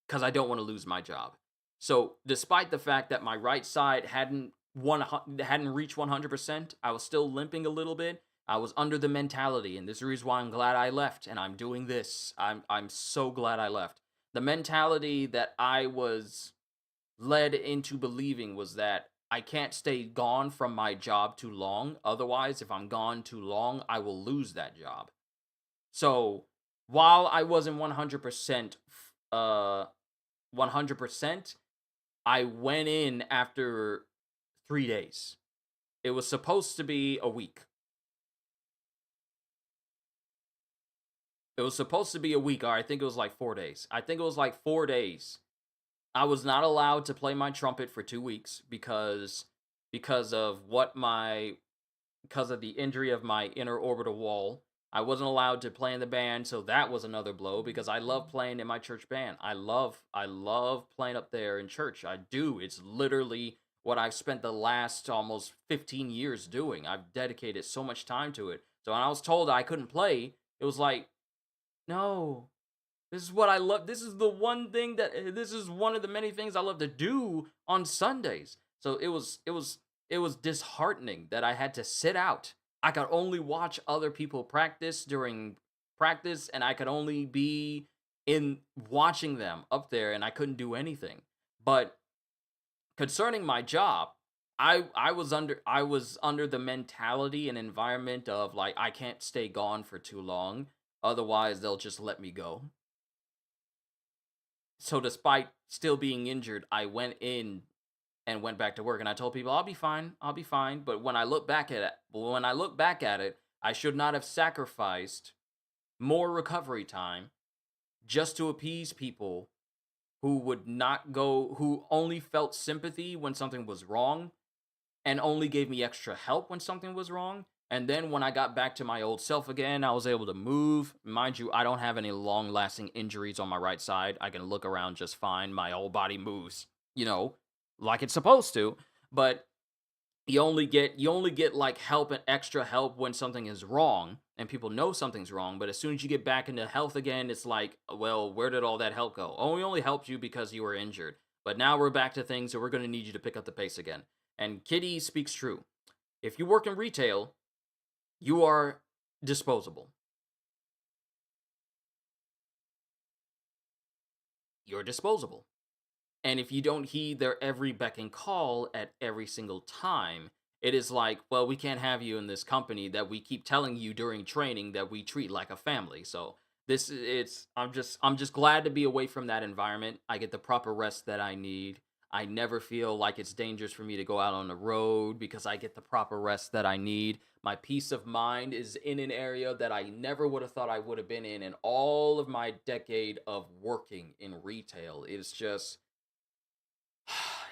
because I don't want to lose my job. So despite the fact that my right side hadn't reached 100%, I was still limping a little bit. I was under the mentality, and this is the reason why I'm glad I left, and I'm doing this. I'm so glad I left. The mentality that I was led into believing was that I can't stay gone from my job too long. Otherwise, if I'm gone too long, I will lose that job. So while I wasn't 100%, I went in after 3 days. It was supposed to be a week. It was supposed to be a week, or I think it was like 4 days. I think it was like 4 days. I was not allowed to play my trumpet for 2 weeks because of because of the injury of my inner orbital wall. I wasn't allowed to play in the band, so that was another blow because I love playing in my church band. I love playing up there in church. I do. It's literally what I've spent the last almost 15 years doing. I've dedicated so much time to it. So when I was told I couldn't play, it was like, no. This is what I love. This is the one thing this is one of the many things I love to do on Sundays. So it was disheartening that I had to sit out. I could only watch other people practice during practice, and I could only be in watching them up there, and I couldn't do anything. But concerning my job, I was under the mentality and environment of like, I can't stay gone for too long, otherwise they'll just let me go. So despite still being injured, I went in and went back to work, and I told people I'll be fine. But when I look back at it, I should not have sacrificed more recovery time just to appease people who only felt sympathy when something was wrong and only gave me extra help when something was wrong. And then when I got back to my old self again, I was able to move. Mind you, I don't have any long-lasting injuries on my right side. I can look around just fine. My whole body moves, like it's supposed to. But you only get like help and extra help when something is wrong and people know something's wrong. But as soon as you get back into health again, it's like, well, where did all that help go? Oh, we only helped you because you were injured. But now we're back to things, so we're going to need you to pick up the pace again. And Kitty speaks true. If you work in retail, you are disposable. You're disposable. And if you don't heed their every beck and call at every single time, it is like, well, we can't have you in this company that we keep telling you during training that we treat like a family. So I'm just glad to be away from that environment. I get the proper rest that I need. I never feel like it's dangerous for me to go out on the road because I get the proper rest that I need. My peace of mind is in an area that I never would have thought I would have been in all of my decade of working in retail. It's just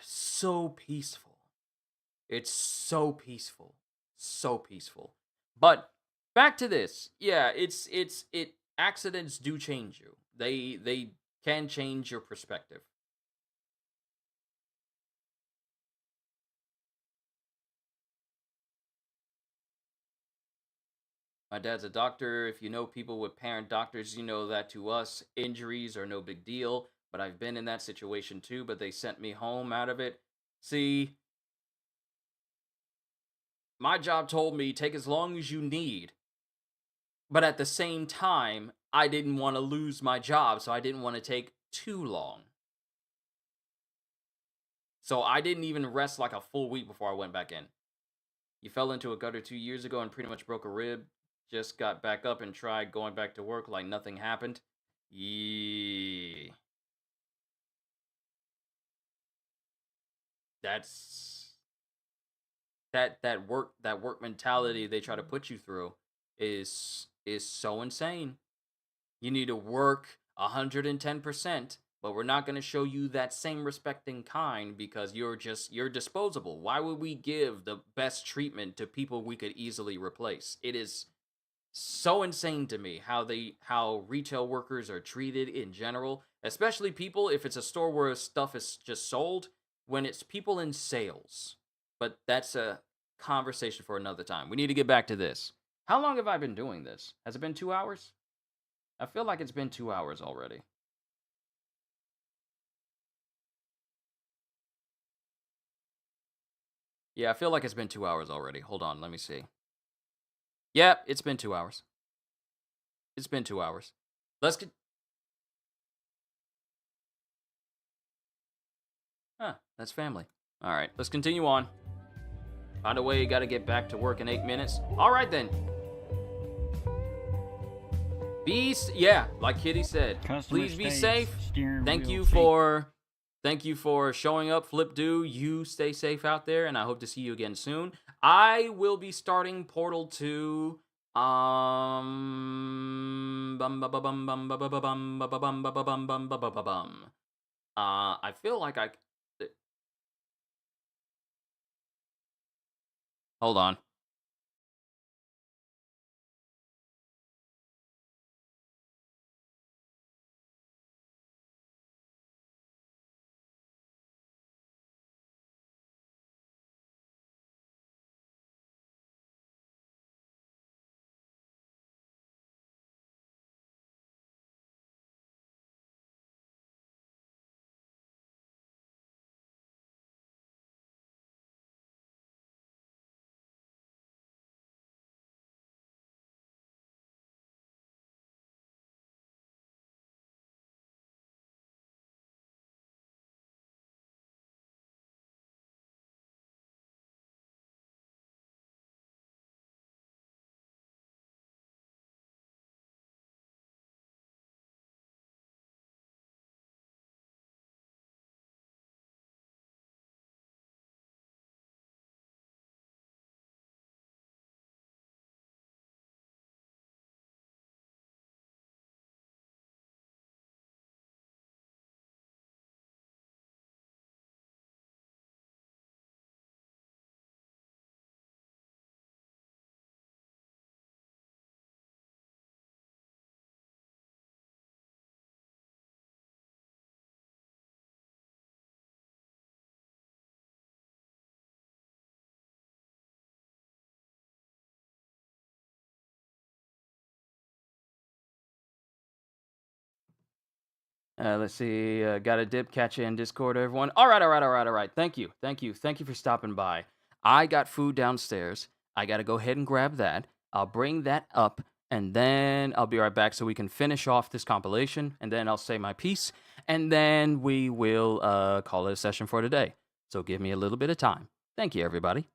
so peaceful. It's so peaceful. So peaceful. But back to this. Yeah, accidents do change you. They can change your perspective. My dad's a doctor. If you know people with parent doctors, you know that to us, injuries are no big deal. But I've been in that situation too, but they sent me home out of it. See, my job told me take as long as you need. But at the same time, I didn't want to lose my job, so I didn't want to take too long. So I didn't even rest like a full week before I went back in. You fell into a gutter 2 years ago and pretty much broke a rib. Just got back up and tried going back to work like nothing happened. Yeah. That's that work mentality they try to put you through is so insane. You need to work 110%, but we're not going to show you that same respect in kind because you're disposable. Why would we give the best treatment to people we could easily replace? It is so insane to me how retail workers are treated in general, especially people if it's a store where stuff is just sold, when it's people in sales. But that's a conversation for another time. We need to get back to this. How long have I been doing this? Has it been 2 hours? I feel like it's been 2 hours already. Yeah, I feel like it's been 2 hours already. Hold on, let me see. Yep, it's been 2 hours. It's been 2 hours. Let's get... Huh, that's family. Alright, let's continue on. Find a way, gotta get back to work in 8 minutes. Alright then. Yeah, like Kitty said. Please be safe. Thank you for showing up, Flipdo. You stay safe out there, and I hope to see you again soon. I will be starting Portal 2 I feel like hold on. Let's see. Got a dip. Catch you in Discord, everyone. All right, all right, all right, all right. Thank you, thank you, thank you for stopping by. I got food downstairs. I got to go ahead and grab that. I'll bring that up, and then I'll be right back so we can finish off this compilation, and then I'll say my piece, and then we will call it a session for today. So give me a little bit of time. Thank you, everybody.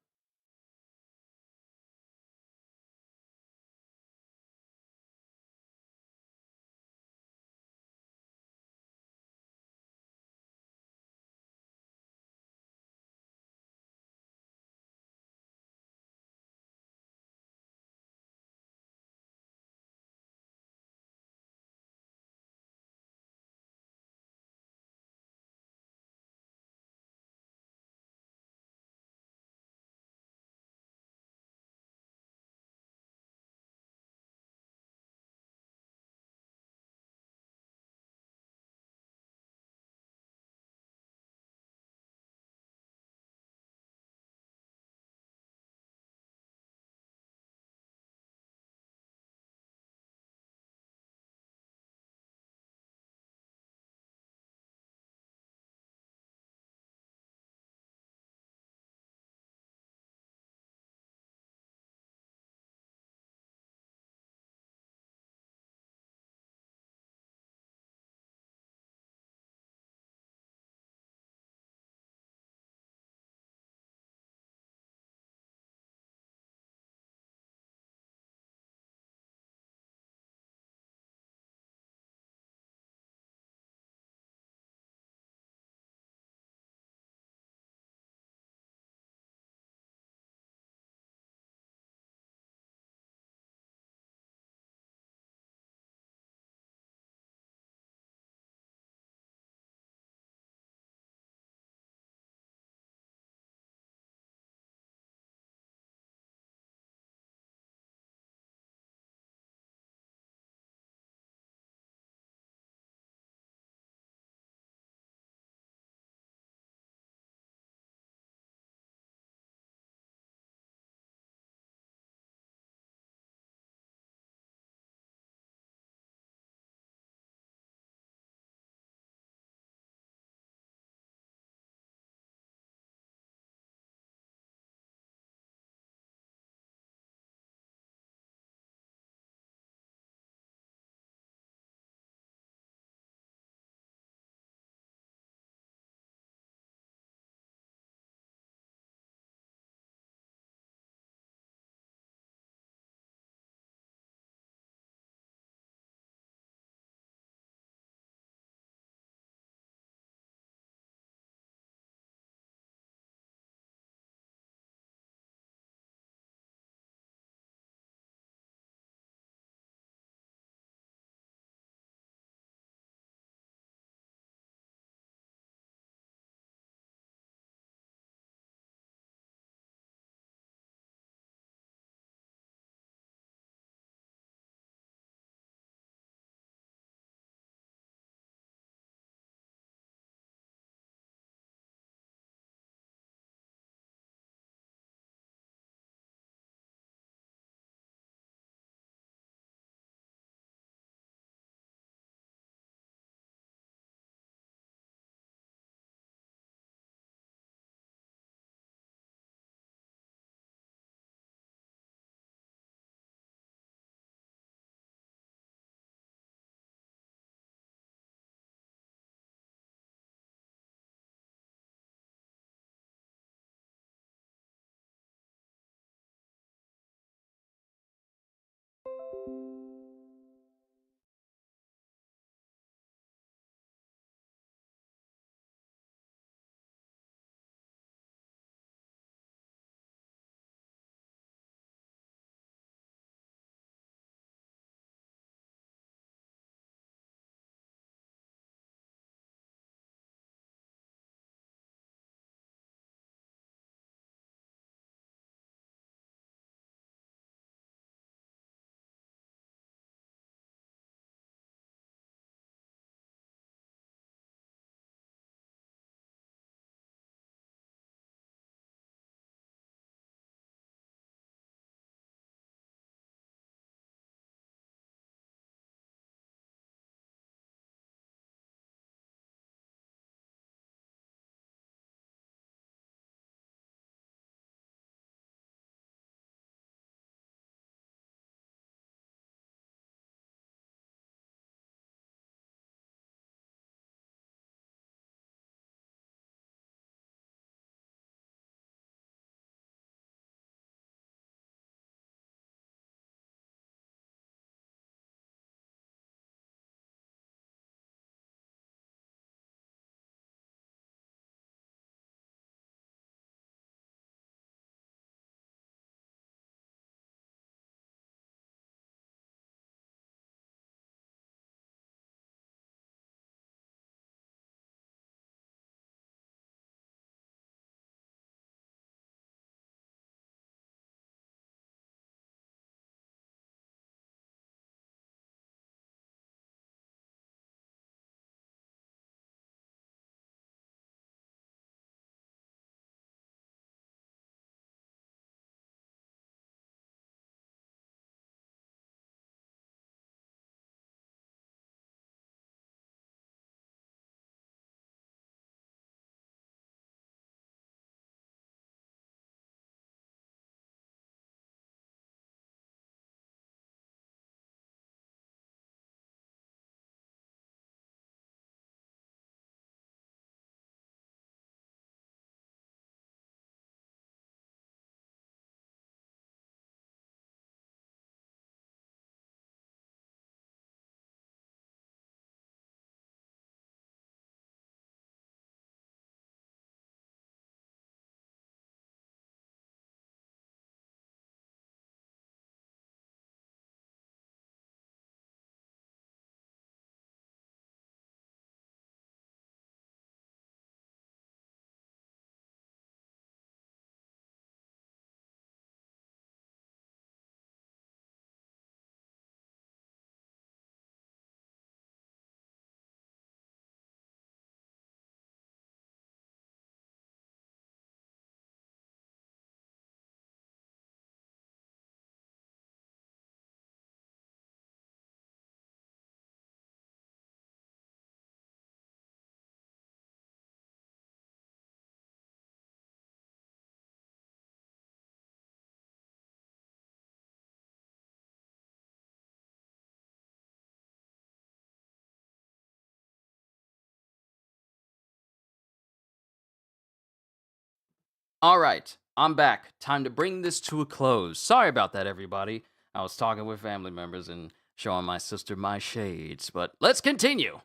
All right, I'm back. Time to bring this to a close. Sorry about that, everybody. I was talking with family members and showing my sister my shades, but let's continue.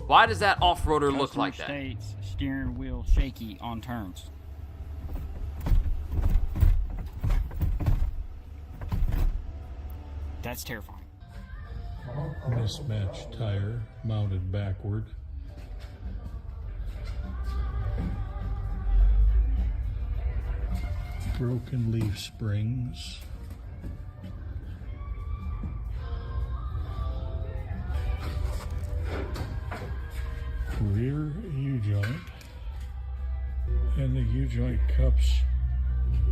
Why does that off-roader look like that? States steering wheel shaky on turns. That's terrifying. Mismatched tire mounted backward. Broken leaf springs. Rear U-joint. And the U-joint cups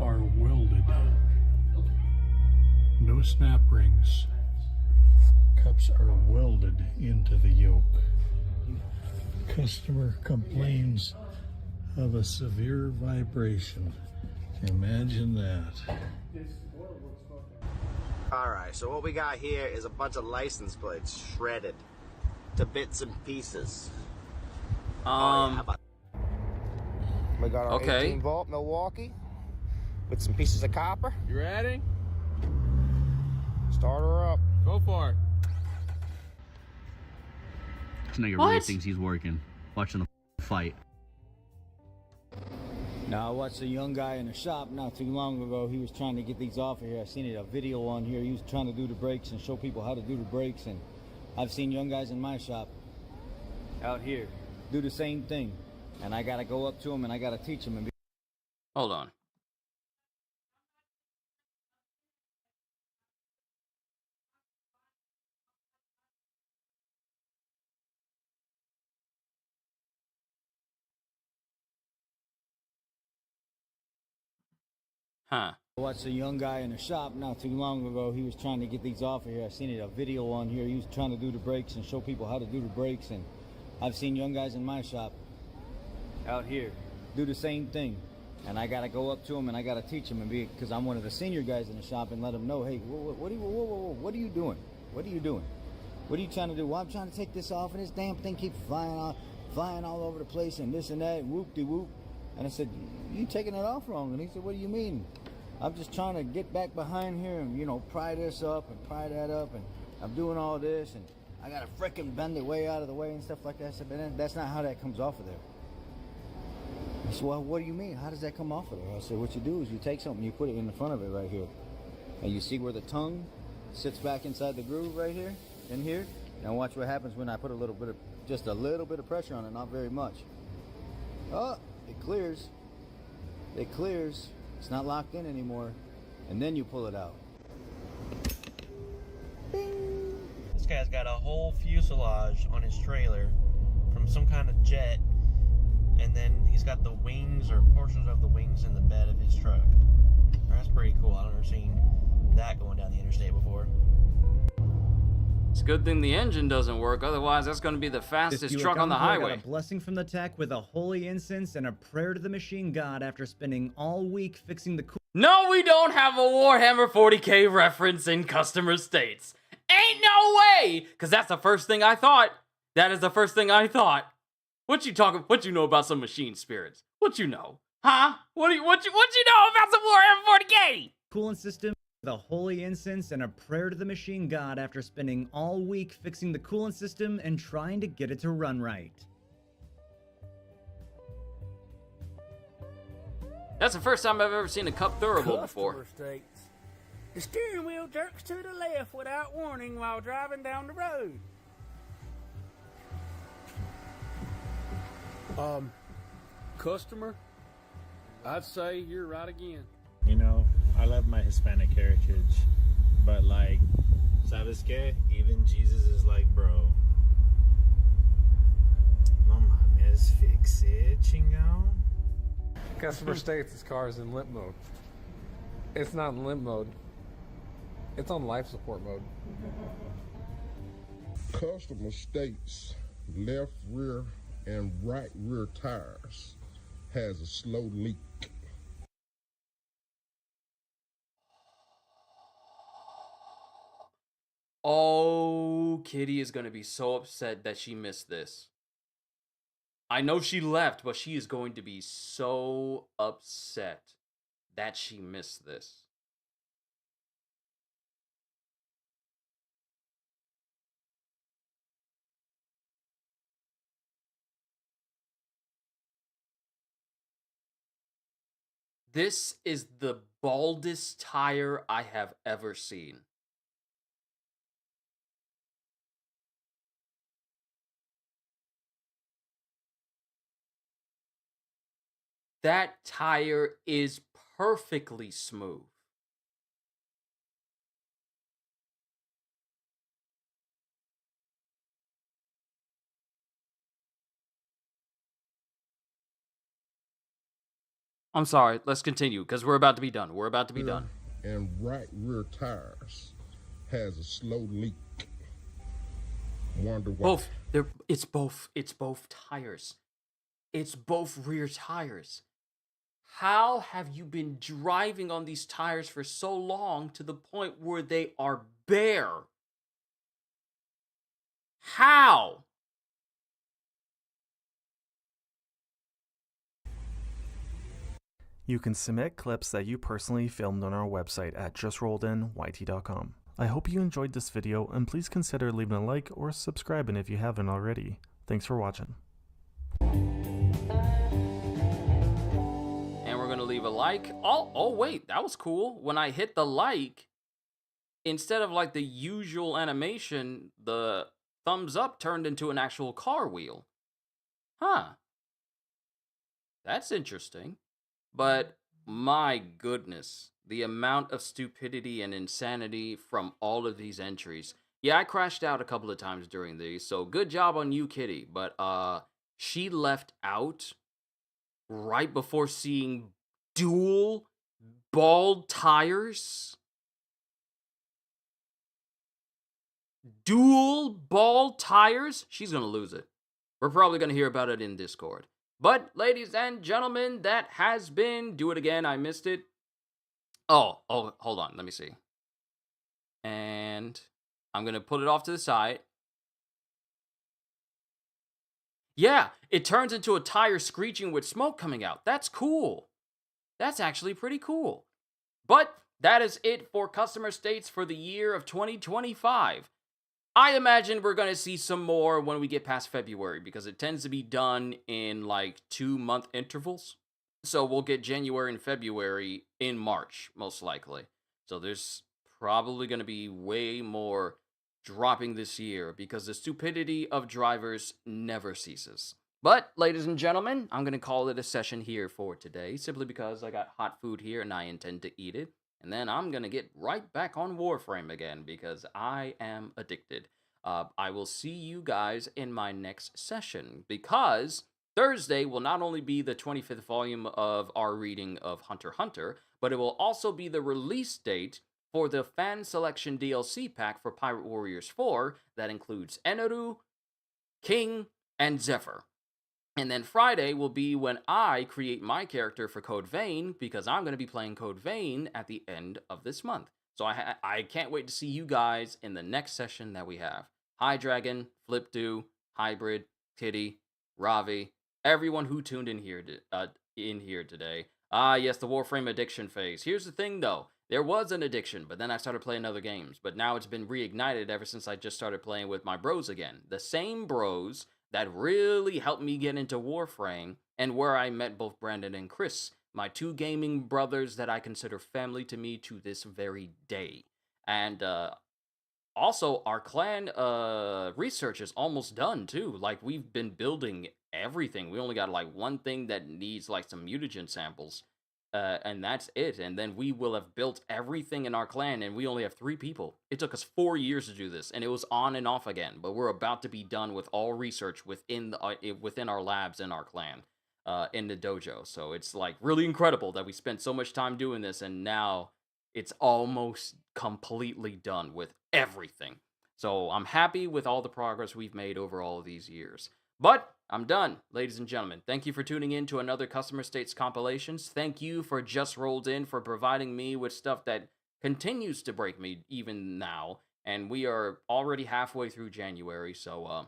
are welded. No snap rings. Cups are welded into the yoke. Customer complains of a severe vibration. Imagine that. Alright, so what we got here is a bunch of license plates shredded to bits and pieces. We got our Okay. 18 volt Milwaukee with some pieces of copper. You ready? Start her up. Go for it. This nigga What? really thinks he's working, watching the fight. Now, I watched a young guy in the shop not too long ago. He was trying to get these off of here. I seen it, a video on here. He was trying to do the brakes and show people how to do the brakes. And I've seen young guys in my shop out here do the same thing. And I got to go up to them and I got to teach them. Hold on. Huh. I watched a young guy in the shop not too long ago. He was trying to get these off of here. I seen it, a video on here. He was trying to do the brakes and show people how to do the brakes. And I've seen young guys in my shop out here do the same thing. And I got to go up to them and I got to teach them, and because I'm one of the senior guys in the shop, and let them know, hey, what are you doing? What are you doing? What are you trying to do? Well, I'm trying to take this off, and this damn thing keeps flying all over the place, and this and that, whoop-de-whoop. And I said, you taking it off wrong. And he said, what do you mean? I'm just trying to get back behind here and, you know, pry this up and pry that up, and I'm doing all this, and I got to frickin' bend it way out of the way and stuff like that. I said, but that's not how that comes off of there. He said, well, what do you mean? How does that come off of there? I said, what you do is you take something, you put it in the front of it right here. And you see where the tongue sits back inside the groove right here, in here? Now watch what happens when I put just a little bit of pressure on it, not very much. Oh, it clears. It clears. It's not locked in anymore. And then you pull it out. This guy's got a whole fuselage on his trailer from some kind of jet, and then he's got the wings or portions of the wings in the bed of his truck. That's pretty cool. I've never seen that going down the interstate before. It's a good thing the engine doesn't work, otherwise that's going to be the fastest truck on the highway. Got a blessing from the tech with a holy incense and a prayer to the machine god after spending all week fixing the No, we don't have a Warhammer 40k reference in customer states. Ain't no way! Because that's the first thing I thought. That is the first thing I thought. What you know about some machine spirits? What you know? Huh? What you know about some Warhammer 40k? coolant system with a holy incense and a prayer to the machine god after spending all week fixing the coolant system and trying to get it to run right. That's the first time I've ever seen a cup durable before. States. The steering wheel jerks to the left without warning while driving down the road. Customer, I'd say you're right again. You know, I love my Hispanic heritage, but like, ¿sabes qué? Even Jesus is like, bro, no mames, fix it, chingao. Customer states his car is in limp mode. It's not in limp mode. It's on life support mode. Customer states left rear and right rear tires has a slow leak. Oh, Kitty is going to be so upset that she missed this. I know she left, but she is going to be so upset that she missed this. This is the baldest tire I have ever seen. That tire is perfectly smooth. I'm sorry, let's continue because we're about to be done. We're about to be done. And right rear tires has a slow leak. Wonder why. It's both tires. It's both rear tires. How have you been driving on these tires for so long to the point where they are bare? How? You can submit clips that you personally filmed on our website at justrolledyt.com. I hope you enjoyed this video, and please consider leaving a like or subscribing if you haven't already. Thanks for watching. And we're gonna leave a like. Oh wait, that was cool. When I hit the like, instead of like the usual animation, the thumbs up turned into an actual car wheel. Huh. That's interesting. But my goodness, the amount of stupidity and insanity from all of these entries. Yeah, I crashed out a couple of times during these, so good job on you, Kitty. But she left out right before seeing dual bald tires. Dual bald tires? She's gonna lose it. We're probably gonna hear about it in Discord. But, ladies and gentlemen, that has been... Do it again, I missed it. Oh, hold on, let me see. And I'm going to put it off to the side. Yeah, it turns into a tire screeching with smoke coming out. That's cool. That's actually pretty cool. But that is it for customer states for the year of 2025. I imagine we're going to see some more when we get past February because it tends to be done in like 2-month intervals. So we'll get January and February in March, most likely. So there's probably going to be way more dropping this year because the stupidity of drivers never ceases. But, ladies and gentlemen, I'm going to call it a session here for today simply because I got hot food here and I intend to eat it. And then I'm going to get right back on Warframe again because I am addicted. I will see you guys in my next session because Thursday will not only be the 25th volume of our reading of Hunter x Hunter, but it will also be the release date for the fan selection DLC pack for Pirate Warriors 4 that includes Eneru, King, and Zephyr. And then Friday will be when I create my character for Code Vein, because I'm going to be playing Code Vein at the end of this month. So I can't wait to see you guys in the next session that we have. Hi Dragon, Flipdo, Hybrid, Kitty, Ravi, everyone who tuned in here today. Yes, the Warframe addiction phase. Here's the thing though, there was an addiction, but then I started playing other games. But now it's been reignited ever since I just started playing with my bros again. The same bros that really helped me get into Warframe, and where I met both Brandon and Chris, my two gaming brothers that I consider family to me to this very day. And also, our clan research is almost done too. Like, we've been building everything. We only got like one thing that needs like some mutagen samples. And that's it. And then we will have built everything in our clan, and we only have 3 people. It took us 4 years to do this, and it was on and off again. But we're about to be done with all research within our labs in our clan, in the dojo. So it's like really incredible that we spent so much time doing this, and now it's almost completely done with everything. So I'm happy with all the progress we've made over all of these years. But I'm done, ladies and gentlemen. Thank you for tuning in to another Customer States Compilations. Thank you for Just Rolled In for providing me with stuff that continues to break me even now. And we are already halfway through January, so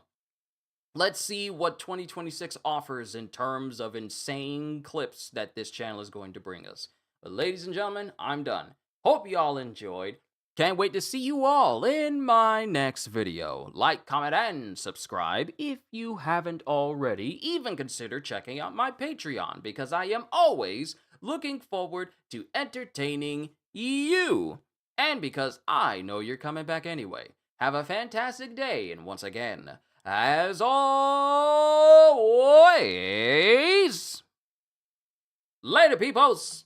let's see what 2026 offers in terms of insane clips that this channel is going to bring us. But ladies and gentlemen, I'm done. Hope y'all enjoyed. Can't wait to see you all in my next video. Like, comment, and subscribe if you haven't already. Even consider checking out my Patreon, because I am always looking forward to entertaining you. And because I know you're coming back anyway. Have a fantastic day, and once again, as always, later, peoples!